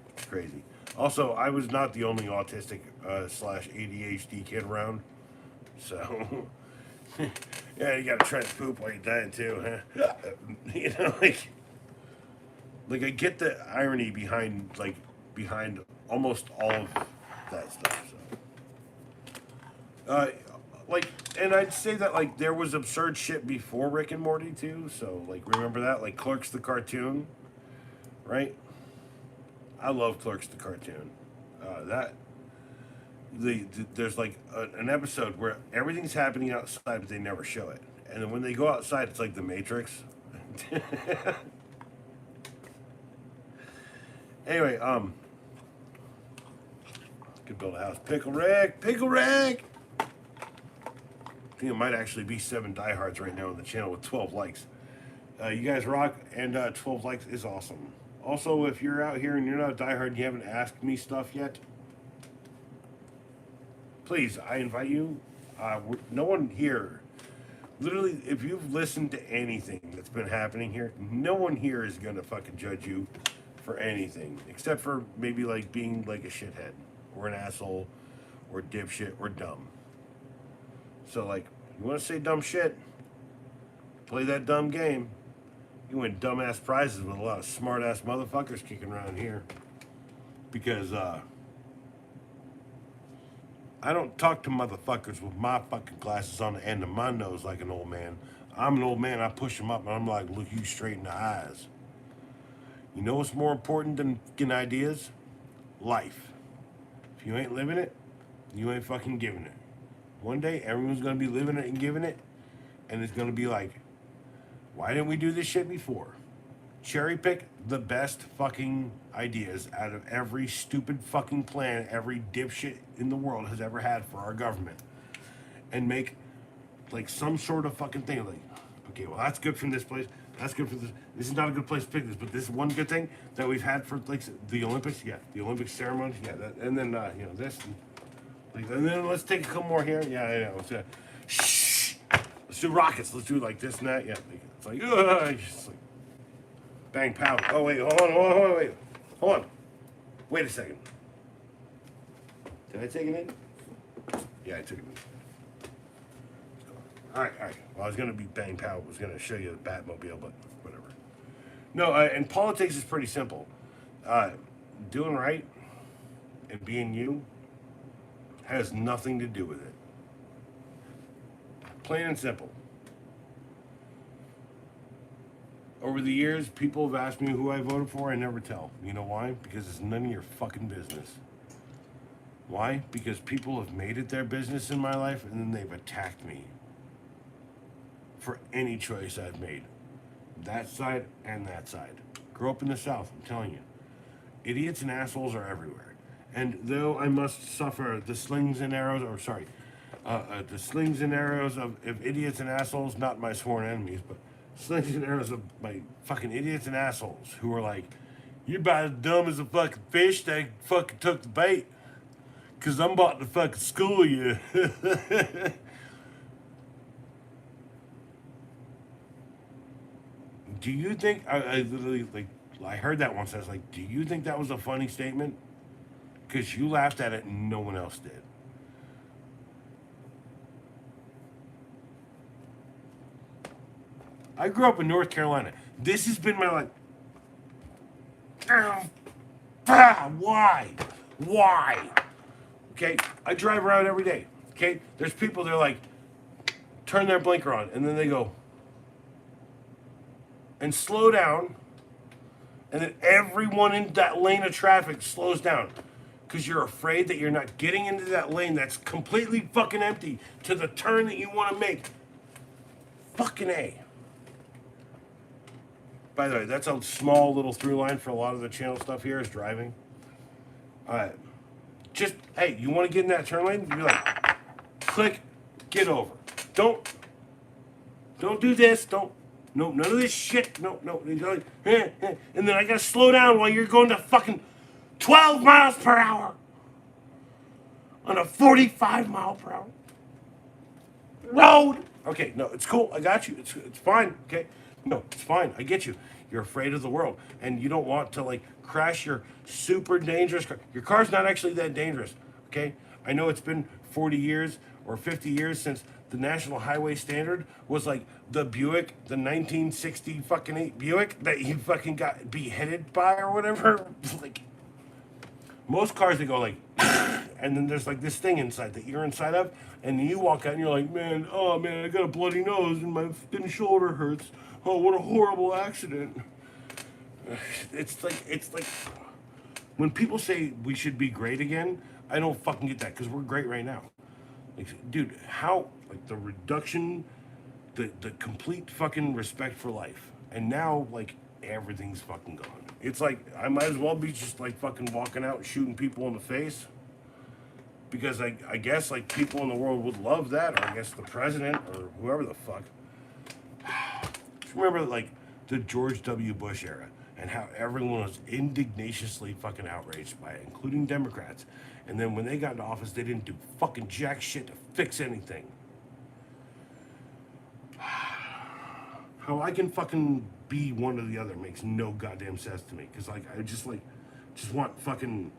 [SPEAKER 1] It's crazy. Also, I was not the only autistic slash ADHD kid around, so yeah, you gotta try to poop while you're dying too, huh? You know, like I get the irony behind almost all of that stuff. So, like, and I'd say that like there was absurd shit before Rick and Morty too. So like, remember that, like Clerks the cartoon, right? I love Clerks the cartoon. There's like an episode where everything's happening outside, but they never show it. And then when they go outside, it's like the Matrix. Anyway, could build a house. Pickle Rick! I think it might actually be 7 diehards right now on the channel with 12 likes. You guys rock, and 12 likes is awesome. Also, if you're out here and you're not a diehard and you haven't asked me stuff yet, please, I invite you. No one here, literally, if you've listened to anything that's been happening here, no one here is going to fucking judge you for anything, except for maybe like being like a shithead or an asshole or dipshit or dumb. So like, you want to say dumb shit, play that dumb game. You win dumbass prizes with a lot of smart ass motherfuckers kicking around here. Because I don't talk to motherfuckers with my fucking glasses on the end of my nose like an old man. I'm an old man, I push them up and I'm like, look you straight in the eyes. You know what's more important than fucking ideas? Life. If you ain't living it, you ain't fucking giving it. One day, everyone's gonna be living it and giving it, and it's gonna be like, why didn't we do this shit before? Cherry pick the best fucking ideas out of every stupid fucking plan every dipshit in the world has ever had for our government, and make like some sort of fucking thing like, okay, well that's good from this place. That's good for this. This is not a good place to pick this, but this is one good thing that we've had for like the Olympics. Yeah, the Olympic ceremonies. Yeah, and then you know this, and then let's take a couple more here. Yeah. Shh. Let's do rockets. Let's do like this and that. Yeah, it's like, just like bang pow. Oh wait, hold on, hold on. Wait a second. Did I take it in? Yeah, I took it in. All right. Well, I was gonna be bang pow. I was gonna show you the Batmobile, but whatever. No, and politics is pretty simple. Doing right and being you has nothing to do with it. Plain and simple. Over the years, people have asked me who I voted for. I never tell. You know why? Because it's none of your fucking business. Why? Because people have made it their business in my life and then they've attacked me for any choice I've made. That side and that side. Grew up in the South, I'm telling you. Idiots and assholes are everywhere. And though I must suffer the slings and arrows, the slings and arrows of idiots and assholes, not my sworn enemies, but slings and arrows of my fucking idiots and assholes who are like, you're about as dumb as a fucking fish that fucking took the bait. Cause I'm about to fucking school you. Do you think I literally like I heard that once? I was like, do you think that was a funny statement? Because you laughed at it and no one else did. I grew up in North Carolina. This has been my life. Why? Okay, I drive around every day. Okay, there's people that are like, turn their blinker on, and then they go and slow down, and then everyone in that lane of traffic slows down because you're afraid that you're not getting into that lane that's completely fucking empty to the turn that you want to make. Fucking A. By the way, that's a small little through line for a lot of the channel stuff here is driving. Just, hey, you want to get in that turn lane? You're like, click, get over. Don't do this. No, none of this shit. No. And then I gotta slow down while you're going to fucking 12 miles per hour on a 45 mile per hour road. Okay, no, it's cool. I got you. It's fine. Okay, no, it's fine. I get you. You're afraid of the world, and you don't want to like crash your super dangerous car. Your car's not actually that dangerous. Okay, I know it's been 40 years or 50 years since the National Highway Standard was like the Buick, the 1960 fucking 8 Buick that you fucking got beheaded by or whatever. Like most cars, they go like, and then there's like this thing inside that you're inside of, and you walk out and you're like, man, I got a bloody nose and my fucking shoulder hurts. Oh, what a horrible accident. It's like when people say we should be great again, I don't fucking get that because we're great right now. Like, dude, how like the reduction, the complete fucking respect for life, and now like everything's fucking gone. It's like I might as well be just like fucking walking out and shooting people in the face because I guess like people in the world would love that, or I guess the president or whoever the fuck. Just remember like the George W. Bush era and how everyone was indignatiously fucking outraged by it, including Democrats. And then when they got into office, they didn't do fucking jack shit to fix anything. How I can fucking be one or the other makes no goddamn sense to me. Cause like I just want fucking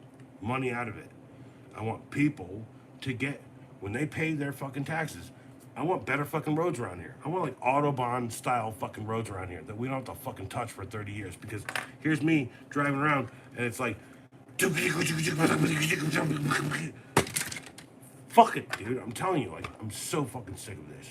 [SPEAKER 1] money out of it. I want people to get when they pay their fucking taxes. I want better fucking roads around here. I want like Autobahn style fucking roads around here that we don't have to fucking touch for 30 years. Because here's me driving around and it's like, fuck it, dude. I'm telling you, like, I'm so fucking sick of this.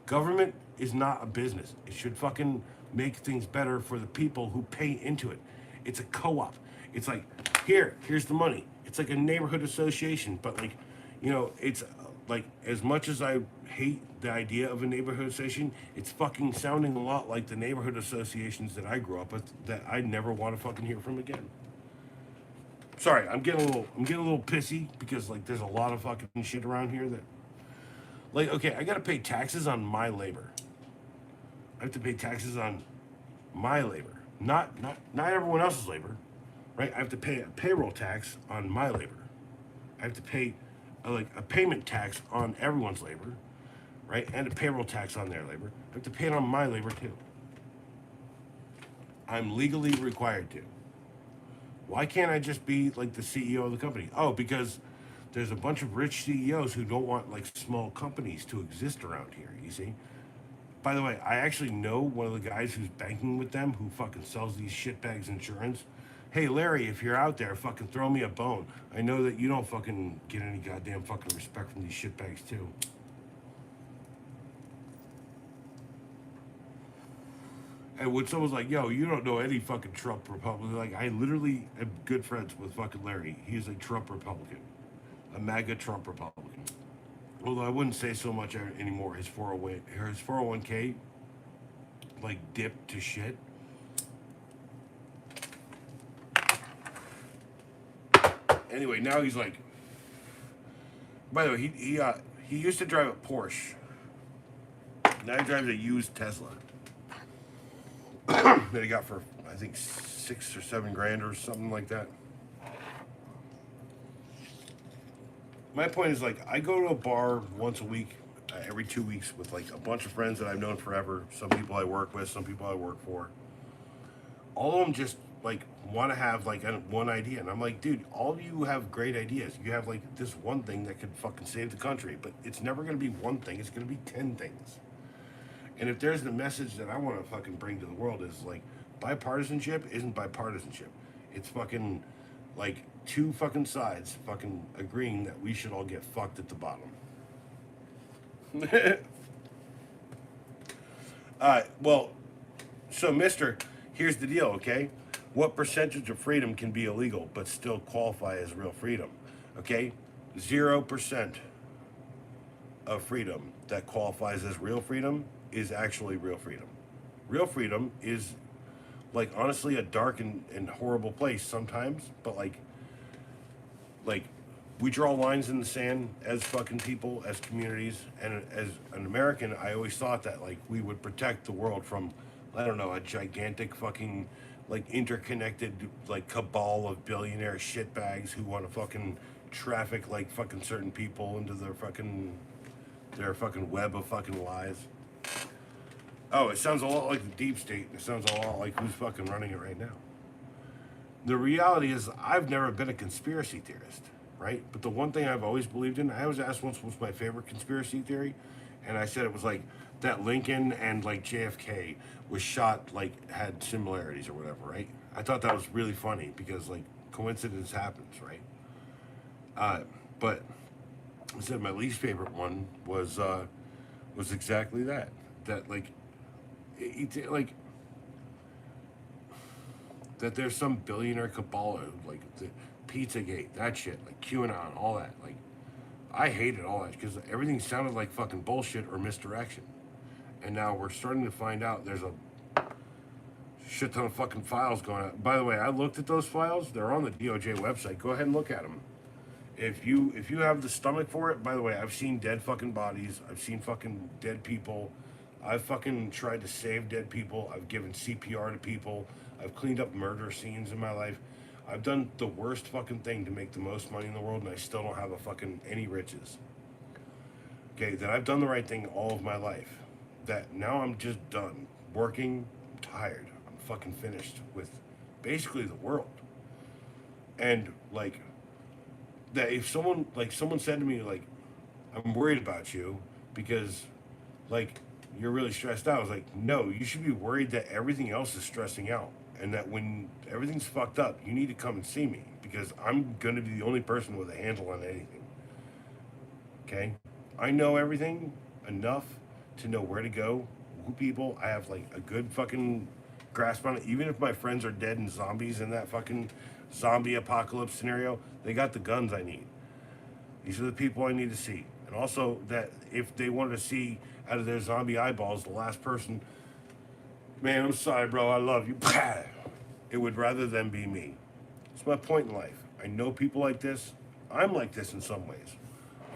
[SPEAKER 1] Government is not a business. It should fucking make things better for the people who pay into it. It's a co-op. It's like, here's the money. It's like a neighborhood association, but like, you know, it's like as much as I hate the idea of a neighborhood association, it's fucking sounding a lot like the neighborhood associations that I grew up with that I never want to fucking hear from again. Sorry, I'm getting a little pissy because like there's a lot of fucking shit around here that like okay, I gotta pay taxes on my labor. I have to pay taxes on my labor, not everyone else's labor, right? I have to pay a payroll tax on my labor. I have to pay a payment tax on everyone's labor, right? And a payroll tax on their labor. I have to pay it on my labor too. I'm legally required to. Why can't I just be like the CEO of the company? Oh, because there's a bunch of rich CEOs who don't want like small companies to exist around here, you see? By the way, I actually know one of the guys who's banking with them who fucking sells these shitbags insurance. Hey Larry, if you're out there, fucking throw me a bone. I know that you don't fucking get any goddamn fucking respect from these shitbags too. And when someone's like, yo, you don't know any fucking Trump Republican, like, I literally am good friends with fucking Larry. He's a Trump Republican, a MAGA Trump Republican. Although I wouldn't say so much anymore. His 401k, like, dipped to shit. Anyway, now he's like, by the way, he used to drive a Porsche. Now he drives a used Tesla. That he got for I think $6 or $7 or something like that. My point is, like, I go to a bar once a week, every 2 weeks, with like a bunch of friends that I've known forever. Some people I work with, some people I work for. All of them just like want to have like one idea, and I'm like, dude, all of you have great ideas. You have like this one thing that could fucking save the country, but it's never gonna be one thing. It's gonna be 10 things. And if there's the message that I want to fucking bring to the world is like, bipartisanship isn't bipartisanship. It's fucking like two fucking sides fucking agreeing that we should all get fucked at the bottom. Well, so mister, here's the deal, okay? What percentage of freedom can be illegal but still qualify as real freedom? Okay? 0% of freedom that qualifies as real freedom is actually real freedom. Real freedom is, like, honestly a dark and horrible place sometimes, but like we draw lines in the sand as fucking people, as communities, and as an American, I always thought that like we would protect the world from, I don't know, a gigantic fucking like interconnected like cabal of billionaire shitbags who want to fucking traffic like fucking certain people into their fucking web of fucking lies. Oh, it sounds a lot like the deep state. It sounds a lot like who's fucking running it right now. The reality is, I've never been a conspiracy theorist, right? But the one thing I've always believed in, I was asked once what's my favorite conspiracy theory, and I said it was like that Lincoln and like JFK was shot, like had similarities or whatever, right? I thought that was really funny because like coincidence happens, right? But I said my least favorite one was exactly that. That like like that there's some billionaire cabal like the Pizzagate, that shit, like QAnon, all that. Like I hated all that because everything sounded like fucking bullshit or misdirection. And now we're starting to find out there's a shit ton of fucking files going on. By the way, I looked at those files. They're on the DOJ website. Go ahead and look at them. If you have the stomach for it, by the way, I've seen dead fucking bodies. I've seen fucking dead people. I've fucking tried to save dead people. I've given CPR to people. I've cleaned up murder scenes in my life. I've done the worst fucking thing to make the most money in the world, and I still don't have a fucking any riches. Okay, that I've done the right thing all of my life. That now I'm just done working. I'm tired. I'm fucking finished with basically the world. And like that, if someone said to me like, I'm worried about you because like you're really stressed out. I was like, no, you should be worried that everything else is stressing out. And that when everything's fucked up, you need to come and see me because I'm going to be the only person with a handle on anything. Okay? I know everything enough to know where to go, who people. I have like a good fucking grasp on it. Even if my friends are dead and zombies in that fucking zombie apocalypse scenario, they got the guns I need. These are the people I need to see. And also that if they wanted to see out of their zombie eyeballs the last person, man, I'm sorry, bro, I love you. It would rather than be me. It's my point in life. I know people like this. I'm like this in some ways.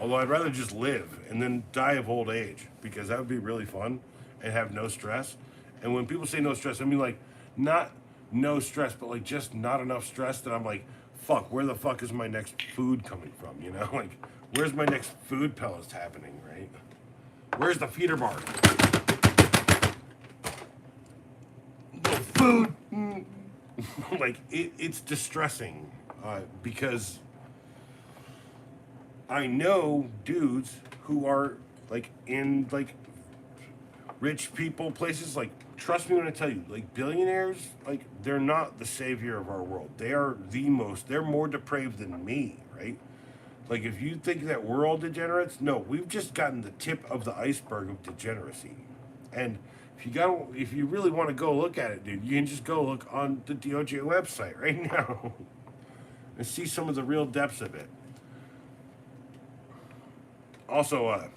[SPEAKER 1] Although I'd rather just live and then die of old age because that would be really fun and have no stress. And when people say no stress, I mean like not no stress, but like just not enough stress that I'm like, fuck, where the fuck is my next food coming from? You know, like where's my next food pellets happening, right? Where's the feeder bar? No food. Like it's distressing because I know dudes who are like in like rich people places. Like trust me when I tell you, like billionaires, like they're not the savior of our world. They are the most. They're more depraved than me, right? Like if you think that we're all degenerates, no, we've just gotten the tip of the iceberg of degeneracy. And if you really want to go look at it, dude, you can just go look on the DOJ website right now and see some of the real depths of it. Also,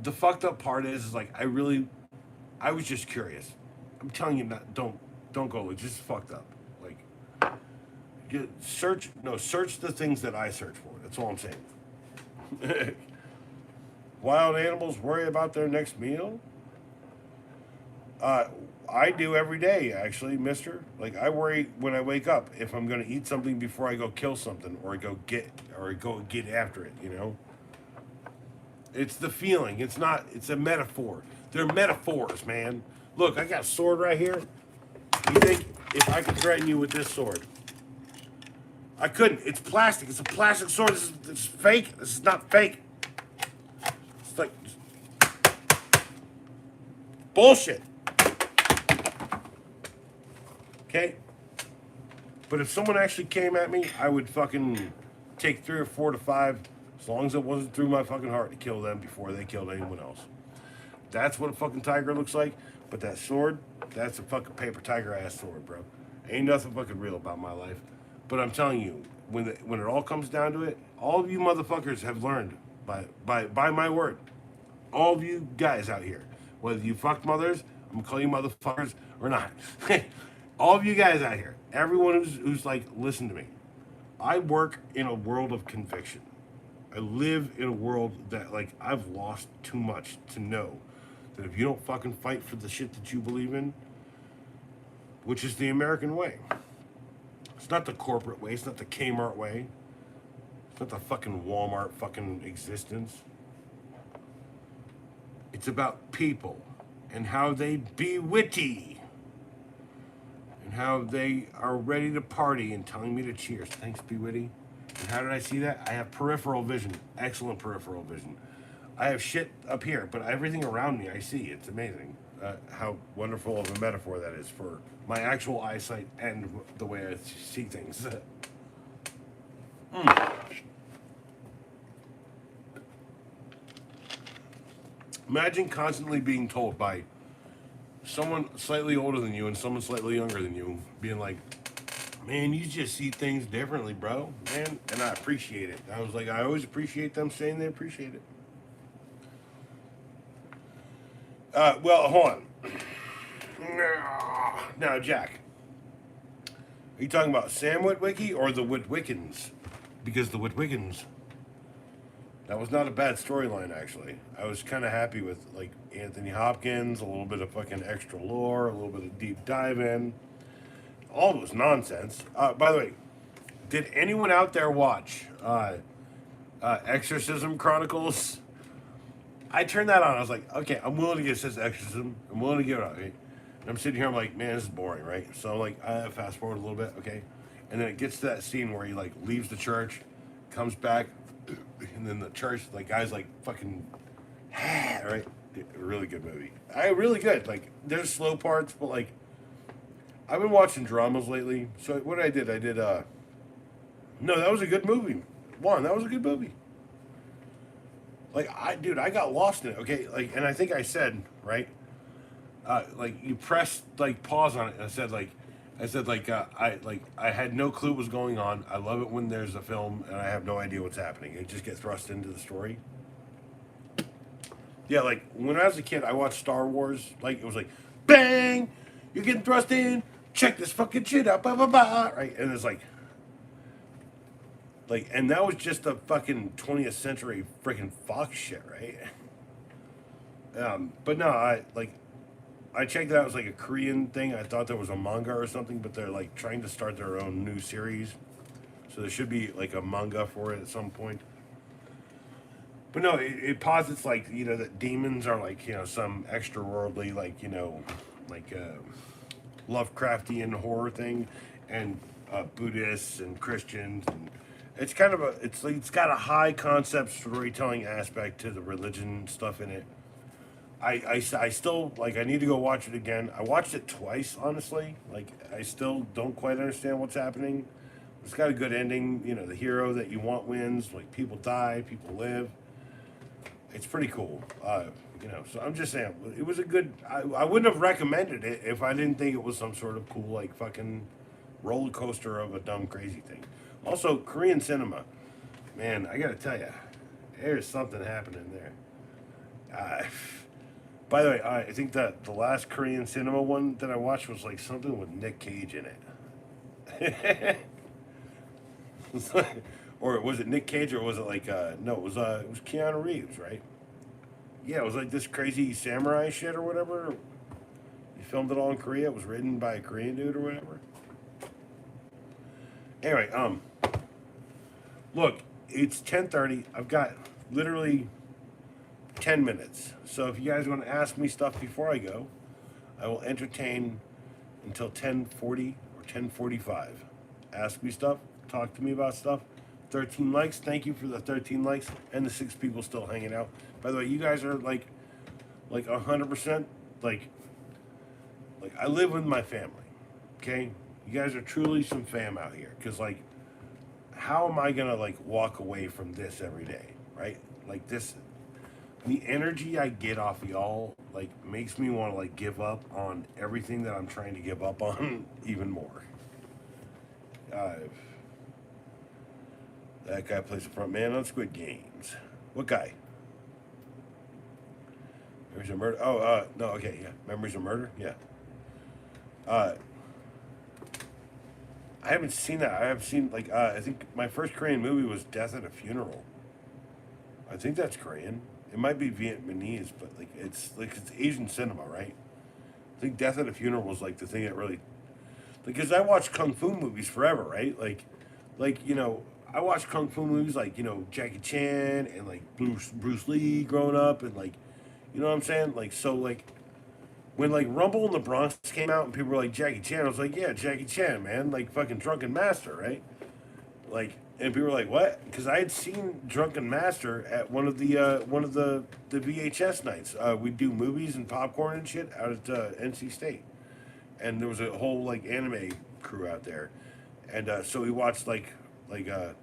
[SPEAKER 1] the fucked up part is like I was just curious. I'm telling you, not don't go look. Just fucked up. Like, search the things that I search for. That's all I'm saying. Wild animals worry about their next meal. I do every day, actually, mister. Like, I worry when I wake up if I'm gonna eat something before I go kill something or go get after it. You know, it's the feeling. It's not. It's a metaphor. They're metaphors, man. Look, I got a sword right here. You think if I could threaten you with this sword? I couldn't. It's plastic. It's a plastic sword. This is fake. This is not fake. It's like bullshit. Okay? But if someone actually came at me, I would fucking take 3 or 4 to 5, as long as it wasn't through my fucking heart, to kill them before they killed anyone else. That's what a fucking tiger looks like. But that sword, that's a fucking paper tiger ass sword, bro. Ain't nothing fucking real about my life. But I'm telling you, when it all comes down to it, all of you motherfuckers have learned by my word. All of you guys out here, whether you fucked mothers, I'm gonna call you motherfuckers or not. All of you guys out here, everyone who's like, listen to me. I work in a world of conviction. I live in a world that like I've lost too much to know that if you don't fucking fight for the shit that you believe in, which is the American way. It's not the corporate way, it's not the Kmart way. It's not the fucking Walmart fucking existence. It's about people and how they be witty and how they are ready to party and telling me to cheers. Thanks, be witty. And how did I see that? I have peripheral vision, excellent peripheral vision. I have shit up here, but everything around me I see. It's amazing how wonderful of a metaphor that is for my actual eyesight and the way I see things. Imagine constantly being told by someone slightly older than you and someone slightly younger than you being like, man, you just see things differently, bro. Man, and I appreciate it. I was like, I always appreciate them saying they appreciate it. Well, hold on. Now, Jack, are you talking about Sam Witwicky or the Witwickens? Because the Witwickens, that was not a bad storyline, actually. I was kind of happy with, like, Anthony Hopkins, a little bit of fucking extra lore, a little bit of deep dive in. All it was nonsense. By the way, did anyone out there watch Exorcism Chronicles? I turned that on. I was like, okay, I'm willing to get this exorcism. I'm willing to give it out. Okay? And I'm sitting here. I'm like, man, this is boring, right? So I'm like, I fast forward a little bit, okay? And then it gets to that scene where he like leaves the church, comes back, and then the church, like, guys like fucking, right? Really good movie. Really good. Like, there's slow parts, but like, I've been watching dramas lately. So what I did, no, that was a good movie. That was a good movie. Like I got lost in it. Okay, like, and I think I said right, like you press like pause on it. And I said I had no clue what was going on. I love it when there's a film and I have no idea what's happening. It just gets thrust into the story. Yeah, like when I was a kid, I watched Star Wars. Like it was like, bang, you're getting thrust in. Check this fucking shit out, blah blah blah. Right, and it's like, and that was just the fucking 20th century freaking Fox shit, right? But no, I checked it out. It was like a Korean thing. I thought there was a manga or something, but they're like trying to start their own new series. So there should be like a manga for it at some point. But no, it posits like that demons are like some extra worldly like like Lovecraftian horror thing, and Buddhists and Christians, and it's kind of it's got a high concept storytelling aspect to the religion stuff in it. I still like I need to go watch it again. I watched it twice, honestly. Like I still don't quite understand what's happening. It's got a good ending. The hero that you want wins. Like people die, people live. It's pretty cool. So I'm just saying it was a good. I wouldn't have recommended it if I didn't think it was some sort of cool like fucking roller coaster of a dumb crazy thing. Also, Korean cinema, man, I gotta tell you, there's something happening there. By the way, I think that the last Korean cinema one that I watched was like something with Nick Cage in it. Or was it Nick Cage, or was it like no, it was Keanu Reeves, right? Yeah, it was like this crazy samurai shit or whatever. He filmed it all in Korea. It was written by a Korean dude or whatever. Anyway, look, it's 10:30. I've got literally 10 minutes. So if you guys want to ask me stuff before I go, I will entertain until 10:40 or 10:45. Ask me stuff, talk to me about stuff. 13 likes. Thank you for the 13 likes and the 6 people still hanging out. By the way, you guys are like 100% like I live with my family. Okay? You guys are truly some fam out here, cuz like how am I going to like walk away from this every day, right? Like this, the energy I get off of y'all like makes me want to like give up on everything that I'm trying to give up on even more. That guy plays the front man on Squid Games. What guy? Memories of Murder. Oh, no, okay, yeah. Memories of Murder? Yeah. I haven't seen that. I have seen, like, I think my first Korean movie was Death at a Funeral. I think that's Korean. It might be Vietnamese, but, like, it's Asian cinema, right? I think Death at a Funeral was, like, the thing that really... Because I watched Kung Fu movies forever, right? I watched Kung Fu movies like, Jackie Chan and, like, Bruce Lee growing up and, like, you know what I'm saying? Like, so, like, when, like, Rumble in the Bronx came out and people were like, Jackie Chan, I was like, yeah, Jackie Chan, man. Like, fucking Drunken Master, right? Like, and people were like, what? Because I had seen Drunken Master at one of the VHS nights. We'd do movies and popcorn and shit out at NC State. And there was a whole, like, anime crew out there. And so we watched, like a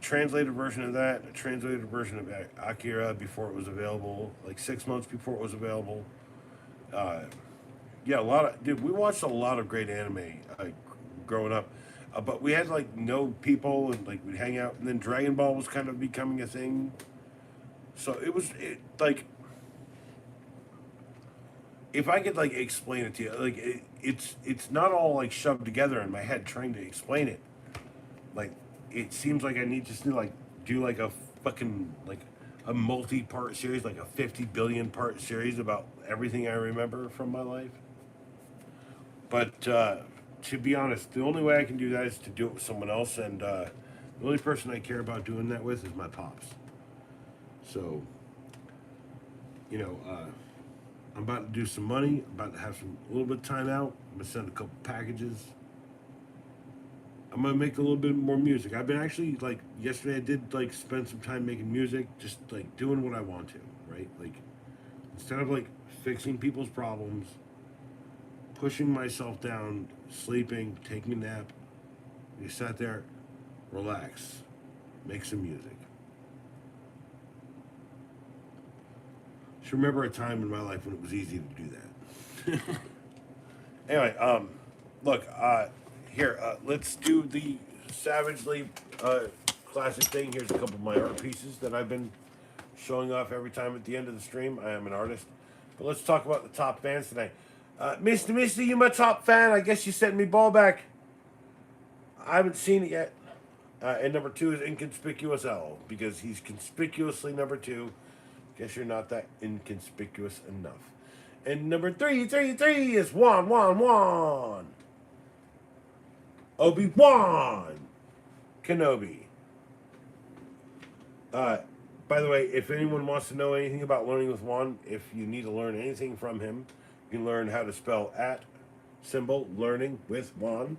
[SPEAKER 1] translated version of that, a translated version of Akira before it was available, like 6 months before it was available. Yeah, we watched a lot of great anime growing up, but we had like no people and like we'd hang out, and then Dragon Ball was kind of becoming a thing. So like if I could like explain it to you, like it's not all like shoved together in my head trying to explain it. Like it seems like I need to like do like a fucking like a multi-part series, like a 50 billion part series about everything I remember from my life. But to be honest, the only way I can do that is to do it with someone else, and the only person I care about doing that with is my pops. So, I'm about to do some money. I'm about to have a little bit of time out. I'm gonna send a couple packages. I'm gonna make a little bit more music. I've been actually like yesterday. I did like spend some time making music, just like doing what I want to, right? Like instead of like fixing people's problems, pushing myself down, sleeping, taking a nap. You sat there, relax, make some music. Just remember a time in my life when it was easy to do that. Anyway, look, here, let's do the Savagely classic thing. Here's a couple of my art pieces that I've been showing off every time at the end of the stream. I am an artist. But let's talk about the top fans tonight. Mr. You my top fan. I guess you sent me ball back. I haven't seen it yet. And number 2 is Inconspicuous L, because he's conspicuously number 2. Guess you're not that inconspicuous enough. And number 333 is Juan. Obi-Wan Kenobi. By the way, if anyone wants to know anything about learning with Juan, if you need to learn anything from him, you can learn how to spell @ learning with Juan,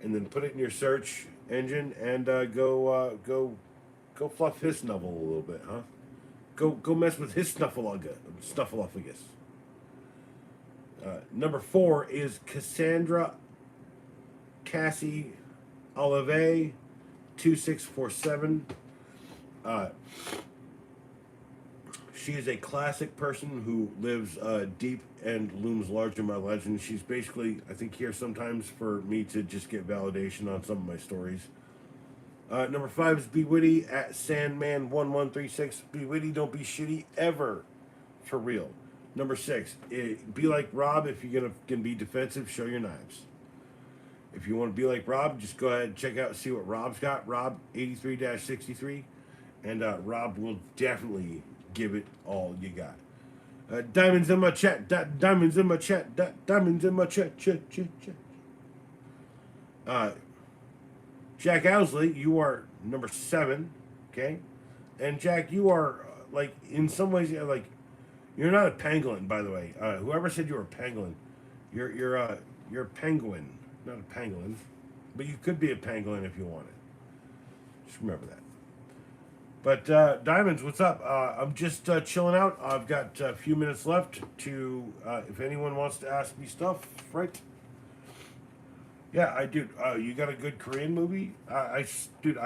[SPEAKER 1] and then put it in your search engine and go fluff his snuffle a little bit, huh? Go mess with his snuffleupagus. Number 4 is Cassandra Cassie Olive 2647. She is a classic person who lives deep and looms large in my legend. She's basically, I think, here sometimes for me to just get validation on some of my stories. Number 5 is Be Witty at Sandman1136. Be witty, don't be shitty ever, for real. Number 6, be like Rob. If you're gonna be defensive, show your knives. If you want to be like Rob, just go ahead and check out, see what Rob's got. Rob 83-63, and Rob will definitely give it all you got. Diamonds in my chat. Diamonds in my chat. Diamonds in my chat. Chat. Jack Owsley, you are number 7, okay? And Jack, you are like in some ways like you're not a pangolin, by the way. Whoever said you were a pangolin, you're a penguin, not a pangolin, but you could be a pangolin if you wanted. Just remember that. But Diamonds, what's up? I'm just chilling out. I've got a few minutes left to if anyone wants to ask me stuff, right? Yeah, I do. You got a good Korean movie? Dude,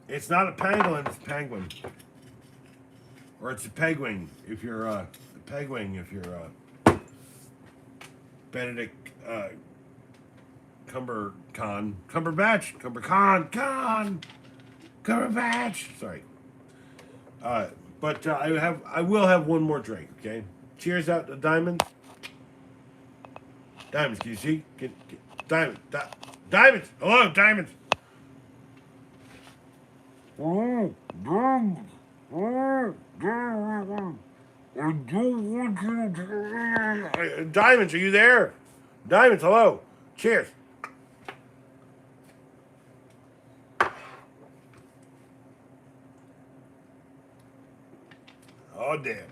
[SPEAKER 1] it's not a pangolin, it's a penguin. Or it's a pegwing if you're Benedict Cumberbatch. Sorry. But I will have one more drink, okay? Cheers out to Diamonds. Diamonds, can you see? Diamonds! Hello, Diamonds! Diamonds, are you there? Diamonds, hello. Cheers. Oh, damn.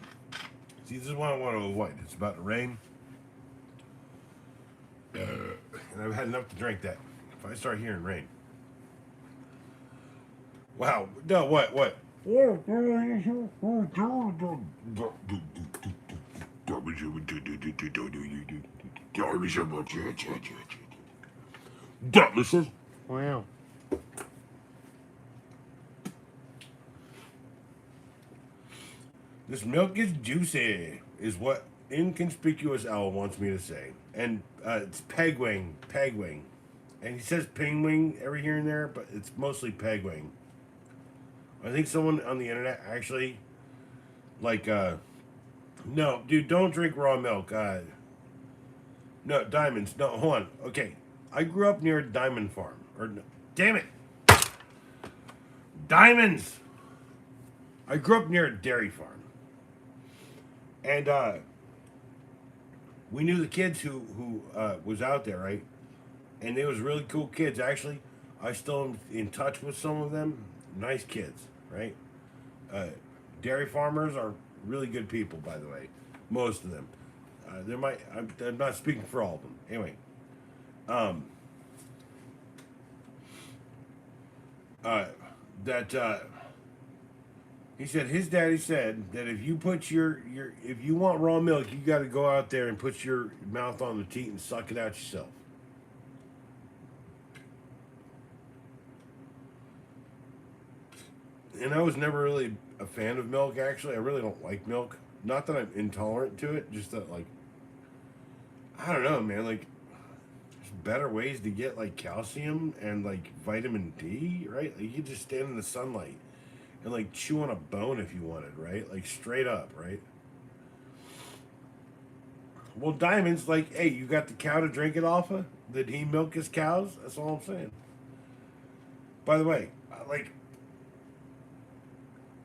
[SPEAKER 1] See, this is what I want to avoid. It's about to rain. And I've had enough to drink that. If I start hearing rain. Wow. No, what? Wow. This milk is juicy, is what Inconspicuous Owl wants me to say. And it's pegwing. And he says pingwing every here and there, but it's mostly pegwing. I think someone on the internet actually, like, no, dude, don't drink raw milk. No, Diamonds. No, hold on. Okay, I grew up near a diamond farm. Damn it. Diamonds! I grew up near a dairy farm. And, we knew the kids who was out there, right? And they was really cool kids. Actually, I still am in touch with some of them. Nice kids, right? Dairy farmers are really good people, by the way. Most of them. I'm not speaking for all of them. Anyway, he said his daddy said that if you put if you want raw milk, you got to go out there and put your mouth on the teat and suck it out yourself. And I was never really a fan of milk, actually. I really don't like milk. Not that I'm intolerant to it, just that, like, I don't know, man. Like, there's better ways to get, like, calcium and, like, vitamin D, right? Like, you could just stand in the sunlight and, like, chew on a bone if you wanted, right? Like, straight up, right? Well, Diamond's like, hey, you got the cow to drink it off of? Did he milk his cows? That's all I'm saying. By the way, like,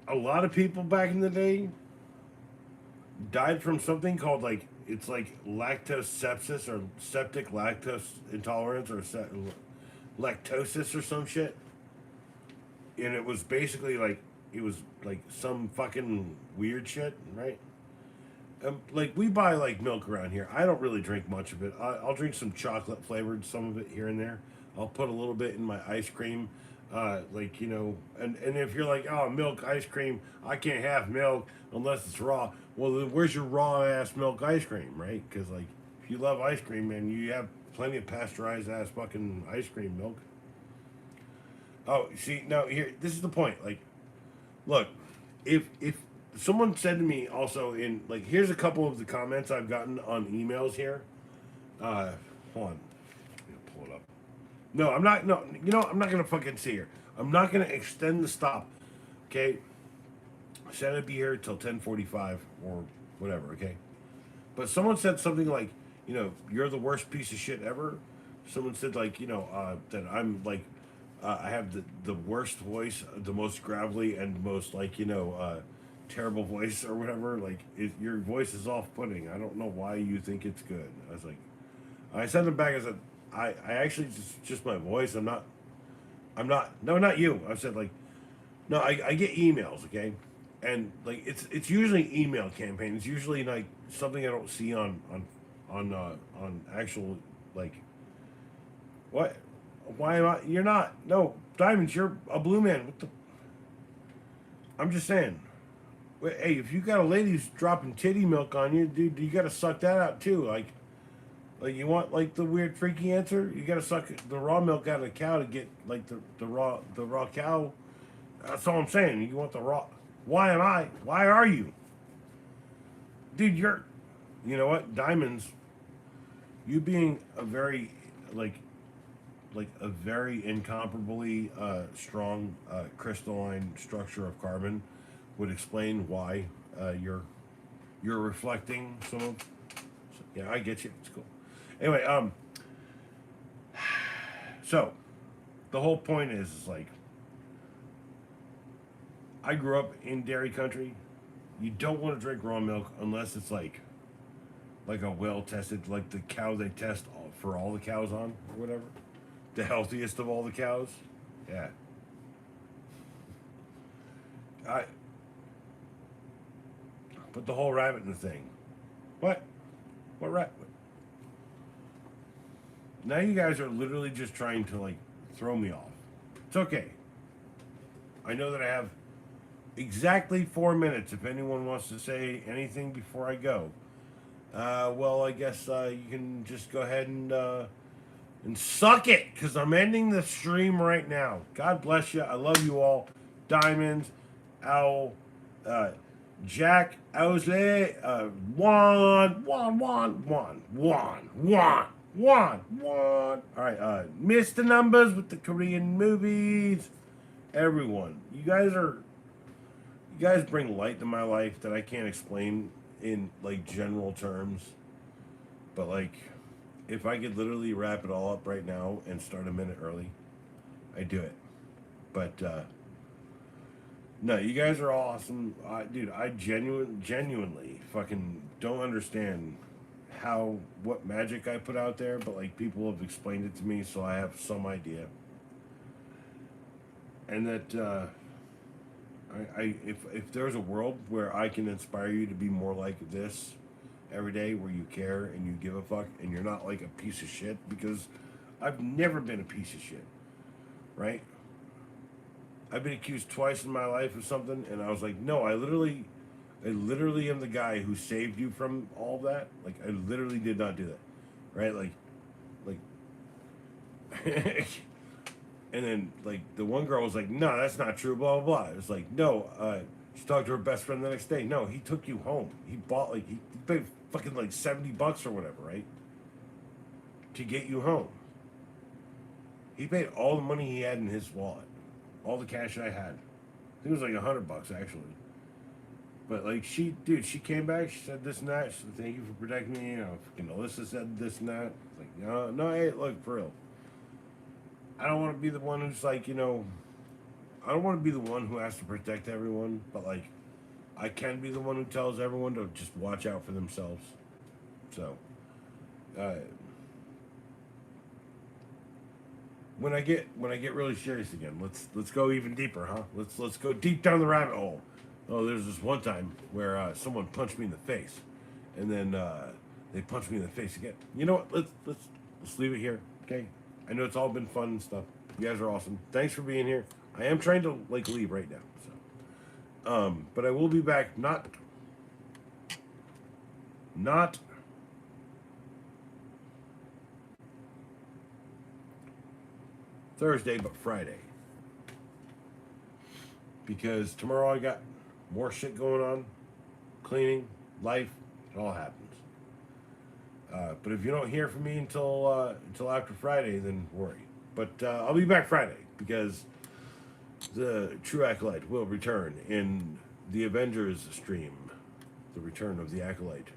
[SPEAKER 1] a lot of people back in the day died from something called like it's like lactose sepsis or septic lactose intolerance or lactosis or some shit. And it was basically like it was like some fucking weird shit, right? Like we buy like milk around here. I don't really drink much of it. I'll drink some chocolate flavored, some of it here and there. I'll put a little bit in my ice cream, like you know. And if you're like, oh, milk ice cream, I can't have milk unless it's raw. Well, then where's your raw ass milk ice cream, right? Because like, if you love ice cream, man, you have plenty of pasteurized ass fucking ice cream milk. Oh, see, now here, this is the point. Like, look, if someone said to me also in like here's a couple of the comments I've gotten on emails here. Hold on, I'm gonna pull it up. No, I'm not. No, you know I'm not gonna fucking see here. I'm not gonna extend the stop. Okay, I said I'd be here till 10:45 or whatever. Okay, but someone said something like, you know, you're the worst piece of shit ever. Someone said like, you know, that I'm like, I have the worst voice, the most gravelly and most like, you know, terrible voice or whatever. Like your voice is off-putting. I don't know why you think it's good. I was like, I sent them back. I said, I actually just my voice. No, not you. I said like, no, I get emails, okay, and like it's usually email campaign. It's usually like something I don't see on actual like what? Why am I? You're not. No, Diamonds. You're a blue man. What the? I'm just saying. Wait, hey, if you got a lady who's dropping titty milk on you, dude, you got to suck that out too. Like you want like the weird freaky answer? You got to suck the raw milk out of the cow to get like the raw cow. That's all I'm saying. You want the raw. Why am I? Why are you, dude? You're. You know what, Diamonds? You being a very like a very incomparably strong crystalline structure of carbon would explain why you're reflecting some of. Yeah, I get you. It's cool. Anyway, so the whole point is like I grew up in dairy country. You don't want to drink raw milk unless it's like a well tested like the cow they test for all the cows on or whatever. The healthiest of all the cows. Yeah. I put the whole rabbit in the thing. What? What rabbit? Now you guys are literally just trying to like throw me off. It's okay. I know that I have exactly 4 minutes if anyone wants to say anything before I go. Well, I guess you can just go ahead and suck it because I'm ending the stream right now. God bless you. I love you all. Diamonds, Owl, Jack, Owsley, Juan. All right, Mr. Numbers with the Korean movies. Everyone, you guys bring light to my life that I can't explain in like general terms, but like if I could literally wrap it all up right now and start a minute early, I do it. But no, you guys are awesome, dude. I genuinely fucking don't understand what magic I put out there, but like people have explained it to me, so I have some idea. And that if there's a world where I can inspire you to be more like this every day, where you care and you give a fuck and you're not like a piece of shit, because I've never been a piece of shit, right? I've been accused twice in my life of something, and I was like, no, I literally am the guy who saved you from all that. Like, I literally did not do that, right? Like, and then like the one girl was like, no, that's not true, blah blah blah. It was like, no, she talked to her best friend the next day. No, he took you home. He bought like he paid fucking like $70 or whatever, right? To get you home. He paid all the money he had in his wallet, all the cash I had. I think it was like $100 actually. But like she came back. She said this and that. She said, thank you for protecting me. You know, fucking Alyssa said this and that. Like, no, hey, look, for real. I don't want to be the one who's like, you know, I don't want to be the one who has to protect everyone. But like, I can be the one who tells everyone to just watch out for themselves. So, when I get really serious again, let's go even deeper, huh? Let's go deep down the rabbit hole. Oh, there's this one time where someone punched me in the face, and then they punched me in the face again. You know what? Let's leave it here, okay? I know it's all been fun and stuff. You guys are awesome. Thanks for being here. I am trying to leave right now, so but I will be back. Not Thursday, but Friday. Because tomorrow I got more shit going on. Cleaning, life, it all happens. But if you don't hear from me until after Friday, then worry. But I'll be back Friday because the True Acolyte will return in the Avengers stream. The return of the Acolyte.